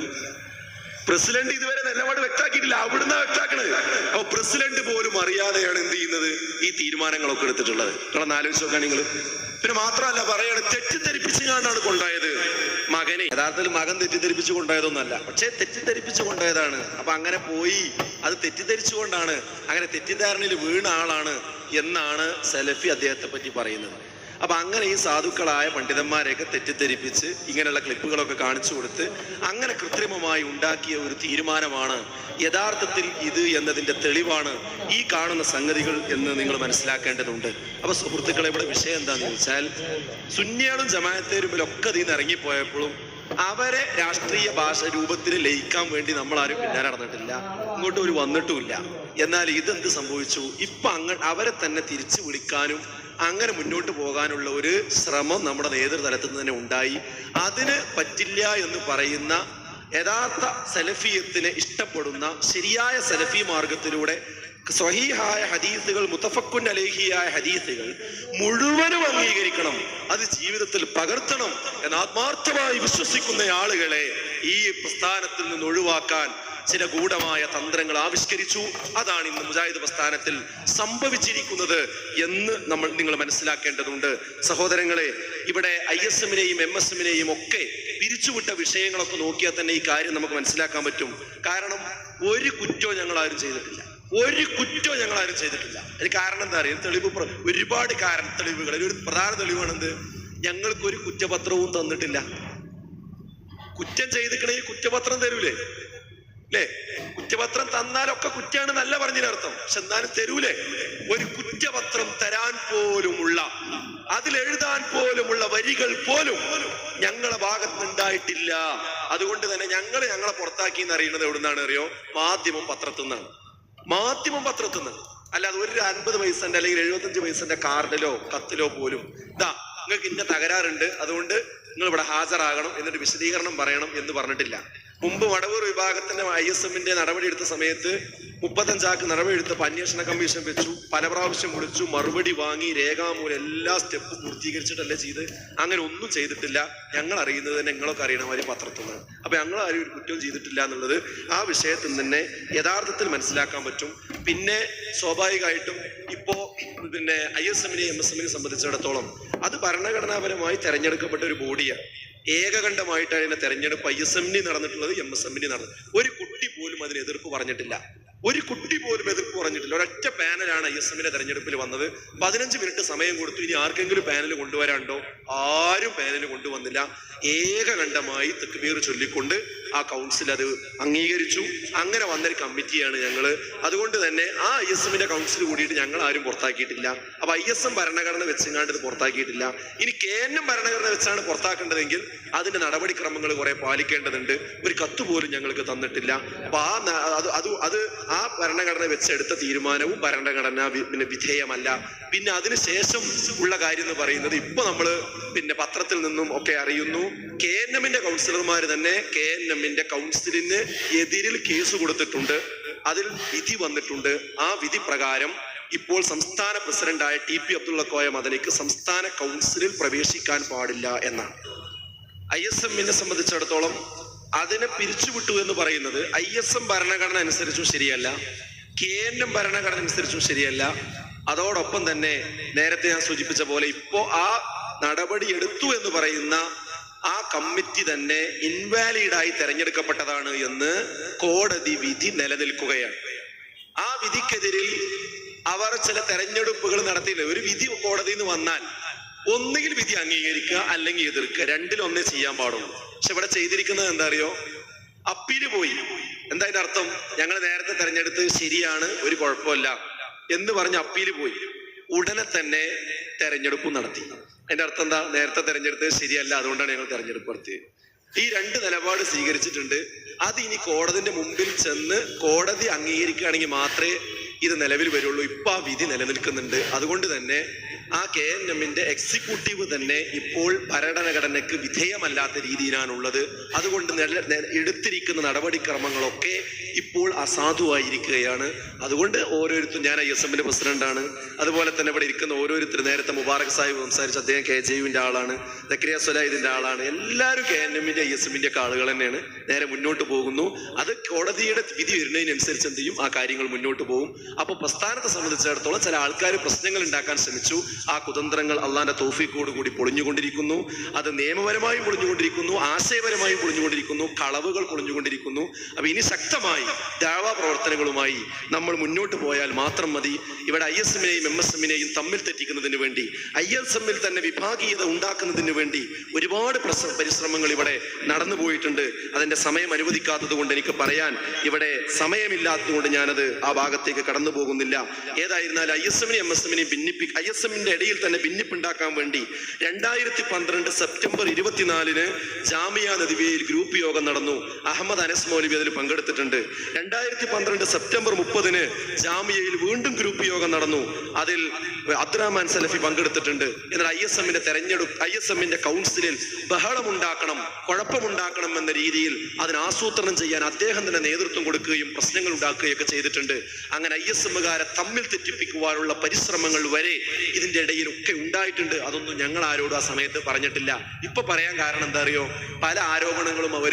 പ്രസിഡന്റ് ഇതുവരെ നിലപാട് വ്യക്തമാക്കിയിട്ടില്ല, അവിടുന്ന് വ്യക്തമാക്കണത്. അപ്പൊ പ്രസിഡന്റ് പോലും അറിയാതെയാണ് എന്ത് ചെയ്യുന്നത്, ഈ തീരുമാനങ്ങളൊക്കെ എടുത്തിട്ടുള്ളത്. നിങ്ങളൊന്ന് ആലോചിച്ച് നോക്കാൻ നിങ്ങൾ. പിന്നെ മാത്രമല്ല പറയാണ്, തെറ്റിദ്ധരിപ്പിച്ചുകൊണ്ടാണ് കൊണ്ടായത് മകനെ. യഥാർത്ഥത്തിൽ മകൻ തെറ്റിദ്ധരിപ്പിച്ചു കൊണ്ടായതൊന്നല്ല, പക്ഷെ തെറ്റിദ്ധരിപ്പിച്ചു കൊണ്ടായതാണ്. അപ്പൊ അങ്ങനെ പോയി, അത് തെറ്റിദ്ധരിച്ചുകൊണ്ടാണ്, അങ്ങനെ തെറ്റിദ്ധാരണയിൽ വീണ ആളാണ് എന്നാണ് സലഫി അദ്ദേഹത്തെ പറ്റി പറയുന്നത്. അപ്പൊ അങ്ങനെ ഈ സാധുക്കളായ പണ്ഡിതന്മാരെയൊക്കെ തെറ്റിദ്ധരിപ്പിച്ച് ഇങ്ങനെയുള്ള ക്ലിപ്പുകളൊക്കെ കാണിച്ചു കൊടുത്ത് അങ്ങനെ കൃത്രിമമായി ഉണ്ടാക്കിയ ഒരു തീരുമാനമാണ് യഥാർത്ഥത്തിൽ ഇത് എന്നതിന്റെ തെളിവാണ് ഈ കാണുന്ന സംഗതികൾ എന്ന് നിങ്ങൾ മനസ്സിലാക്കേണ്ടതുണ്ട്. അപ്പൊ സുഹൃത്തുക്കളെ, ഇവിടെ വിഷയം എന്താന്ന് ചോദിച്ചാൽ, സുന്നികളും ജമാഅത്തേരുമിലൊക്കെ ഇതിൽ നിന്ന് ഇറങ്ങിപ്പോയപ്പോഴും അവരെ രാഷ്ട്രീയ ഭാഷ രൂപത്തിൽ ലയിക്കാൻ വേണ്ടി നമ്മൾ ആരും പിന്നാലെ നടന്നിട്ടില്ല, ഇങ്ങോട്ട് ഒരു വന്നിട്ടുമില്ല. എന്നാൽ ഇതെന്ത് സംഭവിച്ചു? ഇപ്പൊ അവരെ തന്നെ തിരിച്ചു വിളിക്കാനും അങ്ങനെ മുന്നോട്ട് പോകാനുള്ള ഒരു ശ്രമം നമ്മുടെ നേതൃതലത്തിൽ നിന്ന് തന്നെ ഉണ്ടായി. അതിന് പറ്റില്ല എന്ന് പറയുന്ന യഥാർത്ഥ സലഫിയത്തിനെ ഇഷ്ടപ്പെടുന്ന ശരിയായ സലഫി മാർഗത്തിലൂടെ സ്വഹീഹായ ഹദീസുകൾ, മുത്തഫക്കുൻ അലൈഹിയായ ഹദീസുകൾ മുഴുവനും അംഗീകരിക്കണം, അത് ജീവിതത്തിൽ പകർത്തണം എന്ന് ആത്മാർത്ഥമായി വിശ്വസിക്കുന്ന ആളുകളെ ഈ പ്രസ്ഥാനത്തിൽ നിന്ന് ഒഴിവാക്കാൻ ചില ഗൂഢമായ തന്ത്രങ്ങൾ ആവിഷ്കരിച്ചു. അതാണ് ഇന്ന് മുജാഹിദ് പ്രസ്ഥാനത്തിൽ സംഭവിച്ചിരിക്കുന്നത് എന്ന് നിങ്ങൾ മനസ്സിലാക്കേണ്ടതുണ്ട്. സഹോദരങ്ങളെ, ഇവിടെ ISM-നെയും MSM-നെയും ഒക്കെ പിരിച്ചുവിട്ട വിഷയങ്ങളൊക്കെ നോക്കിയാൽ തന്നെ ഈ കാര്യം നമുക്ക് മനസ്സിലാക്കാൻ പറ്റും. കാരണം ഒരു കുറ്റവും ഞങ്ങൾ ആരും ചെയ്തിട്ടില്ല, അതിന് കാരണം എന്താ അറിയാം? തെളിവ് ഒരുപാട് തെളിവുകൾ. ഒരു പ്രധാന തെളിവാണെന്ത്? ഞങ്ങൾക്കൊരു കുറ്റപത്രവും തന്നിട്ടില്ല. കുറ്റം ചെയ്തിക്കണെങ്കിൽ കുറ്റപത്രം തരൂലേ? അല്ലേ? കുറ്റപത്രം തന്നാലൊക്കെ കുറ്റാണ് നല്ല പറഞ്ഞതിനർത്ഥം. പക്ഷെ എന്നാലും തരൂലേ? ഒരു കുറ്റപത്രം തരാൻ പോലുമുള്ള, അതിലെഴുതാൻ പോലുമുള്ള വരികൾ പോലും ഞങ്ങളെ ഭാഗത്തുണ്ടായിട്ടില്ല. അതുകൊണ്ട് തന്നെ ഞങ്ങളെ പുറത്താക്കി എന്ന് അറിയുന്നത് എവിടുന്നാണ് അറിയോ? മാധ്യമം പത്രത്തിൽ നിന്നാണ്. അല്ലാതെ ഒരു 50 പൈസന്റെ അല്ലെങ്കിൽ 75 പൈസന്റെ കാർഡിലോ കത്തിലോ പോലും നിങ്ങൾക്ക് ഇന്ന തകരാറുണ്ട്, അതുകൊണ്ട് നിങ്ങൾ ഇവിടെ ഹാജരാകണം, എന്നിട്ട് വിശദീകരണം പറയണം എന്ന് പറഞ്ഞിട്ടില്ല. മുമ്പ് വടവൂർ വിഭാഗത്തിന്റെ ISM-ന്റെ നടപടി എടുത്ത സമയത്ത് 35 ആൾക്ക് നടപടി എടുത്തപ്പോൾ അന്വേഷണ കമ്മീഷൻ വെച്ചു, പല പ്രാവശ്യം വിളിച്ചു, മറുപടി വാങ്ങി, രേഖാമൂലം എല്ലാ സ്റ്റെപ്പും പൂർത്തീകരിച്ചിട്ടല്ലേ ചെയ്ത്. അങ്ങനെ ഒന്നും ചെയ്തിട്ടില്ല. ഞങ്ങൾ അറിയുന്നത് തന്നെ നിങ്ങളൊക്കെ അറിയണ മാതിരി പത്രത്തിൽ നിന്ന്. അപ്പൊ ഞങ്ങൾ ആരും ഒരു കുറ്റവും ചെയ്തിട്ടില്ല എന്നുള്ളത് ആ വിഷയത്തിൽ തന്നെ യഥാർത്ഥത്തിൽ മനസ്സിലാക്കാൻ പറ്റും. പിന്നെ സ്വാഭാവികമായിട്ടും ഇപ്പോ ISM-നെയും MSM-നെയും സംബന്ധിച്ചിടത്തോളം അത് ഭരണഘടനാപരമായി തെരഞ്ഞെടുക്കപ്പെട്ട ഒരു ബോഡിയാണ്. ഏകകണ്ഠമായിട്ട് അതിന്റെ തെരഞ്ഞെടുപ്പ് ISM-ന് നടന്നിട്ടുള്ളത്, MSM-ന് നടന്നത്. ഒരു കുട്ടി പോലും അതിന് എതിർപ്പ് പറഞ്ഞിട്ടില്ല. ഒരൊറ്റ പാനലാണ് ISM-ന്റെ തെരഞ്ഞെടുപ്പിൽ വന്നത്. 15 മിനിറ്റ് സമയം കൊടുത്തു. ഇനി ആർക്കെങ്കിലും പാനൽ കൊണ്ടുവരാനുണ്ടോ? ആരും പാനൽ കൊണ്ടുവന്നില്ല. ഏകകണ്ഠമായി തക്ബീർ ചൊല്ലിക്കൊണ്ട് ആ കൗൺസിൽ അത് അംഗീകരിച്ചു. അങ്ങനെ വന്നൊരു കമ്മിറ്റിയാണ് ഞങ്ങള്. അതുകൊണ്ട് തന്നെ ആ ISM-ന്റെ കൗൺസിൽ കൂടിയിട്ട് ഞങ്ങൾ ആരും പുറത്താക്കിയിട്ടില്ല. അപ്പൊ ISM ഭരണഘടന വെച്ചെങ്ങാണ്ട് ഇത് പുറത്താക്കിയിട്ടില്ല. ഇനി KNM ഭരണഘടന വെച്ചാണ് പുറത്താക്കേണ്ടതെങ്കിൽ അതിന്റെ നടപടിക്രമങ്ങൾ കുറെ പാലിക്കേണ്ടതുണ്ട്. ഒരു കത്ത് പോലും ഞങ്ങൾക്ക് തന്നിട്ടില്ല. അപ്പൊ ആ ഭരണഘടന വെച്ചെടുത്ത തീരുമാനവും ഭരണഘടന വിധേയമല്ല. പിന്നെ അതിനുശേഷം ഉള്ള കാര്യം എന്ന് പറയുന്നത് ഇപ്പൊ നമ്മള് പത്രത്തിൽ നിന്നും ഒക്കെ അറിയുന്നു, KNM-ന്റെ കൗൺസിലർമാർ തന്നെ KNM-ന്റെ കൗൺസിലിന് എതിരിൽ കേസ് കൊടുത്തിട്ടുണ്ട്. അതിൽ വിധി വന്നിട്ടുണ്ട്. ആ വിധി പ്രകാരം ഇപ്പോൾ സംസ്ഥാന പ്രസിഡന്റായ TP അബ്ദുള്ള കോയ മദനിക്ക് സംസ്ഥാന കൗൺസിലിൽ പ്രവേശിക്കാൻ പാടില്ല എന്നാണ്. ISM-നെ സംബന്ധിച്ചിടത്തോളം അതിനെ പിരിച്ചുവിട്ടു എന്ന് പറയുന്നത് ISM ഭരണഘടന അനുസരിച്ചും ശരിയല്ല, KNM ഭരണഘടന അനുസരിച്ചും ശരിയല്ല. അതോടൊപ്പം തന്നെ നേരത്തെ ഞാൻ സൂചിപ്പിച്ച പോലെ ഇപ്പോ ആ നടപടി എടുത്തു എന്ന് പറയുന്ന ആ കമ്മിറ്റി തന്നെ ഇൻവാലിഡായി തെരഞ്ഞെടുക്കപ്പെട്ടതാണ് എന്ന് കോടതി വിധി നിലനിൽക്കുകയാണ്. ആ വിധിക്കെതിരിൽ അവർ ചില തെരഞ്ഞെടുപ്പുകൾ നടത്തിയില്ല. ഒരു വിധി കോടതിയിൽ നിന്ന് വന്നാൽ ഒന്നുകിൽ വിധി അംഗീകരിക്കുക അല്ലെങ്കിൽ എതിർക്കുക, രണ്ടിലൊന്നേ ചെയ്യാൻ പാടുള്ളൂ. പക്ഷെ ഇവിടെ ചെയ്തിരിക്കുന്നത് എന്താ അറിയോ? അപ്പീല് പോയി. എന്താ അതിന്റെ അർത്ഥം? ഞങ്ങൾ നേരത്തെ തെരഞ്ഞെടുത്ത് ശരിയാണ്, ഒരു കുഴപ്പമില്ല എന്ന് പറഞ്ഞ് അപ്പീല് പോയി. ഉടനെ തന്നെ തെരഞ്ഞെടുപ്പ് നടത്തി. അതിന്റെ അർത്ഥം എന്താ? നേരത്തെ തെരഞ്ഞെടുത്തത് ശരിയല്ല, അതുകൊണ്ടാണ് ഞങ്ങൾ തെരഞ്ഞെടുപ്പ് നടത്തിയത്. ഈ രണ്ട് നിലപാട് സ്വീകരിച്ചിട്ടുണ്ട്. അത് ഇനി കോടതിന്റെ മുമ്പിൽ ചെന്ന് കോടതി അംഗീകരിക്കുകയാണെങ്കിൽ മാത്രമേ ഇത് നിലവിൽ വരുള്ളൂ. ഇപ്പൊ ആ വിധി നിലനിൽക്കുന്നുണ്ട്. അതുകൊണ്ട് തന്നെ ആ KNM-ന്റെ എക്സിക്യൂട്ടീവ് തന്നെ ഇപ്പോൾ ഭരണഘടനയ്ക്ക് വിധേയമല്ലാത്ത രീതിയിലാണുള്ളത്. അതുകൊണ്ട് എടുത്തിരിക്കുന്ന നടപടിക്രമങ്ങളൊക്കെ ഇപ്പോൾ അസാധുവായിരിക്കുകയാണ്. അതുകൊണ്ട് ഓരോരുത്തരും, ഞാൻ ISM-ന്റെ പ്രസിഡന്റാണ്, അതുപോലെ തന്നെ ഇവിടെ ഇരിക്കുന്ന ഓരോരുത്തരും, നേരത്തെ മുബാറക് സാഹിബ് സംസാരിച്ച അദ്ദേഹം KJU-ന്റെ ആളാണ്, സക്കരിയ സ്വലാഹിദിന്റെ ആളാണ്. എല്ലാവരും KNM-ന്റെ ISM-ന്റെ ഒക്കെ ആളുകൾ തന്നെയാണ്. നേരെ മുന്നോട്ട് പോകുന്നു. അത് കോടതിയുടെ വിധി വരുന്നതിനനുസരിച്ച് എന്ത് ചെയ്യും? ആ കാര്യങ്ങൾ മുന്നോട്ട് പോകും. അപ്പൊ പ്രസ്ഥാനത്തെ സംബന്ധിച്ചിടത്തോളം ചില ആൾക്കാർ പ്രശ്നങ്ങൾ ഉണ്ടാക്കാൻ ശ്രമിച്ചു. ആ കുതന്ത്രങ്ങൾ അള്ളാന്റെ തൗഫീഖോട് കൂടി പൊളിഞ്ഞുകൊണ്ടിരിക്കുന്നു. അത് നിയമപരമായും പൊളിഞ്ഞുകൊണ്ടിരിക്കുന്നു, ആശയപരമായും പൊളിഞ്ഞുകൊണ്ടിരിക്കുന്നു, കളവുകൾ പൊളിഞ്ഞുകൊണ്ടിരിക്കുന്നു. അപ്പൊ ഇനി ശക്തമായി ദഅവാ പ്രവർത്തനങ്ങളുമായി നമ്മൾ മുന്നോട്ട് പോയാൽ മാത്രം മതി. ഇവിടെ ISMനെയും MSMനെയും തമ്മിൽ തെറ്റിക്കുന്നതിന് വേണ്ടി, ISMൽ തന്നെ വിഭാഗീയത ഉണ്ടാക്കുന്നതിന് വേണ്ടി ഒരുപാട് പരിശ്രമങ്ങൾ ഇവിടെ നടന്നു പോയിട്ടുണ്ട്. അതിന്റെ സമയം അനുവദിക്കാത്തത് കൊണ്ട് എനിക്ക് പറയാൻ ഇവിടെ സമയമില്ലാത്തത് കൊണ്ട് ഞാനത് ആ ഭാഗത്തേക്ക് കടന്നു പോകുന്നില്ല. ഏതായിരുന്നാലും ISMനെയും MSMനെയും ISMന്റെ ഇടയിൽ തന്നെ ഭിന്നിപ്പുണ്ടാക്കാൻ വേണ്ടി 2012 സെപ്റ്റംബർ 24 ജാമിയ നദിവയിൽ ഗ്രൂപ്പ് യോഗം നടന്നു. അഹമ്മദ് അനസ് മൗലവി അതിൽ പങ്കെടുത്തിട്ടുണ്ട്. 2012 സെപ്റ്റംബർ 30 ജാമിയയിൽ വീണ്ടും ഗ്രൂപ്പ് യോഗം നടന്നു. അതിൽ അബ്ദുറഹ്മാൻ സലഫി പങ്കെടുത്തിട്ടുണ്ട്. എന്നാൽ ISMന്റെ കൗൺസിലിൽ ബഹളമുണ്ടാക്കണം, കുഴപ്പമുണ്ടാക്കണം എന്ന രീതിയിൽ അതിന് ആസൂത്രണം ചെയ്യാൻ അദ്ദേഹം തന്നെ നേതൃത്വം കൊടുക്കുകയും പ്രശ്നങ്ങൾ ഉണ്ടാക്കുകയും ഒക്കെ ചെയ്തിട്ടുണ്ട്. അങ്ങനെ ISMകാരെ തമ്മിൽ തെറ്റിപ്പിക്കുവാനുള്ള പരിശ്രമങ്ങൾ വരെ ഇതിന്റെ ഇടയിലൊക്കെ ഉണ്ടായിട്ടുണ്ട്. അതൊന്നും ഞങ്ങൾ ആരോടും ആ സമയത്ത് പറഞ്ഞിട്ടില്ല. ഇപ്പൊ പറയാൻ കാരണം എന്താ അറിയോ? പല ആരോപണങ്ങളും അവർ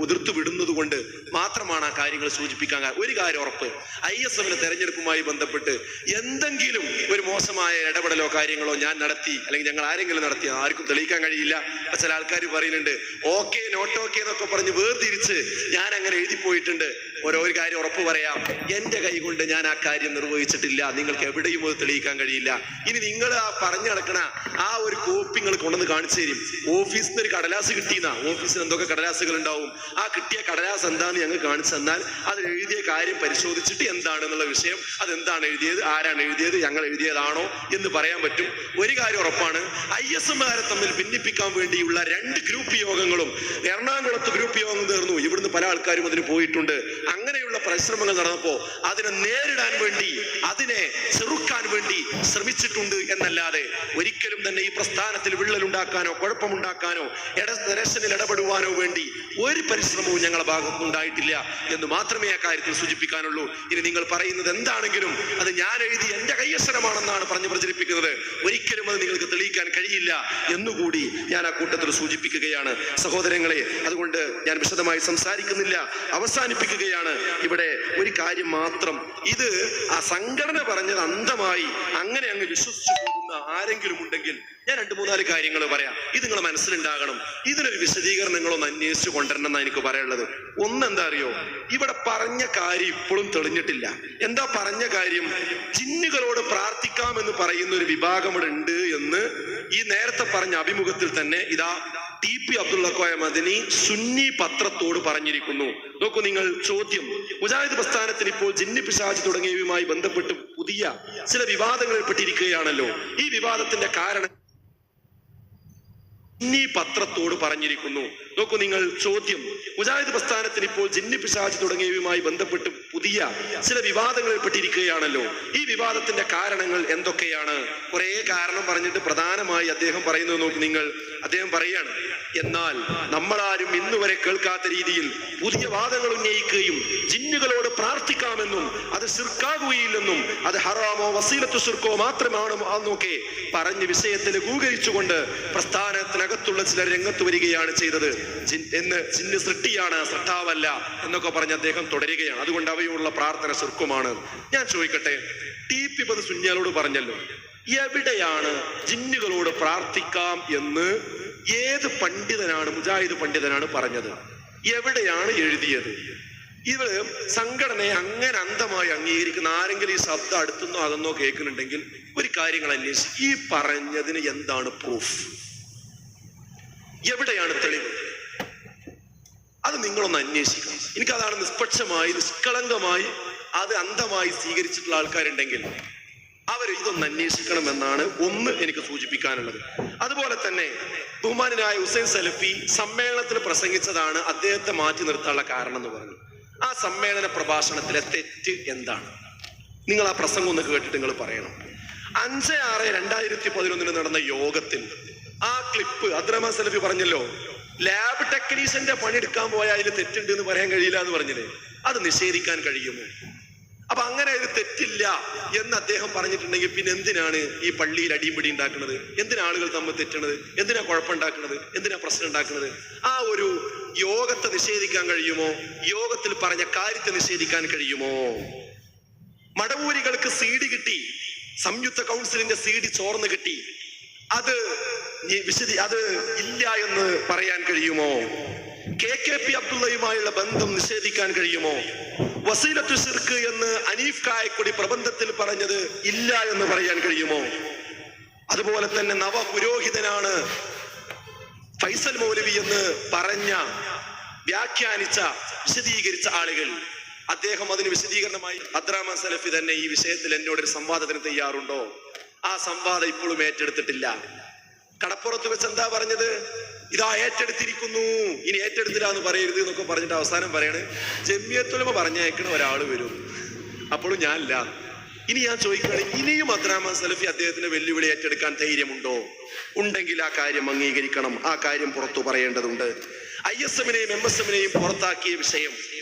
ഉതിർത്തു വിടുന്നത് കൊണ്ട് മാത്രമാണ് ആ കാര്യങ്ങൾ സൂചിപ്പിക്കാൻ. ഒരു കാര്യം ഉറപ്പ്, ISMന്റെ തെരഞ്ഞെടുപ്പുമായി ബന്ധപ്പെട്ട് എന്തെങ്കിലും ഒരു മോശമായ ഇടപെടലോ കാര്യങ്ങളോ ഞാൻ നടത്തി അല്ലെങ്കിൽ ഞങ്ങൾ ആരെങ്കിലും നടത്തി ആർക്കും തെളിയിക്കാൻ കഴിയില്ല. ചില ആൾക്കാർ പറയുന്നുണ്ട് ഓക്കെ നോട്ട് ഓക്കെ എന്നൊക്കെ പറഞ്ഞ് വേർതിരിച്ച് ഞാൻ അങ്ങനെ എഴുതി പോയിട്ടുണ്ട്. ഒരു കാര്യം ഉറപ്പ് പറയാം, എന്റെ കൈ കൊണ്ട് ഞാൻ ആ കാര്യം നിർവഹിച്ചിട്ടില്ല. നിങ്ങൾക്ക് എവിടെയും അത് തെളിയിക്കാൻ കഴിയില്ല. ഇനി നിങ്ങൾ ആ പറഞ്ഞു നടക്കണ ആ ഒരു കോപ്പി നിങ്ങൾ കൊണ്ടുവന്ന് കാണിച്ചു തരും. ഓഫീസിൽ നിന്ന് ഒരു കടലാസ് കിട്ടിയെന്നാ, ഓഫീസിൽ എന്തൊക്കെ കടലാസുകൾ ഉണ്ടാവും, ആ കിട്ടിയ കടലാസ് എന്താന്ന് ഞങ്ങൾ കാണിച്ചു തന്നാൽ അതിൽ എഴുതിയ കാര്യം പരിശോധിച്ചിട്ട് എന്താണെന്നുള്ള വിഷയം, അതെന്താണ് എഴുതിയത്, ആരാണ് എഴുതിയത്, ഞങ്ങൾ എഴുതിയതാണോ എന്ന് പറയാൻ പറ്റും. ഒരു കാര്യം ഉറപ്പാണ്, ISMകാരെ തമ്മിൽ ഭിന്നിപ്പിക്കാൻ വേണ്ടിയുള്ള 2 ഗ്രൂപ്പ് യോഗങ്ങളും എറണാകുളത്ത് ഗ്രൂപ്പ് യോഗം തീർന്നു. ഇവിടുന്ന് പല ആൾക്കാരും അതിന് പോയിട്ടുണ്ട്. അങ്ങനെയുള്ള പരിശ്രമങ്ങൾ നടന്നപ്പോ അതിനെ നേരിടാൻ വേണ്ടി, അതിനെ ചെറുക്കാൻ വേണ്ടി ശ്രമിച്ചിട്ടുണ്ട് എന്നല്ലാതെ ഒരിക്കലും തന്നെ ഈ പ്രസ്ഥാനത്തിൽ വിള്ളലുണ്ടാക്കാനോ കുഴപ്പമുണ്ടാക്കാനോ ഇലക്ഷനിൽ ഇടപെടുവാനോ വേണ്ടി ഒരു പരിശ്രമവും ഞങ്ങളുടെ ഭാഗത്തുനിന്നുണ്ടായിട്ടില്ല എന്ന് മാത്രമേ ആ കാര്യത്തിൽ സൂചിപ്പിക്കാനുള്ളൂ. ഇനി നിങ്ങൾ പറയുന്നത് എന്താണെങ്കിലും അത് ഞാൻ എഴുതി എന്റെ കൈയക്ഷരമാണെന്നാണ് പറഞ്ഞ് പ്രചരിപ്പിക്കുന്നത്. ഒരിക്കലും അത് നിങ്ങൾക്ക് തെളിയിക്കാൻ കഴിയില്ല എന്നുകൂടി ഞാൻ ആ കൂട്ടത്തിൽ സൂചിപ്പിക്കുകയാണ് സഹോദരങ്ങളെ. അതുകൊണ്ട് ഞാൻ വിശദമായി സംസാരിക്കുന്നില്ല, അവസാനിപ്പിക്കുകയാണ്. ഇവിടെ ഒരു കാര്യം മാത്രം, ഇത് ആ സംഘടന പറഞ്ഞത് അന്ധമായി അങ്ങനെ അങ്ങ് വിശ്വസിച്ചു പോകുന്ന ആരെങ്കിലും ഉണ്ടെങ്കിൽ ഞാൻ 2-3 കാര്യങ്ങൾ പറയാം. ഇത് നിങ്ങൾ മനസ്സിലുണ്ടാകണം. ഇതിനൊരു വിശദീകരണങ്ങളൊന്ന് അന്വേഷിച്ചു കൊണ്ടുവരണം എന്നാണ് എനിക്ക് പറയാനുള്ളത്. ഒന്നെന്താ അറിയോ, ഇവിടെ പറഞ്ഞ കാര്യം ഇപ്പോഴും തെളിഞ്ഞിട്ടില്ല. എന്താ പറഞ്ഞ കാര്യം? ജിന്നുകളോട് പ്രാർത്ഥിക്കാമെന്ന് പറയുന്ന ഒരു വിഭാഗം ഇവിടെ ഉണ്ട് എന്ന് ഈ നേരത്തെ പറഞ്ഞ അഭിമുഖത്തിൽ തന്നെ ഇതാ TP അബ്ദുള്ള കോയ മദനി സുന്നി പത്രത്തോട് പറഞ്ഞിരിക്കുന്നു. നോക്കൂ നിങ്ങൾ. ചോദ്യം: മുജാഹിദ് പ്രസ്ഥാനത്തിന് ഇപ്പോൾ ജിന്ന് പിശാച് തുടങ്ങിയവയുമായി ബന്ധപ്പെട്ട് പുതിയ ചില വിവാദങ്ങളിൽ പെട്ടിരിക്കുകയാണല്ലോ. ഈ വിവാദത്തിന്റെ കാരണം സുന്നി പത്രത്തോട് പറഞ്ഞിരിക്കുന്നു. നോക്കൂ നിങ്ങൾ. ചോദ്യം: മുജാഹിദ് പ്രസ്ഥാനത്തിന് ഇപ്പോൾ ജിന്ന് പിശാച് തുടങ്ങിയവയുമായി ബന്ധപ്പെട്ട് പുതിയ ചില വിവാദങ്ങളിൽ പെട്ടിരിക്കുകയാണല്ലോ. ഈ വിവാദത്തിന്റെ കാരണങ്ങൾ എന്തൊക്കെയാണ്? കുറെ കാരണം പറഞ്ഞിട്ട് പ്രധാനമായി അദ്ദേഹം പറയുന്നത് നോക്കൂ നിങ്ങൾ. അദ്ദേഹം പറയാണ്, എന്നാൽ നമ്മളാരും ഇന്നുവരെ കേൾക്കാത്ത രീതിയിൽ പുതിയ വാദങ്ങൾ ഉന്നയിക്കുകയും ജിന്നുകളോട് പ്രാർത്ഥിക്കാമെന്നും അത് ശിർക്കാകുകയില്ലെന്നും അത് ഹറാമോ വസീലത്തു ശിർക്കോ മാത്രമാണോ എന്നൊക്കെ പറഞ്ഞ് വിഷയത്തിൽ ലഘൂകരിച്ചുകൊണ്ട് പ്രസ്ഥാനത്തിനകത്തുള്ള ചിലർ രംഗത്ത് വരികയാണ് ചെയ്തത്. ജിന്ന് സൃഷ്ടിയാണ്, സൃഷ്ടാവല്ല എന്നൊക്കെ പറഞ്ഞ് അദ്ദേഹം തുടരുകയാണ്. അതുകൊണ്ട് അവയുള്ള പ്രാർത്ഥന ശിർക്കുമാണ്. ഞാൻ ചോദിക്കട്ടെ, TP സുന്നികളോട് പറഞ്ഞല്ലോ, എവിടെയാണ് ജിന്നുകളോട് പ്രാർത്ഥിക്കാം എന്ന് ഏത് പണ്ഡിതനാണ്, മുജാഹിദ് പണ്ഡിതനാണ് പറഞ്ഞത്? എവിടെയാണ് എഴുതിയത്? ഇവര് സംഘടനയെ അങ്ങനെ അന്ധമായി അംഗീകരിക്കുന്ന ആരെങ്കിലും ഈ ശബ്ദം അടുത്തുനിന്നോ അകന്നോ കേൾക്കുന്നുണ്ടെങ്കിൽ ഒരു കാര്യങ്ങൾ അന്വേഷിച്ച് ഈ പറഞ്ഞതിന് എന്താണ് പ്രൂഫ്? എവിടെയാണ് തെളിവ്? അത് നിങ്ങളൊന്ന് അന്വേഷിക്കണം. എനിക്കതാണ് നിഷ്പക്ഷമായി നിഷ്കളങ്കമായി അത് അന്ധമായി സ്വീകരിച്ചിട്ടുള്ള ആൾക്കാരുണ്ടെങ്കിൽ അവർ ഇതൊന്ന് അന്വേഷിക്കണമെന്നാണ് ഒന്ന് എനിക്ക് സൂചിപ്പിക്കാനുള്ളത്. അതുപോലെ തന്നെ ബഹുമാനായ ഹുസൈൻ സലഫി സമ്മേളനത്തിൽ പ്രസംഗിച്ചതാണ് അദ്ദേഹത്തെ മാറ്റി നിർത്താനുള്ള കാരണം എന്ന് പറഞ്ഞു. ആ സമ്മേളന പ്രഭാഷണത്തിലെ തെറ്റ് എന്താണ്? നിങ്ങൾ ആ പ്രസംഗം ഒന്ന് കേട്ടിട്ട് നിങ്ങൾ പറയണം. 5/6/2011 നടന്ന യോഗത്തിൽ ആ ക്ലിപ്പ് അബ്ദുറഹ്മാൻ സലഫി പറഞ്ഞല്ലോ, ലാബ് ടെക്നീഷ്യന്റെ പണിയെടുക്കാൻ പോയാൽ അതിൽ തെറ്റുണ്ട് എന്ന് പറയാൻ കഴിയില്ല എന്ന് പറഞ്ഞില്ലേ? അത് നിഷേധിക്കാൻ കഴിയുമോ? അപ്പൊ അങ്ങനെ ഒരു തെറ്റില്ല എന്ന് അദ്ദേഹം പറഞ്ഞിട്ടുണ്ടെങ്കിൽ പിന്നെ എന്തിനാണ് ഈ പള്ളിയിൽ അടിപിടി ഉണ്ടാക്കുന്നത്? എന്തിനാ ആളുകൾ തമ്മിൽ തെറ്റണത്? എന്തിനാ കുഴപ്പമുണ്ടാക്കുന്നത്? എന്തിനാ പ്രശ്നം ഉണ്ടാക്കുന്നത്? ആ ഒരു യോഗത്തെ നിഷേധിക്കാൻ കഴിയുമോ? യോഗത്തിൽ പറഞ്ഞ കാര്യത്തെ നിഷേധിക്കാൻ കഴിയുമോ? മടവൂരികൾക്ക് CD കിട്ടി, സംയുക്ത കൗൺസിലിന്റെ CD ചോർന്ന് കിട്ടി, അത് ഇല്ല എന്ന് പറയാൻ കഴിയുമോ? KKP അബ്ദുള്ളയുമായുള്ള ബന്ധം നിഷേധിക്കാൻ കഴിയുമോ? വസീലത്തു ശിർക്ക് എന്ന് അനീഫ് കായക്കൊടി പ്രബന്ധത്തിൽ പറഞ്ഞത് ഇല്ല എന്ന് പറയാൻ കഴിയുമോ? അതുപോലെ തന്നെ നവപുരോഹിതനാണ് ഫൈസൽ മൗലവി എന്ന് പറഞ്ഞ, വ്യാഖ്യാനിച്ച, വിശദീകരിച്ച ആളുകൾ, അദ്ദേഹം അതിന് വിശദീകരണമായി അബ്ദുറഹ്മാൻ സലഫി തന്നെ ഈ വിഷയത്തിൽ എന്നോടൊരു സംവാദത്തിന് തയ്യാറുണ്ടോ? ആ സംവാദം ഇപ്പോഴും ഏറ്റെടുത്തിട്ടില്ല. കടപ്പുറത്ത് വെച്ച് എന്താ പറഞ്ഞത്? ഇതാ ഏറ്റെടുത്തിരിക്കുന്നു, ഇനി ഏറ്റെടുത്തില്ല എന്ന് പറയരുത് എന്നൊക്കെ പറഞ്ഞിട്ട് അവസാനം പറയണേ ജമിയത്തുൽ ഉലമ പറഞ്ഞയക്കണ ഒരാൾ വരും, അപ്പോഴും ഞാനില്ല. ഇനി ഞാൻ ചോദിക്കുകയാണ്, ഇനിയും അബ്ദുറഹ്മാൻ സലഫി അദ്ദേഹത്തിന്റെ വെല്ലുവിളി ഏറ്റെടുക്കാൻ ധൈര്യമുണ്ടോ? ഉണ്ടെങ്കിൽ ആ കാര്യം അംഗീകരിക്കണം, ആ കാര്യം പുറത്തു പറയേണ്ടതുണ്ട്. ISM-നെയും MSM-നെയും പുറത്താക്കിയ വിഷയം,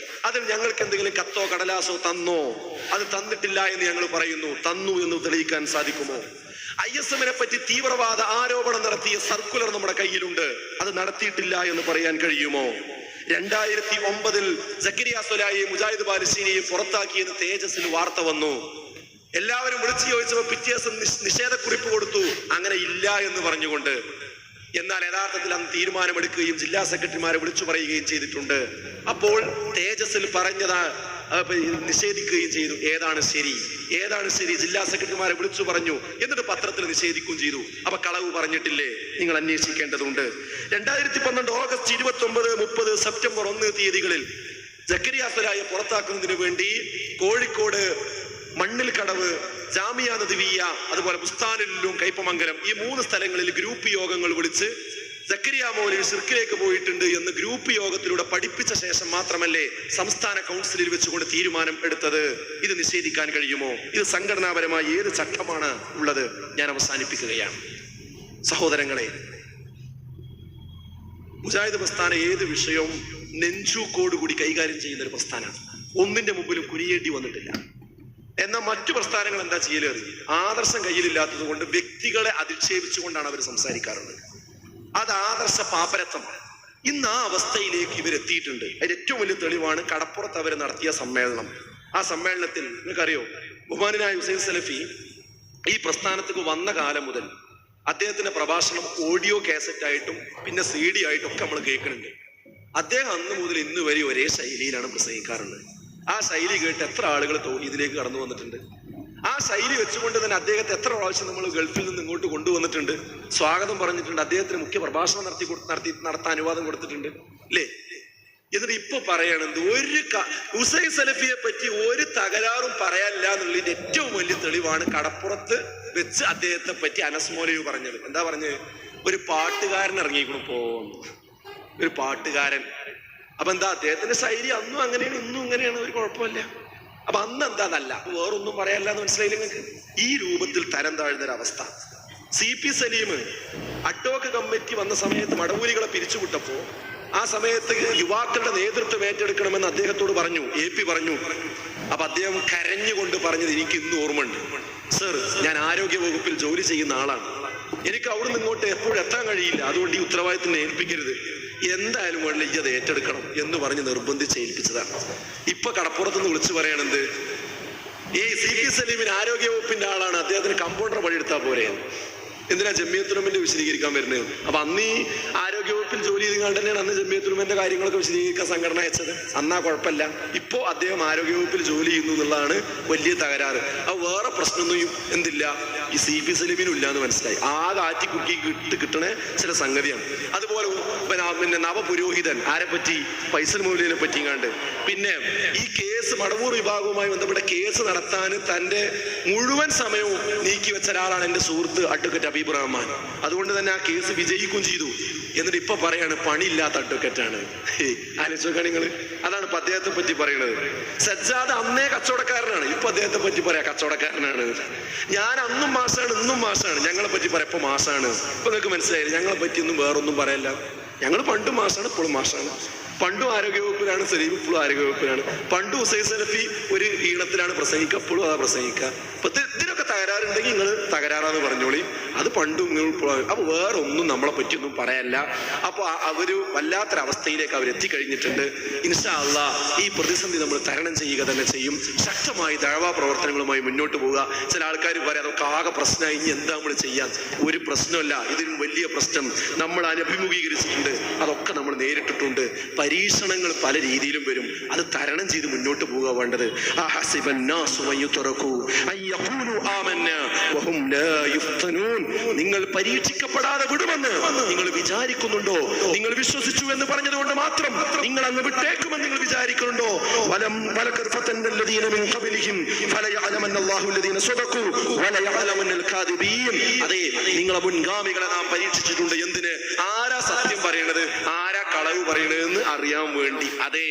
അതിൽ ഞങ്ങൾക്ക് എന്തെങ്കിലും കത്തോ കടലാസോ തന്നോ? അത് തന്നിട്ടില്ല എന്ന് ഞങ്ങൾ പറയുന്നു. തന്നു എന്ന് തെളിയിക്കാൻ സാധിക്കുമോ? ISM-നെ പറ്റി തീവ്രവാദ ആരോപണം നടത്തിയ സർക്കുലർ നമ്മുടെ കയ്യിലുണ്ട്, അത് നടത്തിയിട്ടില്ല എന്ന് പറയാൻ കഴിയുമോ? 2009 സക്കരിയ സ്വലാഹിയെയും മുജാഹിദ് ബാലുശ്ശേരിയെയും പുറത്താക്കിയെന്ന് തേജസ്സിൽ വാർത്ത വന്നു. എല്ലാവരും വിളിച്ചു ചോദിച്ചപ്പോൾ പിറ്റേ ദിവസം നിഷേധക്കുറിപ്പ് കൊടുത്തു, അങ്ങനെ ഇല്ല എന്ന് പറഞ്ഞുകൊണ്ട്. എന്നാൽ യഥാർത്ഥത്തിൽ അന്ന് തീരുമാനമെടുക്കുകയും ജില്ലാ സെക്രട്ടറിമാരെ വിളിച്ചു പറയുകയും ചെയ്തിട്ടുണ്ട്. അപ്പോൾ തേജസ്സിൽ പറഞ്ഞത് നിഷേധിക്കുകയും ചെയ്തു. ഏതാണ് ശരി, ഏതാണ് ശരി? ജില്ലാ സെക്രട്ടറിമാരെ വിളിച്ചു പറഞ്ഞു, എന്നിട്ട് പത്രത്തിൽ നിഷേധിക്കുകയും ചെയ്തു. അപ്പൊ കളവ് പറഞ്ഞിട്ടില്ലേ? നിങ്ങൾ അന്വേഷിക്കേണ്ടതുണ്ട്. 2012 ഓഗസ്റ്റ് 29, 30, സെപ്റ്റംബർ 1 തീയതികളിൽ സക്കരിയ സ്വലാഹിയെ പുറത്താക്കുന്നതിന് വേണ്ടി കോഴിക്കോട് മണ്ണിൽക്കടവ്, ജാമിയ നദിവിയ, അതുപോലെ ബുസ്താനിലും കയ്പമംഗലം, ഈ 3 സ്ഥലങ്ങളിൽ ഗ്രൂപ്പ് യോഗങ്ങൾ വിളിച്ച് സക്കരിയ മൗലവി ശിർക്കിലേക്ക് പോയിട്ടുണ്ട് എന്ന് ഗ്രൂപ്പ് യോഗത്തിലൂടെ പഠിപ്പിച്ച ശേഷം മാത്രമല്ലേ സംസ്ഥാന കൗൺസിലിൽ വെച്ചുകൊണ്ട് തീരുമാനം എടുത്തത്. ഇത് നിഷേധിക്കാൻ കഴിയുമോ? ഇത് സംഘടനാപരമായി ഏത് ചട്ടമാണ് ഉള്ളത്? ഞാൻ അവസാനിപ്പിക്കുകയാണ്. സഹോദരങ്ങളെ, മുജാഹിദ് പ്രസ്ഥാനം ഏത് വിഷയവും നെഞ്ചൂക്കോടുകൂടി കൈകാര്യം ചെയ്യുന്ന ഒരു പ്രസ്ഥാനമാണ്. ഒന്നിന്റെ മുമ്പിലും കുനിയേണ്ടി വന്നിട്ടില്ല. എന്നാൽ മറ്റു പ്രസ്ഥാനങ്ങൾ എന്താ ചെയ്യലേറി? ആദർശം കയ്യിലില്ലാത്തത് കൊണ്ട് വ്യക്തികളെ അധിക്ഷേപിച്ചുകൊണ്ടാണ് അവർ സംസാരിക്കാറുള്ളത്. അത് ആദർശ പാപ്പരത്വമാണ്. ഇന്ന് ആ അവസ്ഥയിലേക്ക് ഇവരെത്തിയിട്ടുണ്ട്. അതിന്റെ ഏറ്റവും വലിയ തെളിവാണ് കടപ്പുറത്ത് അവർ നടത്തിയ സമ്മേളനം. ആ സമ്മേളനത്തിൽ നിങ്ങൾക്കറിയോ, ബഹുമാനായ ഹുസൈൻ സലഫി ഈ പ്രസ്ഥാനത്തേക്ക് വന്ന കാലം മുതൽ അദ്ദേഹത്തിന്റെ പ്രഭാഷണം ഓഡിയോ കാസറ്റ് ആയിട്ടും പിന്നെ CD ആയിട്ടും ഒക്കെ നമ്മൾ കേൾക്കുന്നുണ്ട്. അദ്ദേഹം അന്ന് മുതൽ ഇന്ന് വരെ ഒരേ ശൈലിയിലാണ് പ്രസംഗിക്കാറുള്ളത്. ആ ശൈലി കേട്ട് എത്ര ആളുകൾ തൗഹീദിലേക്ക് കടന്നു വന്നിട്ടുണ്ട്. ആ ശൈലി വെച്ചുകൊണ്ട് തന്നെ അദ്ദേഹത്തെ എത്ര പ്രാവശ്യം നമ്മൾ ഗൾഫിൽ നിന്ന് ഇങ്ങോട്ട് കൊണ്ടുവന്നിട്ടുണ്ട്, സ്വാഗതം പറഞ്ഞിട്ടുണ്ട്, അദ്ദേഹത്തിന് മുഖ്യ പ്രഭാഷണം നടത്താൻ അനുവാദം കൊടുത്തിട്ടുണ്ട്, അല്ലേ? എന്നിട്ട് ഇപ്പൊ പറയണത് ഹുസൈൻ സലഫിയെ പറ്റി ഒരു തകരാറും പറയാനില്ല എന്നുള്ളതിന്റെ ഏറ്റവും വലിയ തെളിവാണ് കടപ്പുറത്ത് വെച്ച് അദ്ദേഹത്തെ പറ്റി അനസ് മൗലവി പറഞ്ഞത്. എന്താ പറഞ്ഞത്? ഒരു പാട്ടുകാരൻ ഇറങ്ങിക്കണം പോകുന്നു, ഒരു പാട്ടുകാരൻ. അപ്പൊ എന്താ, അദ്ദേഹത്തിന്റെ ശൈലി അന്നും അങ്ങനെയാണ് ഇന്നും ഇങ്ങനെയാണ്, ഒരു കുഴപ്പമില്ല. അപ്പൊ അന്ന് എന്താ അതല്ല, വേറൊന്നും പറയാനില്ല എന്ന് മനസ്സിലായില്ല നിങ്ങൾക്ക്? ഈ രൂപത്തിൽ തരം താഴ്ന്നൊരവസ്ഥ. CP സലീം അഡ്വോക്ക് കമ്മിറ്റി വന്ന സമയത്ത് മടവൂരികളെ പിരിച്ചുവിട്ടപ്പോ ആ സമയത്ത് യുവാക്കളുടെ നേതൃത്വം ഏറ്റെടുക്കണമെന്ന് അദ്ദേഹത്തോട് പറഞ്ഞു, AP പറഞ്ഞു. അപ്പൊ അദ്ദേഹം കരഞ്ഞുകൊണ്ട് പറഞ്ഞത് എനിക്ക് ഇന്ന് ഓർമ്മയുണ്ട്. സർ, ഞാൻ ആരോഗ്യ വകുപ്പിൽ ജോലി ചെയ്യുന്ന ആളാണ്, എനിക്ക് അവിടുന്ന് ഇങ്ങോട്ട് എപ്പോഴും എത്താൻ കഴിയില്ല, അതുകൊണ്ട് ഈ ഉത്തരവാദിത്തം ഏൽപ്പിക്കരുത്, എന്തായാലും വേണ്ട ഈ അത് ഏറ്റെടുക്കണം എന്ന് പറഞ്ഞ് നിർബന്ധിച്ച് ഏൽപ്പിച്ചതാണ്. ഇപ്പൊ കടപ്പുറത്തുനിന്ന് വിളിച്ചു പറയണത്, ഈ CP സലീമിന് ആരോഗ്യ വകുപ്പിന്റെ ആളാണ്, അദ്ദേഹത്തിന് കമ്പൗണ്ടർ പണിയെടുത്താൽ പോരെ, എന്തിനാ ജമിയത്തുൽ ഉലമന്റെ വിശദീകരിക്കാൻ വരുന്നത്? അപ്പൊ അന്ന് ഈ ആരോഗ്യവകുപ്പിൽ ജോലി ചെയ്തുകൊണ്ട് തന്നെയാണ് അന്ന് ജമിയത്തുൽ ഉലമന്റെ കാര്യങ്ങളൊക്കെ വിശദീകരിക്കാൻ സംഘടന അയച്ചത്. അന്നാ കുഴപ്പമില്ല. ഇപ്പോ അദ്ദേഹം ആരോഗ്യവകുപ്പിൽ ജോലി ചെയ്യുന്നു എന്നുള്ളതാണ് വലിയ തകരാറ്. അത് വേറെ പ്രശ്നമൊന്നും എന്തില്ല, ഈ CP സലീമിനും ഇല്ല എന്ന് മനസ്സിലായി. ആകെ ആറ്റി കുക്കി കിട്ടണ ചില സംഗതിയാണ്. അതുപോലെ പിന്നെ നവപുരോഹിതൻ ആരെ പറ്റി? ഫൈസൽ മൗലവിനെ പറ്റിങ്ങാണ്ട്. പിന്നെ ഈ കേസ് മടവൂർ വിഭാഗവുമായി ബന്ധപ്പെട്ട കേസ് നടത്താൻ തന്റെ മുഴുവൻ സമയവും നീക്കി വെച്ച ഒരാളാണ് എന്റെ സുഹൃത്ത് അഡ്വക്കേറ്റ് ഹബീബ് റഹ്മാൻ. അതുകൊണ്ട് തന്നെ ആ കേസ് വിജയിക്കുകയും ചെയ്തു. എന്നിട്ട് ഇപ്പൊ പറയാണ് പണിയില്ലാത്ത അഡ്വക്കേറ്റാണ്. ആലോചിച്ചോക്കാ നിങ്ങൾ. അതാണ് ഇപ്പൊ അദ്ദേഹത്തെ പറ്റി പറയണത്. സജ്ജാദ് അന്നേ കച്ചവടക്കാരനാണ്, ഇപ്പൊ അദ്ദേഹത്തെ പറ്റി പറയാ കച്ചവടക്കാരനാണ്. ഞാൻ അന്നും മാസാണ് ഇന്നും മാസാണ്, ഞങ്ങളെ പറ്റി പറയാം ഇപ്പൊ മാസാണ്. ഇപ്പൊ നിങ്ങൾക്ക് മനസ്സിലായില്ല, ഞങ്ങളെ പറ്റി ഒന്നും വേറൊന്നും പറയല്ല. ഞങ്ങൾ പണ്ടും മാസാണ് ഇപ്പോഴും മാസാണ്. പണ്ടും ആരോഗ്യവകുപ്പ് വകുപ്പിലാണ്, സലീം ഇപ്പോഴും ആരോഗ്യ വകുപ്പിലാണ്. പണ്ട് ഹുസൈൻ സലഫി ഒരു ഈണത്തിലാണ് പ്രസംഗിക്കുക, അപ്പോഴും അതാ പ്രസംഗിക്കുക. അപ്പൊ ഇതിനൊക്കെ തകരാറുണ്ടെങ്കിൽ നിങ്ങൾ തകരാറാന്ന് പറഞ്ഞോളി. അത് പണ്ടും ഇപ്പോഴും. അപ്പൊ വേറെ ഒന്നും നമ്മളെ പറ്റിയൊന്നും പറയാനില്ല. അപ്പൊ അവര് വല്ലാത്തൊരവസ്ഥയിലേക്ക് അവർ എത്തിക്കഴിഞ്ഞിട്ടുണ്ട്. ഇൻഷാ അല്ലാഹ് ഈ പ്രതിസന്ധി നമ്മൾ തരണം ചെയ്യുക തന്നെ ചെയ്യും. ശക്തമായി ദഅവാ പ്രവർത്തനങ്ങളുമായി മുന്നോട്ട് പോവുക. ചില ആൾക്കാർ പറയാം അതൊക്കെ ആകെ പ്രശ്നമായി, ഇനി എന്താ നമ്മൾ ചെയ്യാൻ? ഒരു പ്രശ്നമല്ല, ഇതിലും വലിയ പ്രശ്നം നമ്മൾ അഭിമുഖീകരിച്ചിട്ടുണ്ട്, അതൊക്കെ നമ്മൾ നേരിട്ടിട്ടുണ്ട്. പരീക്ഷണങ്ങൾ പല രീതിയിലും വരും, അത് തരണം ചെയ്ത് മുന്നോട്ട് പോവുക വേണ്ടത്. നിങ്ങൾ പരീക്ഷിക്കപ്പെടാതെ വിടുമെന്ന് നിങ്ങൾ വിചാരിക്കുന്നുണ്ടോ? നിങ്ങൾ വിശ്വസിച്ചു എന്ന് പറഞ്ഞതുകൊണ്ട് മാത്രം നിങ്ങൾ അങ്ങ് വിട്ടേക്കുമെന്ന് നിങ്ങൾ വിചാരിക്കുന്നുണ്ടോ? അതെ, നിങ്ങളെ മുൻഗാമികളെ നാം പരീക്ഷിച്ചിട്ടുണ്ട്. എന്തിന്? ആരാ സത്യം പറയണത്, ആരാ കളവ് പറയണതെന്ന് അറിയാൻ വേണ്ടി. അതെ,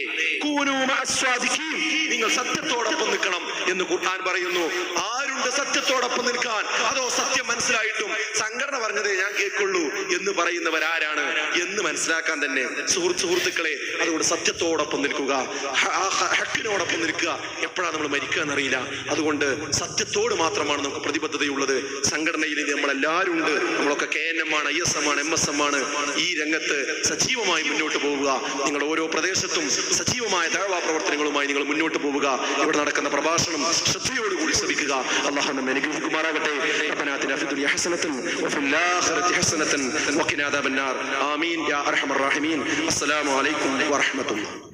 നിങ്ങൾ സത്യത്തോടൊപ്പം നിൽക്കണം എന്ന് ഖുർആൻ പറയുന്നു. ആരുണ്ട് സത്യത്തോടൊപ്പം നിൽക്കാൻ? അതോ സത്യം മനസ്സിലായിട്ടും സംഘടന പറഞ്ഞതേ ഞാൻ കേൾക്കുള്ളൂ എന്ന് പറയുന്നവരാരാണ് എന്ന് മനസ്സിലാക്കാൻ തന്നെ സുഹൃത്തുക്കളെ, അതുകൊണ്ട് സത്യത്തോടൊപ്പം നിൽക്കുക, ഹക്കിനോടൊപ്പം നിൽക്കുക. എപ്പോഴാണ് നമ്മൾ മരിക്കുക എന്നറിയില്ല. അതുകൊണ്ട് സത്യത്തോട് മാത്രമാണ് നമുക്ക് പ്രതിബദ്ധതയുള്ളത്. സംഘടനയിൽ നമ്മളെല്ലാവരും ഉണ്ട്. നമ്മളൊക്കെ KNM ആണ്, ISM ആണ്, MSM ആണ്. ഈ രംഗത്ത് സജീവമായി മുന്നോട്ട് പോവുക. നിങ്ങൾ ഓരോ പ്രദേശത്തും സജീവമായ ദഅവാ പ്രവർത്തനങ്ങളുമായി നിങ്ങൾ മുന്നോട്ട് പോവുക. ഇവിടെ നടക്കുന്ന പ്രഭാഷണം ശ്രദ്ധയോടുകൂടി ശ്രമിക്കുക. അല്ലാഹു നമ്മെ അനുഗ്രഹിക്കുമാറാകട്ടെ. റബ്ബനാ ആതിനാ ഫിദ്ദുനിയ ഹസനതൻ വഫിൽ ആഖിറതി ഹസനതൻ വഖിനാ അദാബന്നാർ. ആമീൻ യാ അർഹമർ റഹീമീൻ. അസ്സലാമു അലൈക്കും വറഹ്മത്തുള്ളാഹി.